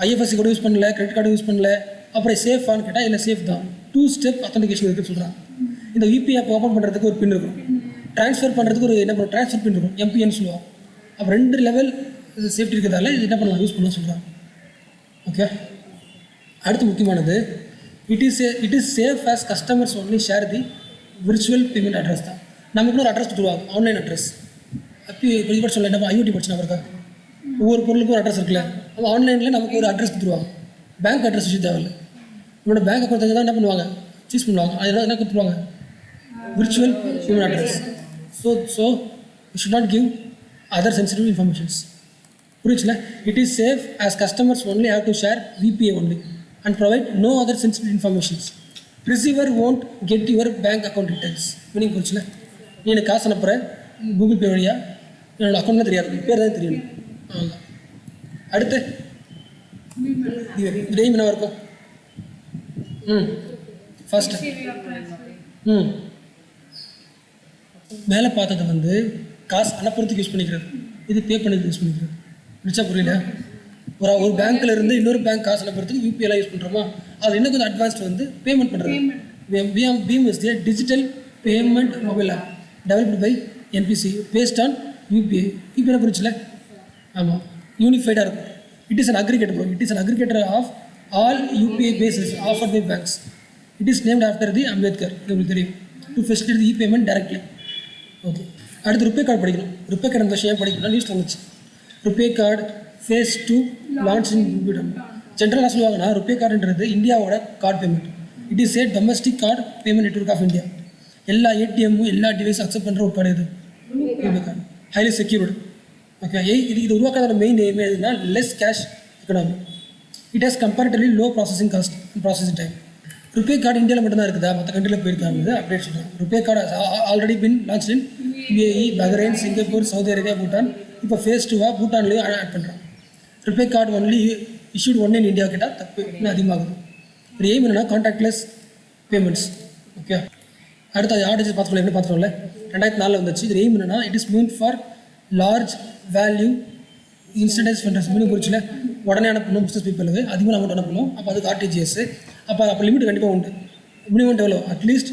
ஐஎஃப்எஸ்சி கூட யூஸ் பண்ணல, கிரெடிட் கார்டு யூஸ் பண்ணல, அப்புறம் சேஃபானு கேட்டால் இல்லை சேஃப் தான். 2 ஸ்டெப் அத்தன்டிகேஷன் இருக்குன்னு சொல்கிறாங்க. இந்த யூபிஐ ஆப் ஓப்பன் பண்ணுறதுக்கு ஒரு பின் இருக்கும், ட்ரான்ஸ்ஃபர் பண்ணுறதுக்கு ஒரு என்ன பண்ணுவோம், ட்ரான்ஸ்ஃபர் பின் இருக்கும், எம்பிஎன்னு சொல்லுவாங்க. அப்போ 2 லெவல் சேஃப்டி இருக்கிறதால இது என்ன பண்ணலாம், யூஸ் பண்ணலாம் சொல்கிறாங்க. ஓகே, அடுத்து முக்கியமானது, it is safe as customers only share the virtual payment address தான். நமக்குன்னு ஒரு அட்ரஸ் கொடுத்துருவாங்க, ஆன்லைன் அட்ரஸ். அப்போ இப்போ சொல்ல என்ன ஐஓடி படிச்சு இருக்கா, ஒவ்வொரு பொருளுக்கும் ஒரு அட்ரஸ் இருக்குல்ல. அப்போ ஆன்லைனில் நமக்கு ஒரு அட்ரஸ் கொடுத்துருவாங்க. பேங்க் அட்ரஸ் விஷயம் தேவையில்லை. உங்களோட பேங்க் அக்கௌண்ட் தான் என்ன பண்ணுவாங்க, சூஸ் பண்ணுவாங்க. அதெல்லாம் என்ன கொடுத்துருவாங்க, virtual payment address. So you should not give other sensitive informations. புரிச்சுல? It is safe as customers only have to share VPI only and provide no other sensitive informations. Receiver won't get your bank account details. Meaning புரிச்சுல? நீ எனக்கு காசு அனுப்புகிற Google Pay வழியா, என்னோடய அக்கௌண்ட்லாம் தெரியாது, பேர் தான் தெரியணும். ஆமாம். அடுத்து இதே என்ன இருக்கும்? ஃபர்ஸ்ட் மேலே பார்த்தது காசு அனுப்புறதுக்கு யூஸ் பண்ணிக்கிறது, இது பே பண்ணுறதுக்கு யூஸ் பண்ணிக்கிறது. முடிச்சா புரியல? ஒரு பேங்க்கில் இருந்து இன்னொரு பேங்க் காசு அனுப்புறதுக்கு யூபிஐலாம் யூஸ் பண்ணுறோமா, அது இன்னும் கொஞ்சம் அட்வான்ஸ்டு பேமெண்ட் பண்ணுறது. BHIM is the digital payment mobile app developed by NPC based on UPI. இப்போ என்ன புரிச்சுல? ஆமாம், யூனிஃபைடாக இருக்கும். It is an aggregator bro. It is an aggregator of all UPI bases offered by banks. It is named after the Ambedkar. இது உங்களுக்கு தெரியும். To facilitate the payment directly. Okay, அடுத்து ருபே கார்டு படிக்கணும். ருபே கார்டு அந்த விஷயம் படிக்கணும், நியூஸ் வந்துச்சு. RuPay card phase 2 launch in ஜென்ரலாக சொல்லுவாங்கன்னா ருபே கார்டுன்றது இந்தியாவோட card payment. It is a domestic card payment network of India. எல்லா ஏடிஎம்மும் எல்லா டிவைஸும் அக்செப்ட் பண்ணுற ஒரு கார்டு இது RuPay card, highly secured. Okay, இது உருவாக்காத மெயின் எய்மே எதுனா less cash economy. It has comparatively low processing cost and processing time. RuPay card இந்தியாவில் மட்டும்தான் இருக்குதா, மற்ற கண்ட்ரியில் போயிருக்காங்க அப்டேட் சொல்கிறேன். RuPay card already bin launch in UAE, Bahrain, Singapore, Saudi Arabia, Bhutan. இப்போ ஃபேஸ் 2 பூட்டான்லேயும் ஆட் பண்ணுறான். RuPay card only issued one in India கேட்டால் தப்பு இன்னும் அதிகமாகுது. இது எய்ம் என்னன்னா கான்டாக்ட்லெஸ் பேமெண்ட்ஸ். ஓகே, அடுத்து அது ஆர்டிஜி பார்த்துக்கல எப்படி பார்த்துக்கல 2004 வந்துச்சு. இது எய்ம் என்னன்னா it is mean for large value instantaneous funders. Mean குறிச்சில் உடனே அனுப்பணும் பிஸ்னஸ் பீப்புளுக்கு அதிகமாக அமௌண்ட் அனுப்பணும். அப்போ அதுக்கு ஆர்டிஜிஎஸ். அப்போ லிமிட் கண்டிப்பாக உண்டு. மினிமம் எவ்வளோ அட்லீஸ்ட்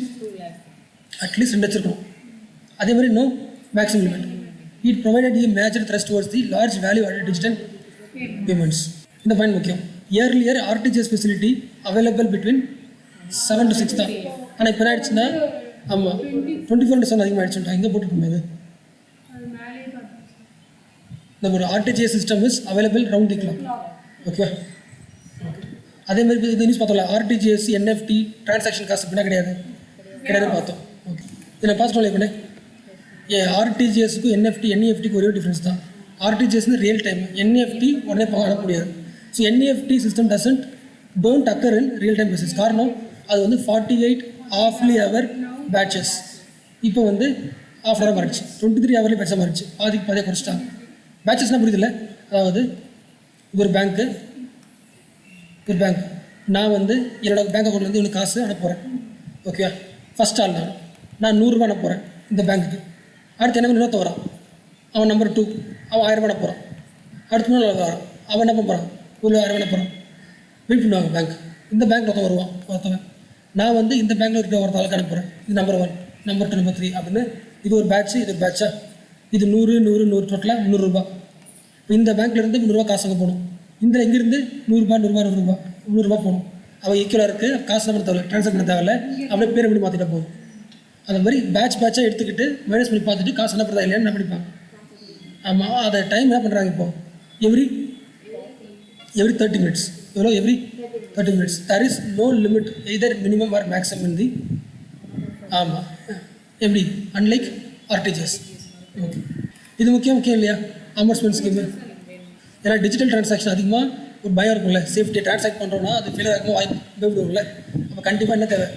2 லட்சம் இருக்கணும். அதே மாதிரி no maximum limit. It provided a major thrust towards the large value added digital payments. இந்த பாயிண்ட் முக்கியம். Earlier RTGS facility available between 7 to 6 தான். ஆனால் இப்போ என்ன ஆயிடுச்சுன்னா ஆமாம் 24/7 அதிகமாக ஆயிடுச்சுட்டா எங்கே போட்டுருக்கோம் இது. அது மேலேயே பார்த்தோம். இந்த ஒரு RTGS system is available round the clock. Okay, அதே மாதிரி இது நியூஸ் பார்த்தோம்ல ஆர்டிஜிஎஸ் NFT டிரான்சாக்ஷன் காசு அப்படின்னா கிடையாது பார்த்தோம். ஓகே, இதை பார்த்துட்டோம் இப்போ ஆர்டிஜிஎஸ்க்கும் NEFTக்கு ஒரே டிஃப்ரென்ஸ் தான். ஆர்டிஜிஎஸ்னு ரியல் டைம், NFT உடனே அனுப்ப முடியாது. So NEFT system don't occur in real time basis. காரணம் அது 48 ஹாஃப்லி ஹவர் பேட்சஸ். இப்போ ஹாஃப் ஹவர் மாறிடுச்சு, 23 ஹவர்லேயே பேட்சாக மாறிடுச்சு. பாதியாக குறைச்சிட்டாங்க. பேட்சஸ்னால் புரியுதில்ல, அதாவது இது ஒரு பேங்க்கு நான் என்னோட பேங்க் அக்கௌண்ட்லேருந்து இவனுக்கு காசு அனுப்புகிறேன். ஓகே, ஃபஸ்ட் ஆள் நான் 100 ரூபா அனுப்புகிறேன் இந்த பேங்க்குக்கு. அடுத்து என்ன இன்னொருத்த வரான், அவன் நம்பர் 2 அவன் 1000 ரூபா அனுப்புகிறான். அடுத்த நாள் வரான், அவன் என்ன பண்ணுறான், ஒரு 1000 ரூபா அனுப்புகிறான். வெயிட் பண்ணுவாங்க பேங்க். இந்த பேங்க்கில் ஒருத்தவன் நான் இந்த பேங்க்கில் இருக்க ஒருத்தவளுக்கு அனுப்புகிறேன். இது நம்பர் 1, நம்பர் 2, நம்பர் 3 அப்படின்னு. இது ஒரு பேட்ச், இது ஒரு பேட்சா, இது 100 டோட்டலாக 300 ரூபா. இந்த பேங்க்லேருந்து 300 ரூபா காசு அங்கே போகணும். இந்த இங்கேருந்து 100 ரூபா போகணும். அவள் ஈக்குவலாக இருக்குது, காசு நம்ம தேவை, ட்ரான்ஸ்ஃபர் பண்ண தேவையில்ல, அப்படியே பேர் எப்படி மாற்றிட்டா போதும். அந்த மாதிரி பேட்சாக எடுத்துக்கிட்டு மைனஸ் பண்ணி பார்த்துட்டு காசு அனுப்புறதா இல்லையான்னு என்ன பண்ணிப்பாங்க. ஆமாம், அதை டைம் என்ன பண்ணுறாங்க இப்போது எவ்ரி 30 minutes. எவ்வளோ every 30 minutes. there is no limit either minimum or maximum in the ஆமாம் எப்படி அன்லைக் ஆர்டிஜிஎஸ். ஓகே, இது முக்கியம் இல்லையா ஆம்பர்ஸ்மெண்ட் ஸ்கீமு. ஏன்னா டிஜிட்டல் ட்ரான்சாக்ஷன் அதிகமாக ஒரு பயம் இருக்கும்ல, சேஃப்டி ட்ரான்சாக்ட் பண்ணுறோன்னா அது ஃபெயிலியர் ஆகும் வாய்ப்பு பயப்படுவோம்ல. அப்போ கண்டிப்பாக என்ன தேவை,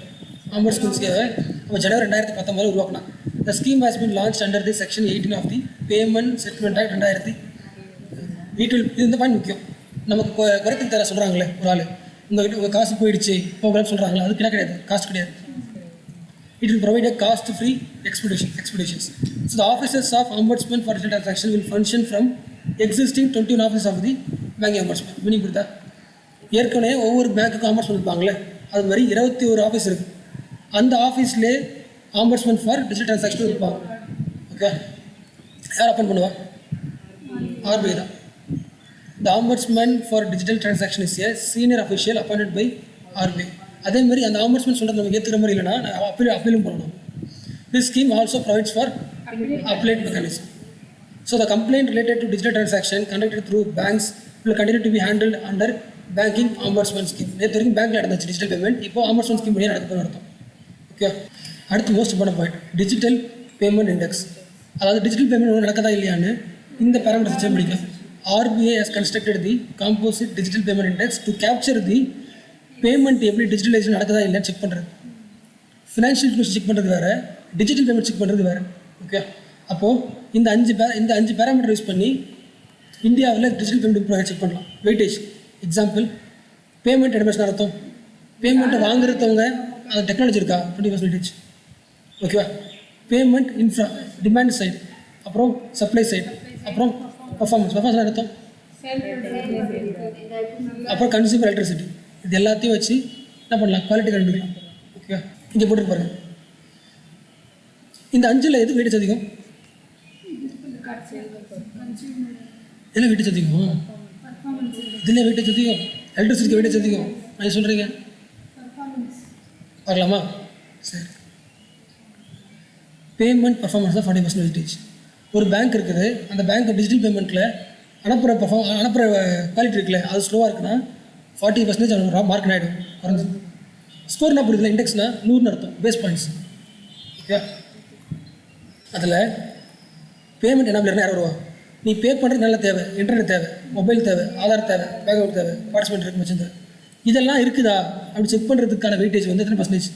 ஆம்பர்ஸ்மெண்ட் தேவை. அப்போ ஜனவரி 2019 உருவாக்கினா. The scheme has been launch under the section 18 of the payment settlement act 2000. இது இந்த பாயிண்ட் முக்கியம். நமக்கு குறைத்துக்கு தர சொல்கிறாங்களே ஒரு ஆள், உங்கள் காசு போயிடுச்சு போகலான்னு சொல்கிறாங்களே, அதுக்கு என்ன கிடையாது, காஸ்ட் கிடையாது. It will provide a cost-free expeditions. So the offices of Ombudsman for digital transaction will function from existing 21 offices of the bank ombudsman. Meaning கொடுத்தா ஏற்கனவே ஒவ்வொரு பேங்க்குக்கும் ஆம்பர்ஸ்மெண்ட் இருப்பாங்களே, அது மாதிரி 21 ஆஃபீஸ் இருக்குது. அந்த ஆஃபீஸ்லேயே ஆம்பர்ஸ்மெண்ட் ஃபார் டிஜிட்டல் ட்ரான்சாக்ஷன் இருப்பாங்க. ஓகே, யார் அப்பன் பண்ணுவா, RBI தான். The Ombudsman for Digital Transaction is a senior official appointed by RBI. அதே மாதிரி அந்த ஆம்பர்ஸ்மெண்ட் சொல்கிறது நமக்கு ஏற்றுக்கிற மாதிரி இல்லைன்னா அப்பீலும் பண்ணணும். This scheme also provides for appellate mechanism. So the complaint related to digital transaction conducted through banks will continue to be handled under banking ombudsman scheme. நேற்று வரைக்கும் பேங்க்கில் நடந்துச்சு டிஜிட்டல் பேமெண்ட், இப்போ ஆம்பர்ஸ்மெண்ட் ஸ்கீம் பண்ணியே நடக்குதுன்னு அர்த்தம். ஓகே, அடுத்து most important point digital payment index. அதாவது டிஜிட்டல் பேமெண்ட் நடக்கதா இல்லையான்னு இந்த பேராமீட்டர்ஸ் வச்சு முடிக்கலாம். RBI has constructed the composite digital payment index to capture the payment எப்படி டிஜிட்டலைசேஷன் நடக்குதா இல்லைன்னு செக் பண்ணுறது. ஃபினான்ஷியல் இன்ஃபர்மேஷன் செக் பண்ணுறது வேறு, டிஜிட்டல் பேமெண்ட் செக் பண்ணுறது வேறு. ஓகே, அப்போது இந்த அஞ்சு பேராமீட்டர் யூஸ் பண்ணி இந்தியாவில் டிஜிட்டல் பேமெண்ட் செக் பண்ணலாம். வெயிட்டேஜ் எக்ஸாம்பிள், பேமெண்ட் எடமேஷன் அர்த்தம், பேமெண்ட்டை வாங்குறவங்க அந்த டெக்னாலஜி இருக்கா 20% வெயிட்டேஜ். ஓகேவா, பேமெண்ட் இன்ஃப்ரா டிமாண்ட் சைடு, அப்புறம் சப்ளை சைடு, அப்புறம் பர்ஃபார்மன்ஸ் அர்த்தம், அப்புறம் கன்சியூமர் எலக்ட்ரிசிட்டி. இது எல்லாத்தையும் வச்சு என்ன பண்ணலாம், குவாலிட்டி கண்டுபிடிக்கலாம். ஓகே, இங்கே போட்டு பாருங்க. இந்த 5ல் எது வெயிட்டேஜ் அதிகம், இதில் வெயிட்டேஜ் அதிகம், இதில் வெயிட்டேஜ் அதிகம், எலக்ட்ரிசிட்டிக்கு வெயிட்டேஜ் அதிகம். நான் சொல்கிறீங்க பார்க்கலாமா? சரி, பேமெண்ட் பர்ஃபார்மன்ஸ் தான் 40% வெயிட்டேஜ். ஒரு பேங்க் இருக்குது, அந்த பேங்க் டிஜிட்டல் பேமெண்ட்டில் அனுப்புகிற குவாலிட்டி இருக்குல்ல, அது ஸ்லோவாக இருக்குன்னா 40% மார்க் ஆகிடும், குறைஞ்சி. ஸ்கோர்னா புரியுதுல, இண்டெக்ஸ்னால் 100ன்னு அர்த்தம், பேஸ் பாயிண்ட்ஸ். ஓகே, அதில் பேமெண்ட் என்ன யார் வருவா? நீ பே பண்ணுறது நல்ல தேவை, இன்டர்நெட் தேவை, மொபைல் தேவை, ஆதார் தேவை, பேங்க் அக்கௌண்ட் தேவை, பார்ட்டிசிபெண்ட் இருக்கு வச்சுருந்தேன். இதெல்லாம் இருக்குதா அப்படி செக் பண்ணுறதுக்கான வெயிட்டேஜ் வந்து எத்தனை பர்சன்டேஜ்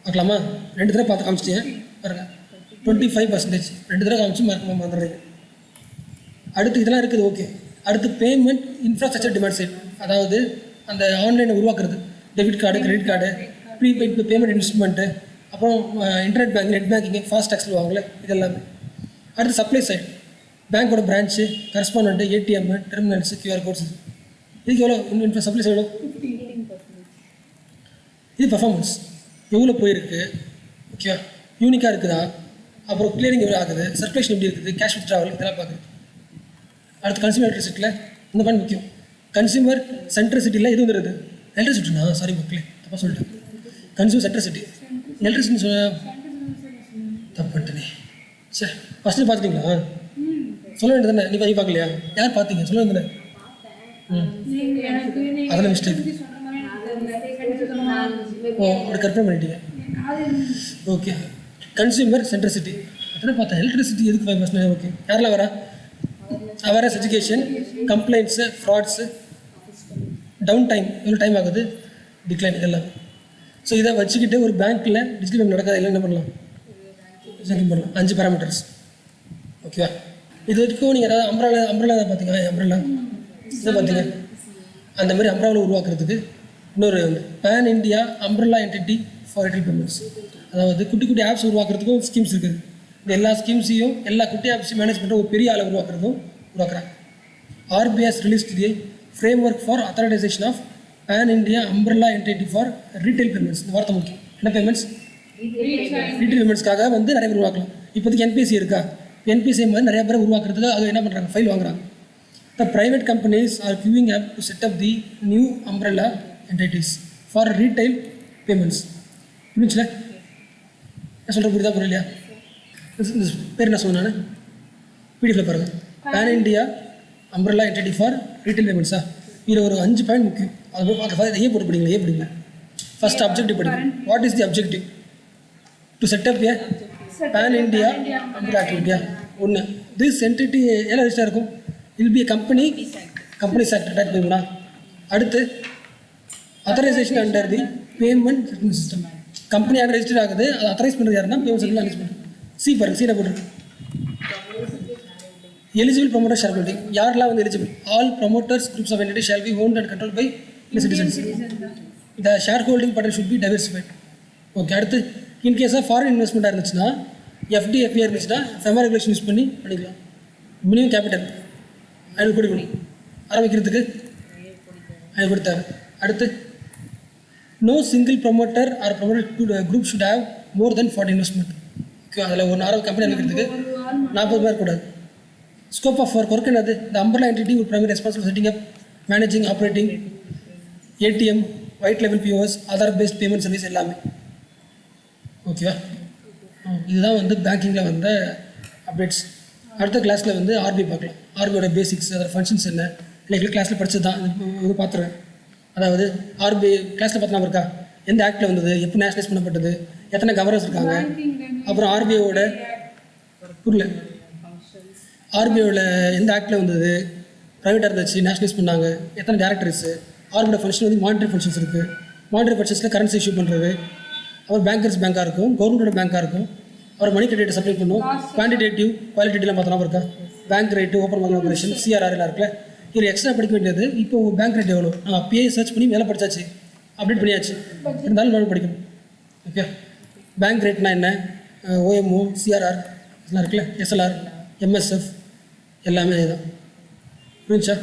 பார்க்கலாமா? 2 தடவை பார்த்து காமிச்சிட்டேன் பாருங்க, 25%. 2 தடவை காமிச்சு மார்க் வந்துடுறீங்க. அடுத்து இதெல்லாம் இருக்குது ஓகே. அடுத்து பேமெண்ட் இன்ஃப்ராஸ்ட்ரக்சர் டிமாண்ட் சைட், அதாவது அந்த ஆன்லைனை உருவாக்குறது, debit card, credit card, prepaid payment instrument, அப்புறம் internet banking, net banking, fast tags சொல்லுவாங்களே இதெல்லாமே. அடுத்து சப்ளை சைட், பேங்க்கோட branch, correspondent, ATM, terminals, QR codes. இதுக்கு எவ்வளோ சப்ளை சைடு? 15%. இது பர்ஃபார்மன்ஸ் எவ்வளோ போயிருக்கு, ஓகே, யூனிக்காக இருக்குதா, அப்புறம் கிளியரிங் எவ்வளோ ஆகுது, சர்க்குலேஷன் எப்படி இருக்குது, கேஷ் வித்ட்ராவல், இதெல்லாம் பார்க்குறது. அடுத்து கன்சியூமர் எலக்ட்ரிசிட்டியில் இந்த மாதிரி முக்கியம். கன்சியூமர் சென்ட்ரிசிட்டியில் இது வந்துடுது, எலக்ட்ரிசிட்டினா சாரி மக்களே தப்பாக சொல்லிட்டேன், கன்சியூமர் சென்ட்ரிசிட்டி. எலக்ட்ரிசிட்டி தப்புட்டனே. சரி, ஃபஸ்ட்டு பார்த்துட்டீங்களா? சொல்ல வேண்டியது தானே, நீ பார்க்கலையா? யார் பார்த்தீங்க சொல்ல வேண்டியது தானே? நீங்க எனக்கு நீங்க அதில் மிஸ்டேக். சொன்ன மாதிரி எனக்கு தெரியல. ஓ, அப்படி கற்பனை பண்ணிட்டீங்க. ஓகே, கன்சியூமர் சென்ட்ரிசிட்டி அத்தனை பார்த்தேன். எலக்ட்ரிசிட்டி எதுக்கு 5%? ஓகே, யாரெல்லாம் வரா? Awareness, education, complaints, frauds, down time, எவ்வளோ டைம் ஆகுது, டிக்ளைன், இதெல்லாம். ஸோ இதை வச்சுக்கிட்டு ஒரு பேங்க்கில் டிஜிட்டல் பேமெண்ட் நடக்காது, இல்லை என்ன பண்ணலாம்? செக்கிங் பண்ணலாம். 5 பேராமீட்டர்ஸ். ஓகேவா? இது வரைக்கும் நீங்கள் ஏதாவது அம்ப்ரலா பார்த்தீங்களா? அம்ப்ரலா இதை பார்த்தீங்க, அந்த மாதிரி அம்ப்ரலாவில் உருவாக்குறதுக்கு இன்னொரு pan India umbrella entity for retail payments, அதாவது குட்டி குட்டி ஆப்ஸ் உருவாக்குறதுக்கும் ஸ்கீம்ஸ் இருக்குது. இந்த எல்லா ஸ்கீம்ஸையும் எல்லா குட்டி ஆப்ஸையும் மேனேஜ் பண்ணுற ஒரு பெரிய ஆளை உருவாக்குறாங்க. RBI's released the framework for authorisation of pan India umbrella entity for retail payments. இந்த வார்த்தை முக்கியம். என்ன பேமெண்ட்ஸ்? ரீட்டைல் பேமெண்ட்ஸ்க்காக வந்து நிறைய பேர் உருவாக்கலாம். இப்போதைக்கு என்பிசி இருக்கா? என்பிசி மாதிரி நிறைய பேர் உருவாக்குறதுக்கு அது என்ன பண்ணுறாங்க, ஃபைல் வாங்குறாங்க. த private companies are queuing up to set up the new umbrella entities for retail payments. புரிஞ்சுல என்ன சொல்கிற? புரியுதா புரியலையா? பேர் என்ன சொன்னேன் நான்? பிடிஎஃப்ல பாருங்கள். Pan India umbrella entity for retail பேமெண்ட்ஸா? இதில் ஒரு 5 பாயிண்ட் முக்கியம். அது ஏன் போட்டு படிங்களா? ஏன் படிங்க? ஃபர்ஸ்ட் அப்ஜெக்டிவ் படிங்க. What is the objective to set up a pan India umbrella ஆக்டிவிட்டியா? ஒன்று, திஸ் என்டிட்டி எல்லாம் ரெஜிஸ்டர் இருக்கும். இல் பி கம்பெனி ஆக்ட் டைப் பண்ணுங்களா? அடுத்து authorisation under the payment settlement system. கம்பெனியாக ரெஜிஸ்டர் ஆகுது, அது அத்தரைஸ் பண்ணுறது யாருன்னா பேமெண்ட் செட்டில் அனலைஸ் பண்ணுறது. சி பாருங்க, சீரை போட்டுருக்கு. எலிஜிபிள் ப்ரொமோட்டர் ஷேர் ஹோல்டிங், யாரெல்லாம் வந்து eligible? All promoters groups of entity shall be owned and control by citizens. The share holding pattern should be diversified. Okay, அடுத்து இன்கேஸ் ஆஃப் ஃபாரின் இன்வெஸ்ட்மெண்ட்டாக இருந்துச்சுன்னா, எஃப்டி எஃப்ஐஆர் இருந்துச்சுன்னா ஃபெமா ரெகுலேஷன் யூஸ் பண்ணி பண்ணிக்கலாம். Minimum capital 5 கோடி பண்ணி ஆரம்பிக்கிறதுக்கு 5 கோடி தேவை. அடுத்து no single promoter or promoter group should have more than 40 investment. Okay, அதில் ஒரு 4 கம்பெனி அமைக்கிறதுக்கு 40 பேர் கூடாது. ஸ்கோப் ஆஃப் ஒர்க் என்னது? The umbrella entity would primary responsible setting up, managing, operating ATM, white level POS, Aadhaar based payment service எல்லாமே. ஓகேவா? இதுதான் வந்து பேங்கிங்கில் வந்த அப்டேட்ஸ். அடுத்த கிளாஸில் வந்து ஆர்பிஐ பார்க்கலாம். ஆர்பிஐயோட பேசிக்ஸ், அதோட ஃபங்க்ஷன்ஸ் என்ன, இல்லை கிளாஸில் படித்தது தான் இது பார்த்துருவேன். அதாவது ஆர்பிஐ கிளாஸில் பார்த்தா இருக்கா, எந்த ஆக்டில் வந்தது, எப்போ நேஷனலைஸ் பண்ணப்பட்டது, எத்தனை கவர்னர்ஸ் இருக்காங்க, அப்புறம் ஆர்பிஐயோட புரியல, ஆர்பிஐயோட எந்த ஆக்டில் வந்தது, ப்ரைவேட்டாக இருந்துச்சு, நேஷனலைஸ் பண்ணாங்க, எத்தனை டேரக்டர்ஸு, ஆர்பிஐயோட ஃபங்க்ஷன் வந்து மானிட்டரி ஃபங்க்ஷன்ஸ் இருக்குது. மானிட்டரி ஃபங்க்ஷன்ஸில் கரன்சி இஷ்யூ பண்ணுறது, அப்புறம் பேங்கர்ஸ் பேங்காக இருக்கும், கவர்மெண்டோட பேங்காக இருக்கும், அப்புறம் மணி கிரெடிட் சப்ளை பண்ணும், குவான்டிடேட்டிவ் குவாலிட்டிலாம் பார்த்தோன்னா இருக்கா, bank rate, open bank operation, CRR எல்லாம் இருக்குல்ல. இதில் எக்ஸ்ட்ரா படிக்க வேண்டியது. இப்போ பேங்க் ரேட் எவ்வளோ நான் அப்பயே சர்ச் பண்ணி மேலே படித்தாச்சு, அப்டேட் பண்ணியாச்சு, இருந்தாலும் மேலே படிக்கணும். ஓகே, பேங்க் ரேட்னா என்ன, ஓஎம்ஓ, சிஆர்ஆர் இதெல்லாம் இருக்குல்ல, எஸ்எல்ஆர், எம்எஸ்எஃப் எல்லாமே இதுதான். புரிஞ்சா?